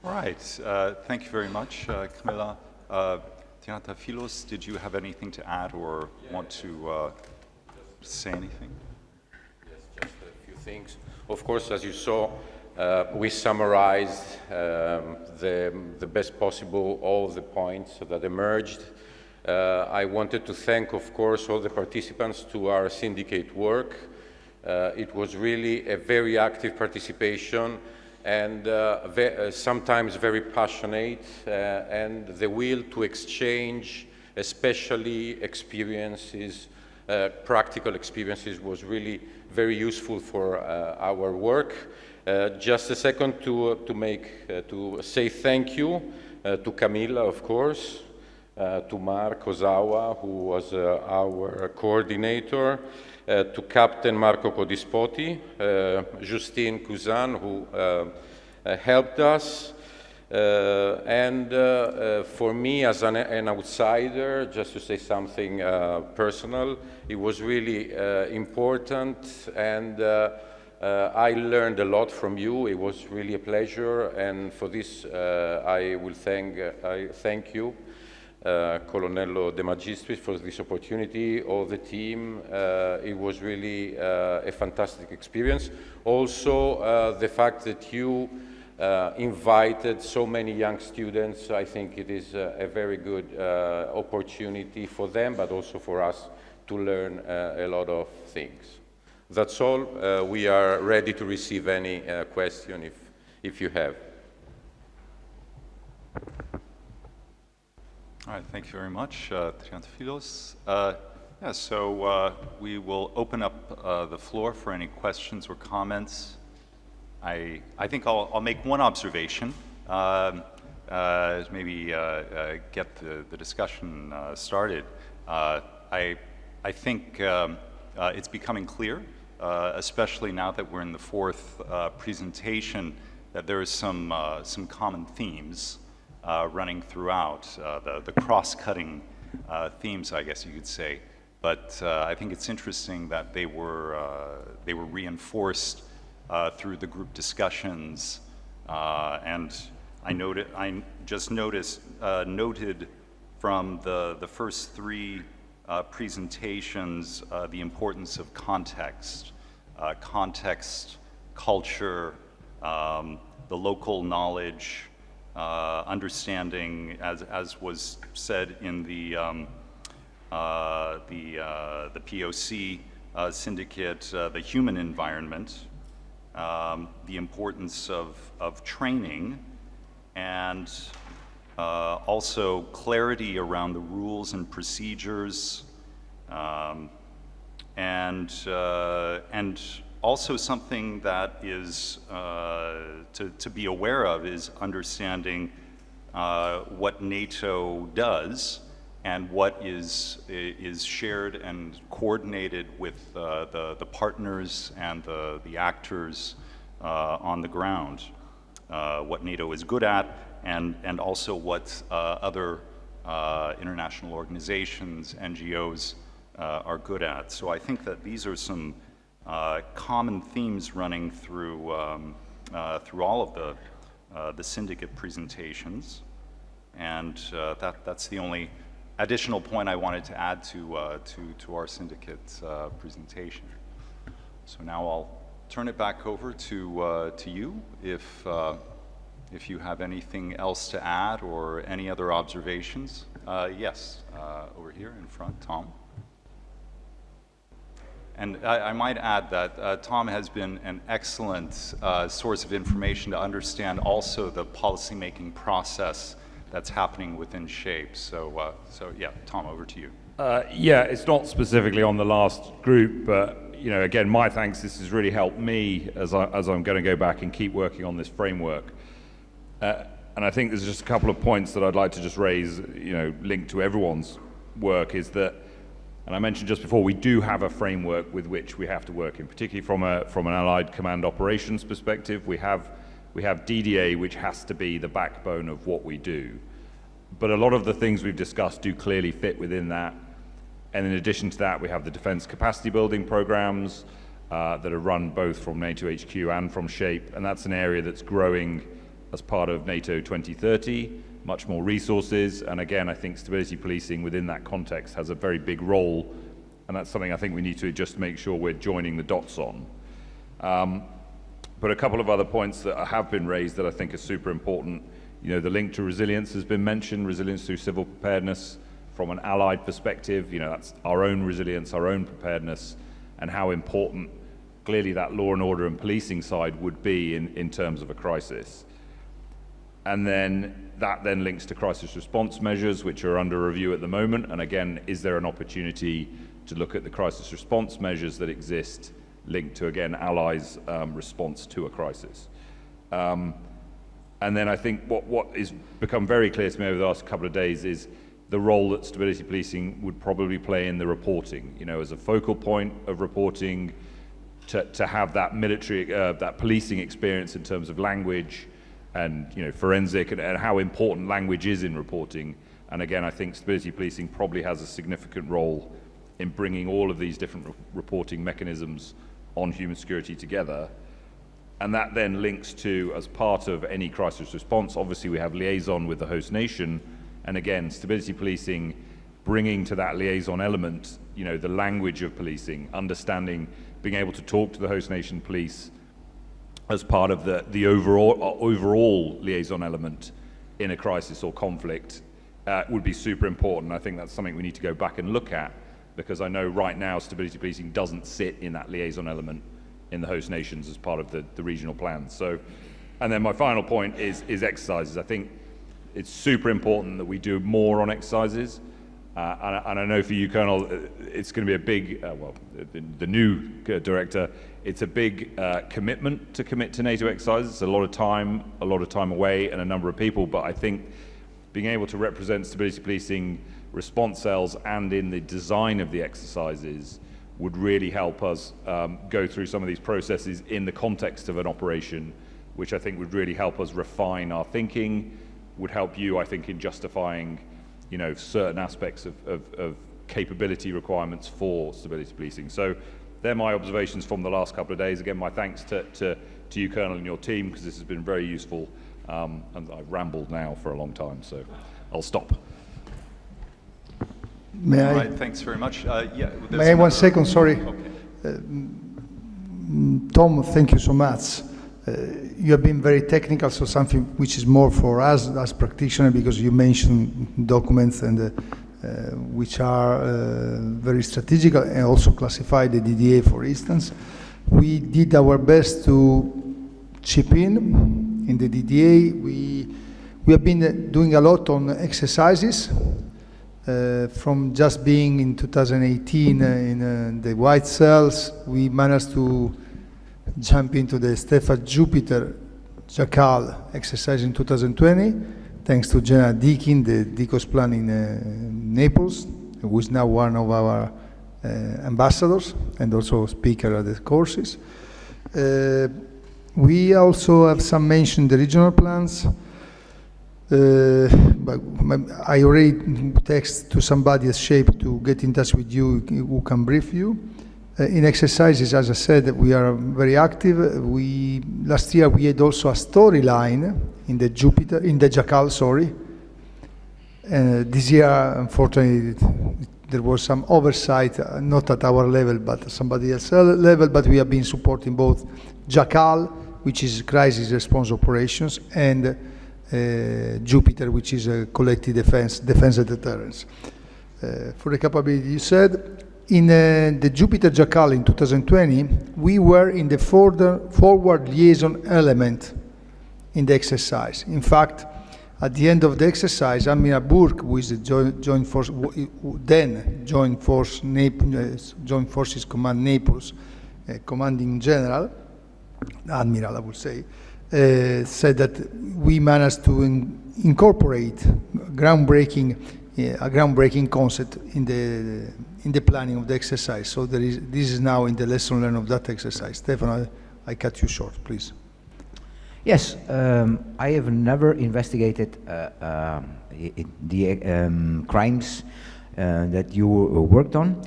All right, thank you very much, Camilla. Triantafylos, did you have anything to add or want to say anything? Just a few things. Of course, as you saw, we summarized the best possible all the points that emerged. I wanted to thank, of course, all the participants to our syndicate work. It was really a very active participation and sometimes very passionate, and the will to exchange, especially experiences, practical experiences, was really very useful for our work. Just a second to say thank you to Camilla, of course, to Mark Ozawa, who was our coordinator, to Captain Marco Codispoti, Justine Cousin, who helped us, and for me as an outsider, just to say something personal, it was really important, and I learned a lot from you. It was really a pleasure, and for this I thank you, Colonnello De Magistris, for this opportunity, all the team. It was really a fantastic experience. Also, the fact that you invited so many young students, I think it is a very good opportunity for them, but also for us to learn a lot of things. That's all. We are ready to receive any question if you have. All right, thank you very much, Triantafylos. So we will open up the floor for any questions or comments. I think I'll make one observation, maybe get the discussion started. I think it's becoming clear, especially now that we're in the fourth presentation, that there is some common themes running throughout, the cross-cutting themes, I guess you could say. But I think it's interesting that they were reinforced through the group discussions, and I just noted from the first three presentations the importance of context, culture, the local knowledge, understanding, as was said in the the POC syndicate, the human environment, the importance of training, and also clarity around the rules and procedures, and also something that is to be aware of is understanding what NATO does and what is shared and coordinated with the partners and the actors on the ground. What NATO is good at, and also what other international organizations, NGOs are good at. So I think that these are some common themes running through all of the syndicate presentations, and that's the only additional point I wanted to add to our syndicate presentation. So now I'll turn it back over to you if you have anything else to add or any other observations. Yes, over here in front, Tom. And I might add that Tom has been an excellent source of information to understand also the policymaking process that's happening within SHAPE. So yeah, Tom, over to you. Yeah, it's not specifically on the last group, but you know, again, my thanks. This has really helped me as I'm going to go back and keep working on this framework. And I think there's just a couple of points that I'd like to just raise, you know, linked to everyone's work, is that, and I mentioned just before, we do have a framework with which we have to work in, particularly from an Allied Command Operations perspective. We have DDA, which has to be the backbone of what we do. But a lot of the things we've discussed do clearly fit within that. And in addition to that, we have the defense capacity building programs that are run both from NATO HQ and from SHAPE. And that's an area that's growing as part of NATO 2030, much more resources. And again, I think stability policing within that context has a very big role. And that's something I think we need to just make sure we're joining the dots on. But a couple of other points that have been raised that I think are super important. You know, the link to resilience has been mentioned, resilience through civil preparedness from an allied perspective. You know, that's our own resilience, our own preparedness, and how important clearly that law and order and policing side would be in terms of a crisis. And then that then links to crisis response measures, which are under review at the moment. And again, is there an opportunity to look at the crisis response measures that exist linked to, again, allies' response to a crisis? And then I think what is become very clear to me over the last couple of days is the role that stability policing would probably play in the reporting, you know, as a focal point of reporting, to have that military, that policing experience in terms of language and, you know, forensic, and how important language is in reporting. And again, I think stability policing probably has a significant role in bringing all of these different reporting mechanisms on human security together. And that then links to, as part of any crisis response, obviously we have liaison with the host nation, and again, stability policing bringing to that liaison element, you know, the language of policing, understanding, being able to talk to the host nation police as part of the overall liaison element in a crisis or conflict would be super important. I think that's something we need to go back and look at, because I know right now stability policing doesn't sit in that liaison element in the host nations as part of the regional plans. So, and then my final point is exercises. I think it's super important that we do more on exercises. And I know for you, Colonel, it's going to be a big, well, the new director, it's a big commitment to commit to NATO exercises. It's a lot of time away and a number of people, but I think being able to represent stability policing response cells and in the design of the exercises would really help us go through some of these processes in the context of an operation, which I think would really help us refine our thinking, would help you, I think, in justifying, you know, certain aspects of capability requirements for stability policing. So they're my observations from the last couple of days. Again, my thanks to you, Colonel, and your team, because this has been very useful. And I've rambled now for a long time, so I'll stop. May I? All right, thanks very much. Yeah, may I 1 second, sorry. Okay. Tom, thank you so much. You have been very technical, so something which is more for us as practitioners, because you mentioned documents and which are very strategic and also classified the DDA, for instance. We did our best to chip in the DDA. We have been doing a lot on exercises, from just being in 2018 in the white cells. We managed to jump into the Stefan Jupiter Jackal exercise in 2020, thanks to General Deakin, the DCOS plan in Naples, who is now one of our ambassadors and also speaker at the courses. We also have some mentioned the regional plans. But I already text to somebody at SHAPE to get in touch with you who can brief you. In exercises, as I said, we are very active. Last year we had also a storyline in the Jackal, sorry. This year, unfortunately, there was some oversight, not at our level, but at somebody else's level, but we have been supporting both Jackal, which is crisis response operations, and Jupiter, which is a collective defense and deterrence. For the capability, you said, in the Jupiter Jackal in 2020, we were in the forward liaison element in the exercise. In fact, at the end of the exercise, Admiral Burke, who is the Joint Forces Command Naples, commanding general, Admiral, I would say, said that we managed to incorporate a groundbreaking concept in the planning of the exercise. So this is now in the lesson learned of that exercise. Stefano, I cut you short, please. Yes, I have never investigated the crimes that you worked on.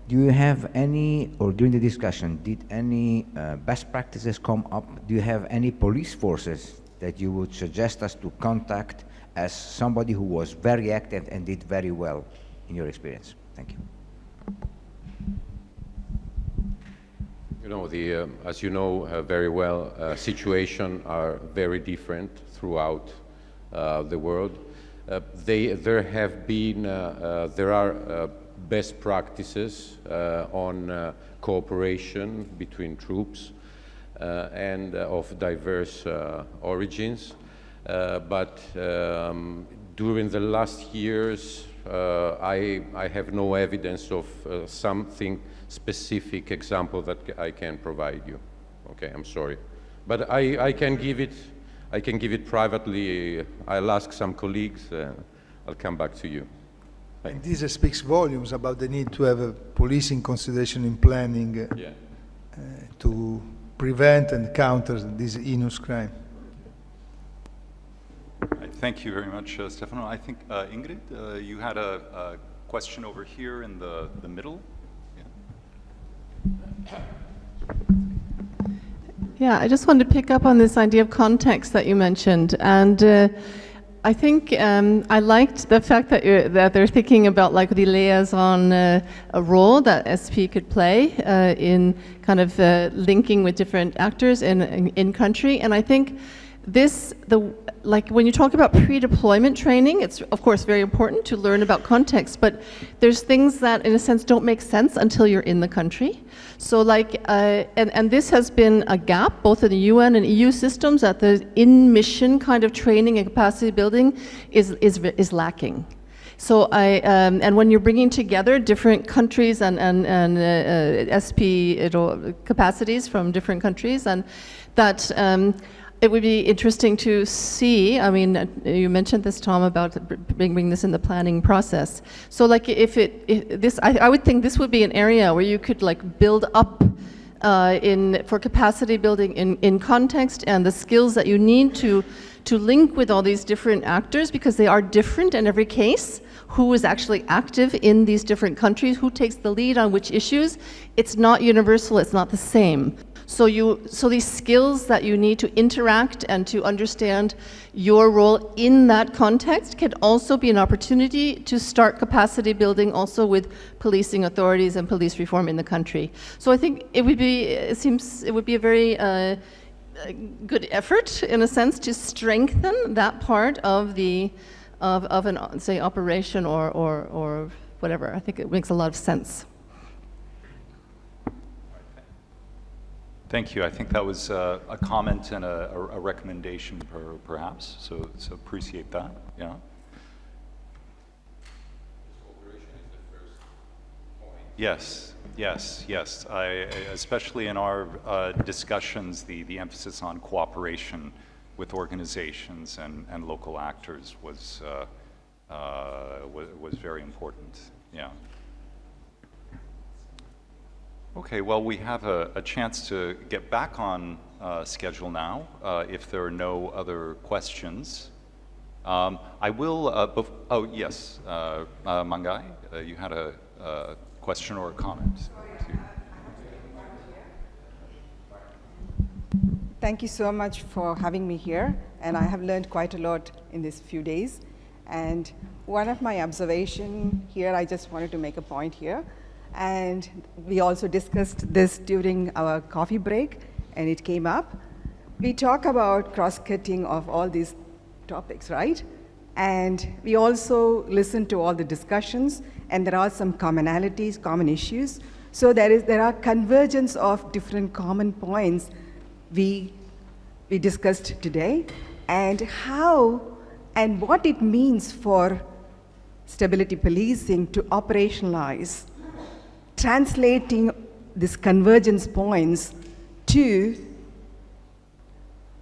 Do you have any, or during the discussion, did any best practices come up? Do you have any police forces that you would suggest us to contact as somebody who was very active and did very well in your experience? Thank you. You know, as you know very well, situations are very different throughout the world. There are best practices on cooperation between troops and of diverse origins. But during the last years, I have no evidence of something specific example that I can provide you. Okay, I'm sorry, but I can give it privately. I'll ask some colleagues. I'll come back to you. And this speaks volumes about the need to have a policing consideration in planning to prevent and counter this heinous crime. Thank you very much, Stefano. I think, Ingrid, you had a question over here in the middle. Yeah, I just wanted to pick up on this idea of context that you mentioned, and I think I liked the fact that they're thinking about like the liaison a role that SP could play in kind of linking with different actors in country, and I think like when you talk about pre-deployment training, it's of course very important to learn about context, but there's things that in a sense don't make sense until you're in the country. So like, and this has been a gap both in the UN and EU systems, that the in-mission kind of training and capacity building is lacking. So and when you're bringing together different countries and SP capacities from different countries, and that it would be interesting to see, I mean, you mentioned this, Tom, about bringing this in the planning process. So like I would think this would be an area where you could like build up for capacity building in context and the skills that you need to link with all these different actors, because they are different in every case. Who is actually active in these different countries, who takes the lead on which issues. It's not universal, it's not the same. So these skills that you need to interact and to understand your role in that context can also be an opportunity to start capacity building also with policing authorities and police reform in the country. So I think it would be a very good effort in a sense to strengthen that part of the of an, say, operation or whatever. I think it makes a lot of sense. Thank you. I think that was a comment and a recommendation, perhaps. So appreciate that. Yeah. Yes. Especially in our discussions, the emphasis on cooperation with organizations and local actors was very important. Yeah. Okay, well, we have a chance to get back on schedule now, if there are no other questions. I will, oh, yes, Mangai, you had a question or a comment? Thank you so much for having me here, and I have learned quite a lot in these few days. And one of my observations here, I just wanted to make a point here. And we also discussed this during our coffee break, and it came up. We talk about cross-cutting of all these topics, right? And we also listen to all the discussions, and there are some commonalities, common issues. So there are convergence of different common points we discussed today, and how and what it means for stability policing to operationalize, translating these convergence points to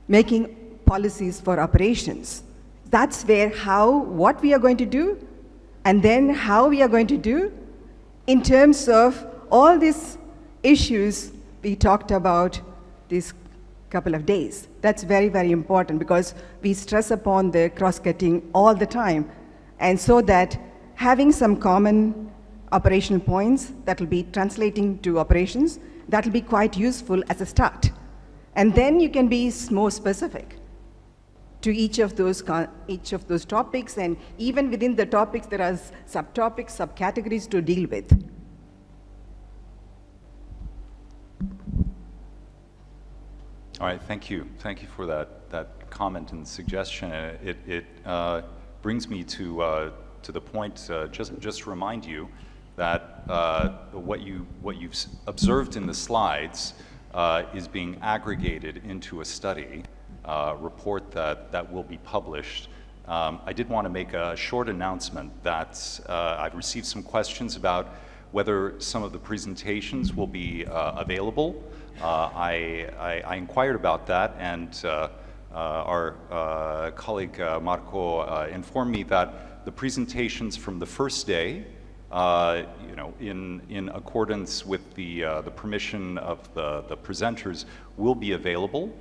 making policies for operations. That's where what we are going to do, and then how we are going to do in terms of all these issues we talked about this couple of days. That's very, very important, because we stress upon the cross-cutting all the time. And so that having some common operational points that will be translating to operations, that will be quite useful as a start. And then you can be more specific to each of those topics, and even within the topics there are subtopics, subcategories to deal with. All right, thank you. Thank you for that comment and suggestion. It brings me to the point, just to remind you that what you've observed in the slides is being aggregated into a study report that will be published. I did want to make a short announcement that I've received some questions about whether some of the presentations will be available. I inquired about that, and our colleague Marco informed me that the presentations from the first day, in accordance with the permission of the presenters, will be available.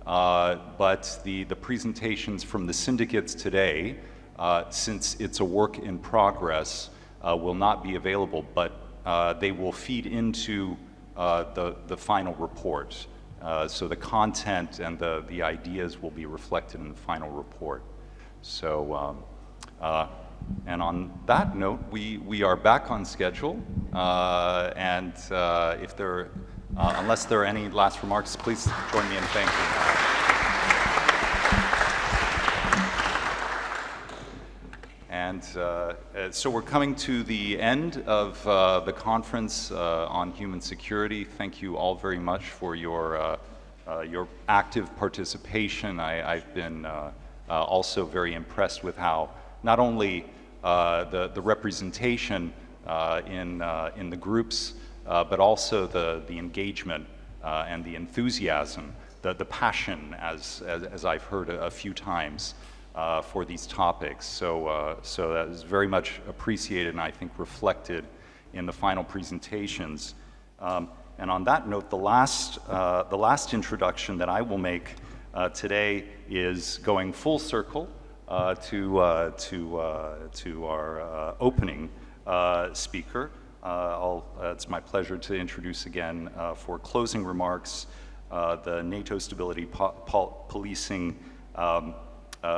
But the presentations from the syndicates today, since it's a work in progress, will not be available, but they will feed into the final report. So the content and the ideas will be reflected in the final report. So, and on that note, we are back on schedule. And if there, unless there are any last remarks, please join me in thanking. And so we're coming to the end of the conference on human security. Thank you all very much for your active participation. I've been also very impressed with how not only the representation in the groups, but also the engagement and the enthusiasm, the passion, as I've heard a few times. For these topics. So that is very much appreciated, and I think reflected in the final presentations. And on that note, the last introduction that I will make today is going full circle to our opening speaker. It's my pleasure to introduce again for closing remarks the NATO Stability Policing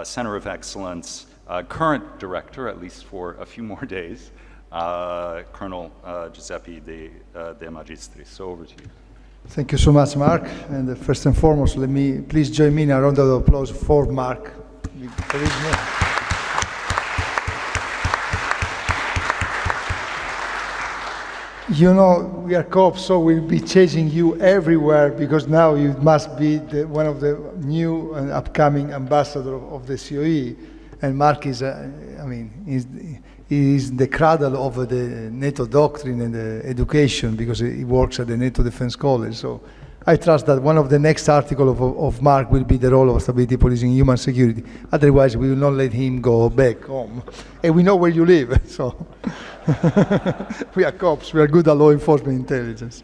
Center of Excellence, current director, at least for a few more days, Colonel Giuseppe De Magistris. So over to you. Thank you so much, Mark. And first and foremost, let me please join me in a round of applause for Mark. You know, we are cops, so we'll be chasing you everywhere because now you must be one of the new and upcoming ambassador of the COE. And Mark is, is the cradle of the NATO doctrine and the education because he works at the NATO Defense College. So I trust that one of the next articles of Mark will be the role of stability policing in human security. Otherwise, we will not let him go back home. And we know where you live, so. We are cops, we are good at law enforcement intelligence.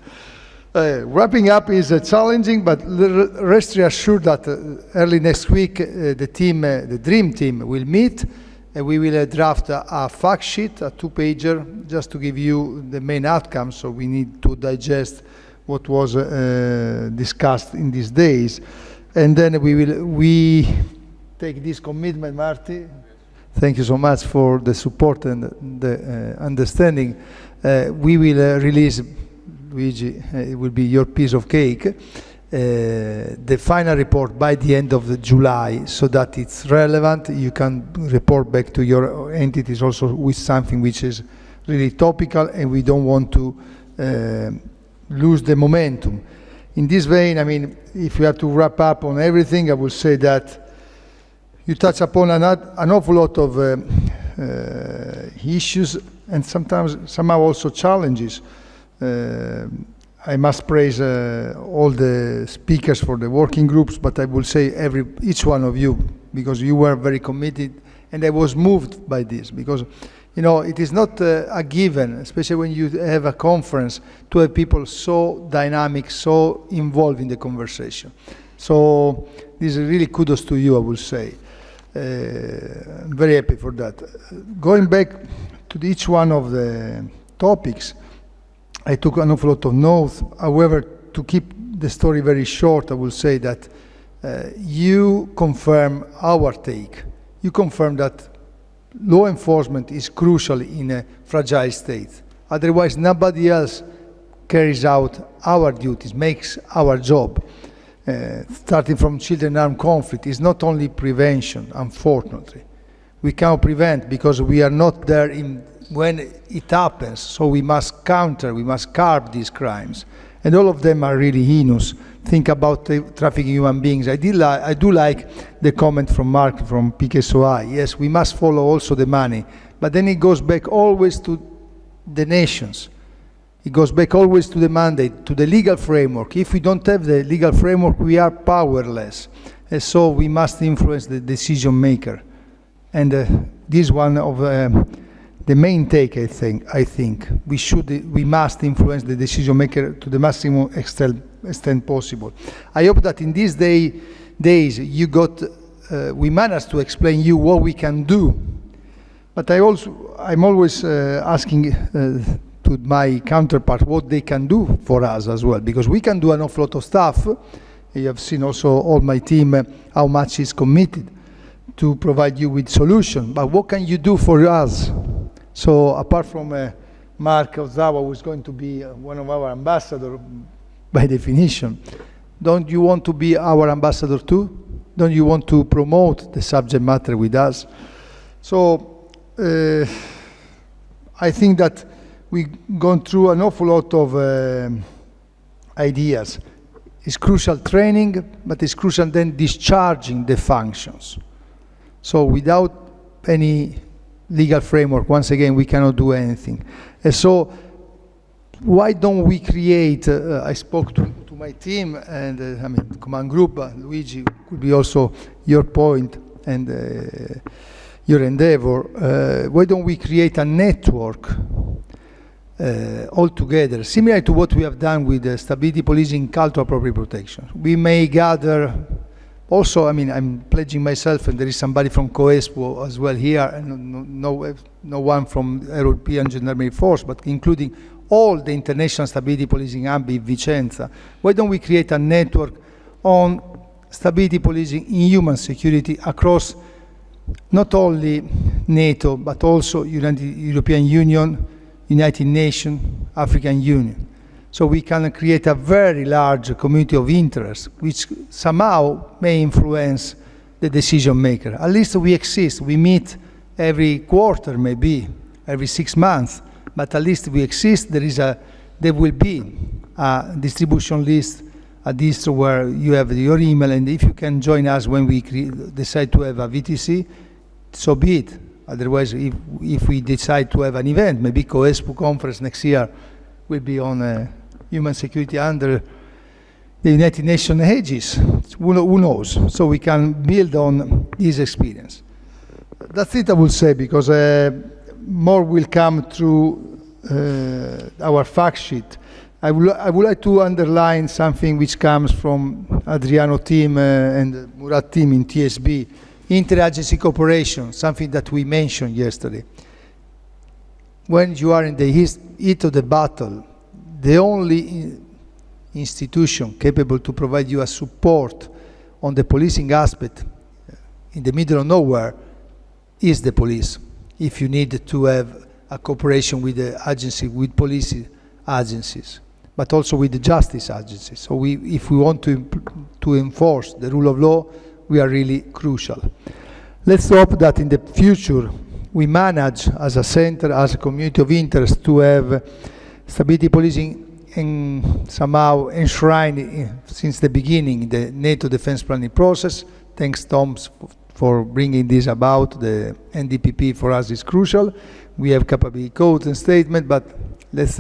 Wrapping up is challenging, but rest reassured that early next week, the team, the dream team will meet, and we will draft a fact sheet, a 2-pager, just to give you the main outcomes, so we need to digest what was discussed in these days. And then we take this commitment, Marty. Thank you so much for the support and the understanding. We will release, Luigi, it will be your piece of cake, the final report by the end of July so that it's relevant. You can report back to your entities also with something which is really topical, and we don't want to lose the momentum. In this vein, I mean, if we have to wrap up on everything, I would say that you touch upon an awful lot of issues and sometimes somehow also challenges. I must praise all the speakers for the working groups, but I will say each one of you, because you were very committed, and I was moved by this, because you know, it is not a given, especially when you have a conference, to have people so dynamic, so involved in the conversation. So this is really kudos to you, I will say. I'm very happy for that. Going back to each one of the topics, I took an awful lot of notes. However, to keep the story very short, I will say that you confirm our take. You confirm that law enforcement is crucial in a fragile state. Otherwise, nobody else carries out our duties, makes our job. Starting from children armed conflict is not only prevention, unfortunately. We cannot prevent because we are not there when it happens, so we must counter, we must curb these crimes. And all of them are really heinous. Think about trafficking human beings. I do like the comment from Mark from PKSOI. Yes, we must follow also the money, but then it goes back always to the nations. It goes back always to the mandate, to the legal framework. If we don't have the legal framework, we are powerless. And so we must influence the decision maker. And this is one of the main take, I think. We must influence the decision maker to the maximum extent possible. I hope that in these days we managed to explain you what we can do. But I'm always asking to my counterpart what they can do for us as well, because we can do an awful lot of stuff. You have seen also all my team how much is committed to provide you with solutions, but what can you do for us? So apart from Mark Ozawa, who is going to be one of our ambassadors by definition, don't you want to be our ambassador too? Don't you want to promote the subject matter with us? So I think that we've gone through an awful lot of ideas. It's crucial training, but it's crucial then discharging the functions. So without any legal framework, once again, we cannot do anything. And so why don't we create, I spoke to my team and command group, Luigi, could be also your point and your endeavor. Why don't we create a network all together, similar to what we have done with stability policing, cultural property protection. We may gather also, I'm pledging myself, and there is somebody from COESPO as well here, and no one from European Gendarmerie Force, but including all the international stability policing ambit Vicenza. Why don't we create a network on stability policing in human security across not only NATO, but also European Union, United Nations, African Union. So we can create a very large community of interest, which somehow may influence the decision maker. At least we exist. We meet every quarter, maybe, every 6 months, but at least we exist. There is a there will be a distribution list, a distro where you have your email, and if you can join us when we decide to have a VTC, so be it. Otherwise, if we decide to have an event, maybe COESPU conference next year will be on human security under the United Nations aegis. Who knows? So we can build on this experience. That's it, I will say, because more will come through our fact sheet. I would like to underline something which comes from Adriano team and Murat team in TSB, interagency cooperation, something that we mentioned yesterday. When you are in the heat of the battle, the only institution capable to provide you a support on the policing aspect in the middle of nowhere is the police. If you need to have a cooperation with the agency, with police agencies, but also with the justice agencies. So if we want to enforce the rule of law, we are really crucial. Let's hope that in the future we manage as a center, as a community of interest, to have stability policing and somehow enshrined since the beginning the NATO defense planning process. Thanks, Tom, for bringing this about. The NDPP for us is crucial. We have capability codes and statement, but let's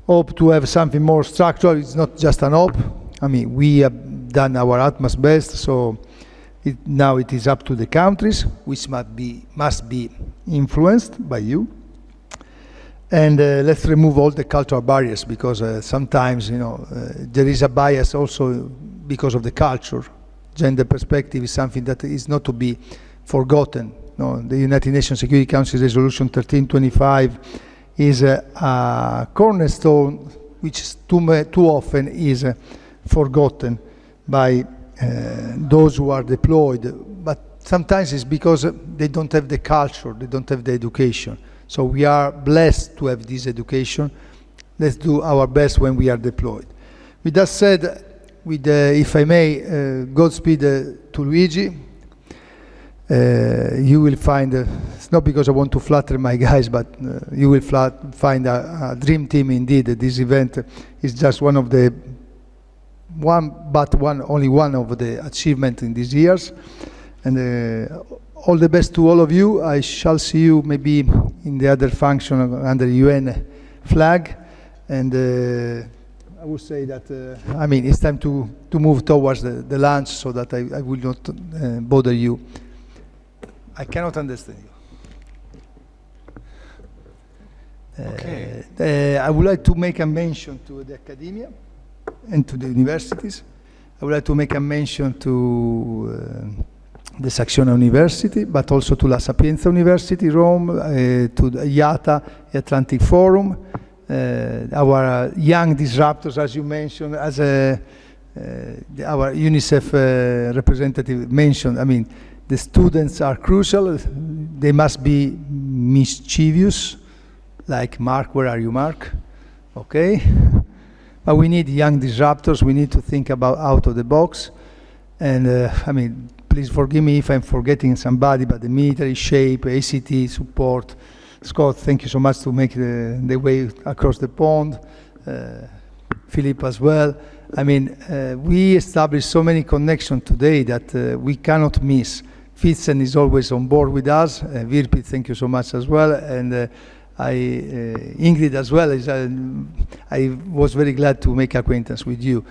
hope to have something more structural. It's not just an hope. I mean, we have done our utmost best, so now it is up to the countries, which must be influenced by you. And let's remove all the cultural barriers, because sometimes, there is a bias also because of the culture. Gender perspective is something that is not to be forgotten. The United Nations Security Council Resolution 1325 is a cornerstone which too often is forgotten by those who are deployed. But sometimes it's because they don't have the culture, they don't have the education. So we are blessed to have this education. Let's do our best when we are deployed. With that said, if I may, Godspeed to Luigi. You will find, it's not because I want to flatter my guys, but you will find a dream team indeed. This event is just only one of the achievements in these years. And all the best to all of you. I shall see you maybe in the other function under UN flag. And I would say that, it's time to move towards the lunch so that I will not bother you. I cannot understand you. Okay. I would like to make a mention to the academia and to the universities. I would like to make a mention to the SAXION University, but also to La Sapienza University, Rome, to the IATA, Atlantic Forum, our young disruptors, as you mentioned, as our UNICEF representative mentioned. The students are crucial. They must be mischievous, like Mark. Where are you, Mark? Okay. But we need young disruptors. We need to think about out of the box. And please forgive me if I'm forgetting somebody, but the military shape, ACT support. Scott, thank you so much to make the way across the pond. Philip as well. We established so many connections today that we cannot miss. Vincent is always on board with us. Virpi, thank you so much as well. And Ingrid as well. I was very glad to make acquaintance with you.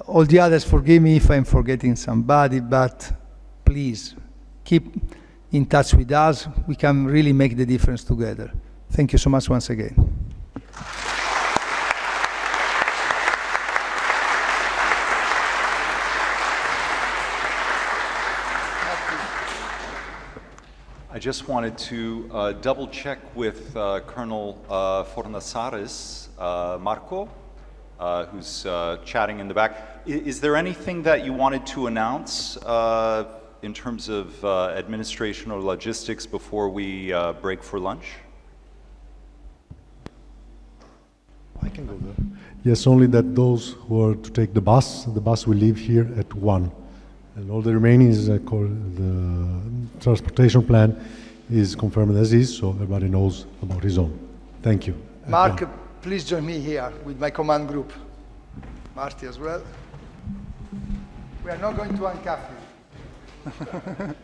All the others, forgive me if I'm forgetting somebody, but please keep in touch with us. We can really make the difference together. Thank you so much once again. I just wanted to double check with Colonel Fornasaris Marco, who's chatting in the back. Is there anything that you wanted to announce in terms of administration or logistics before we break for lunch? I can go there. Yes, only that those who are to take the bus will leave here at 1. And all the remaining is the transportation plan is confirmed as is, so everybody knows about his own. Thank you. Mark, please join me here with my command group. Marty as well. We are not going to handcuff you.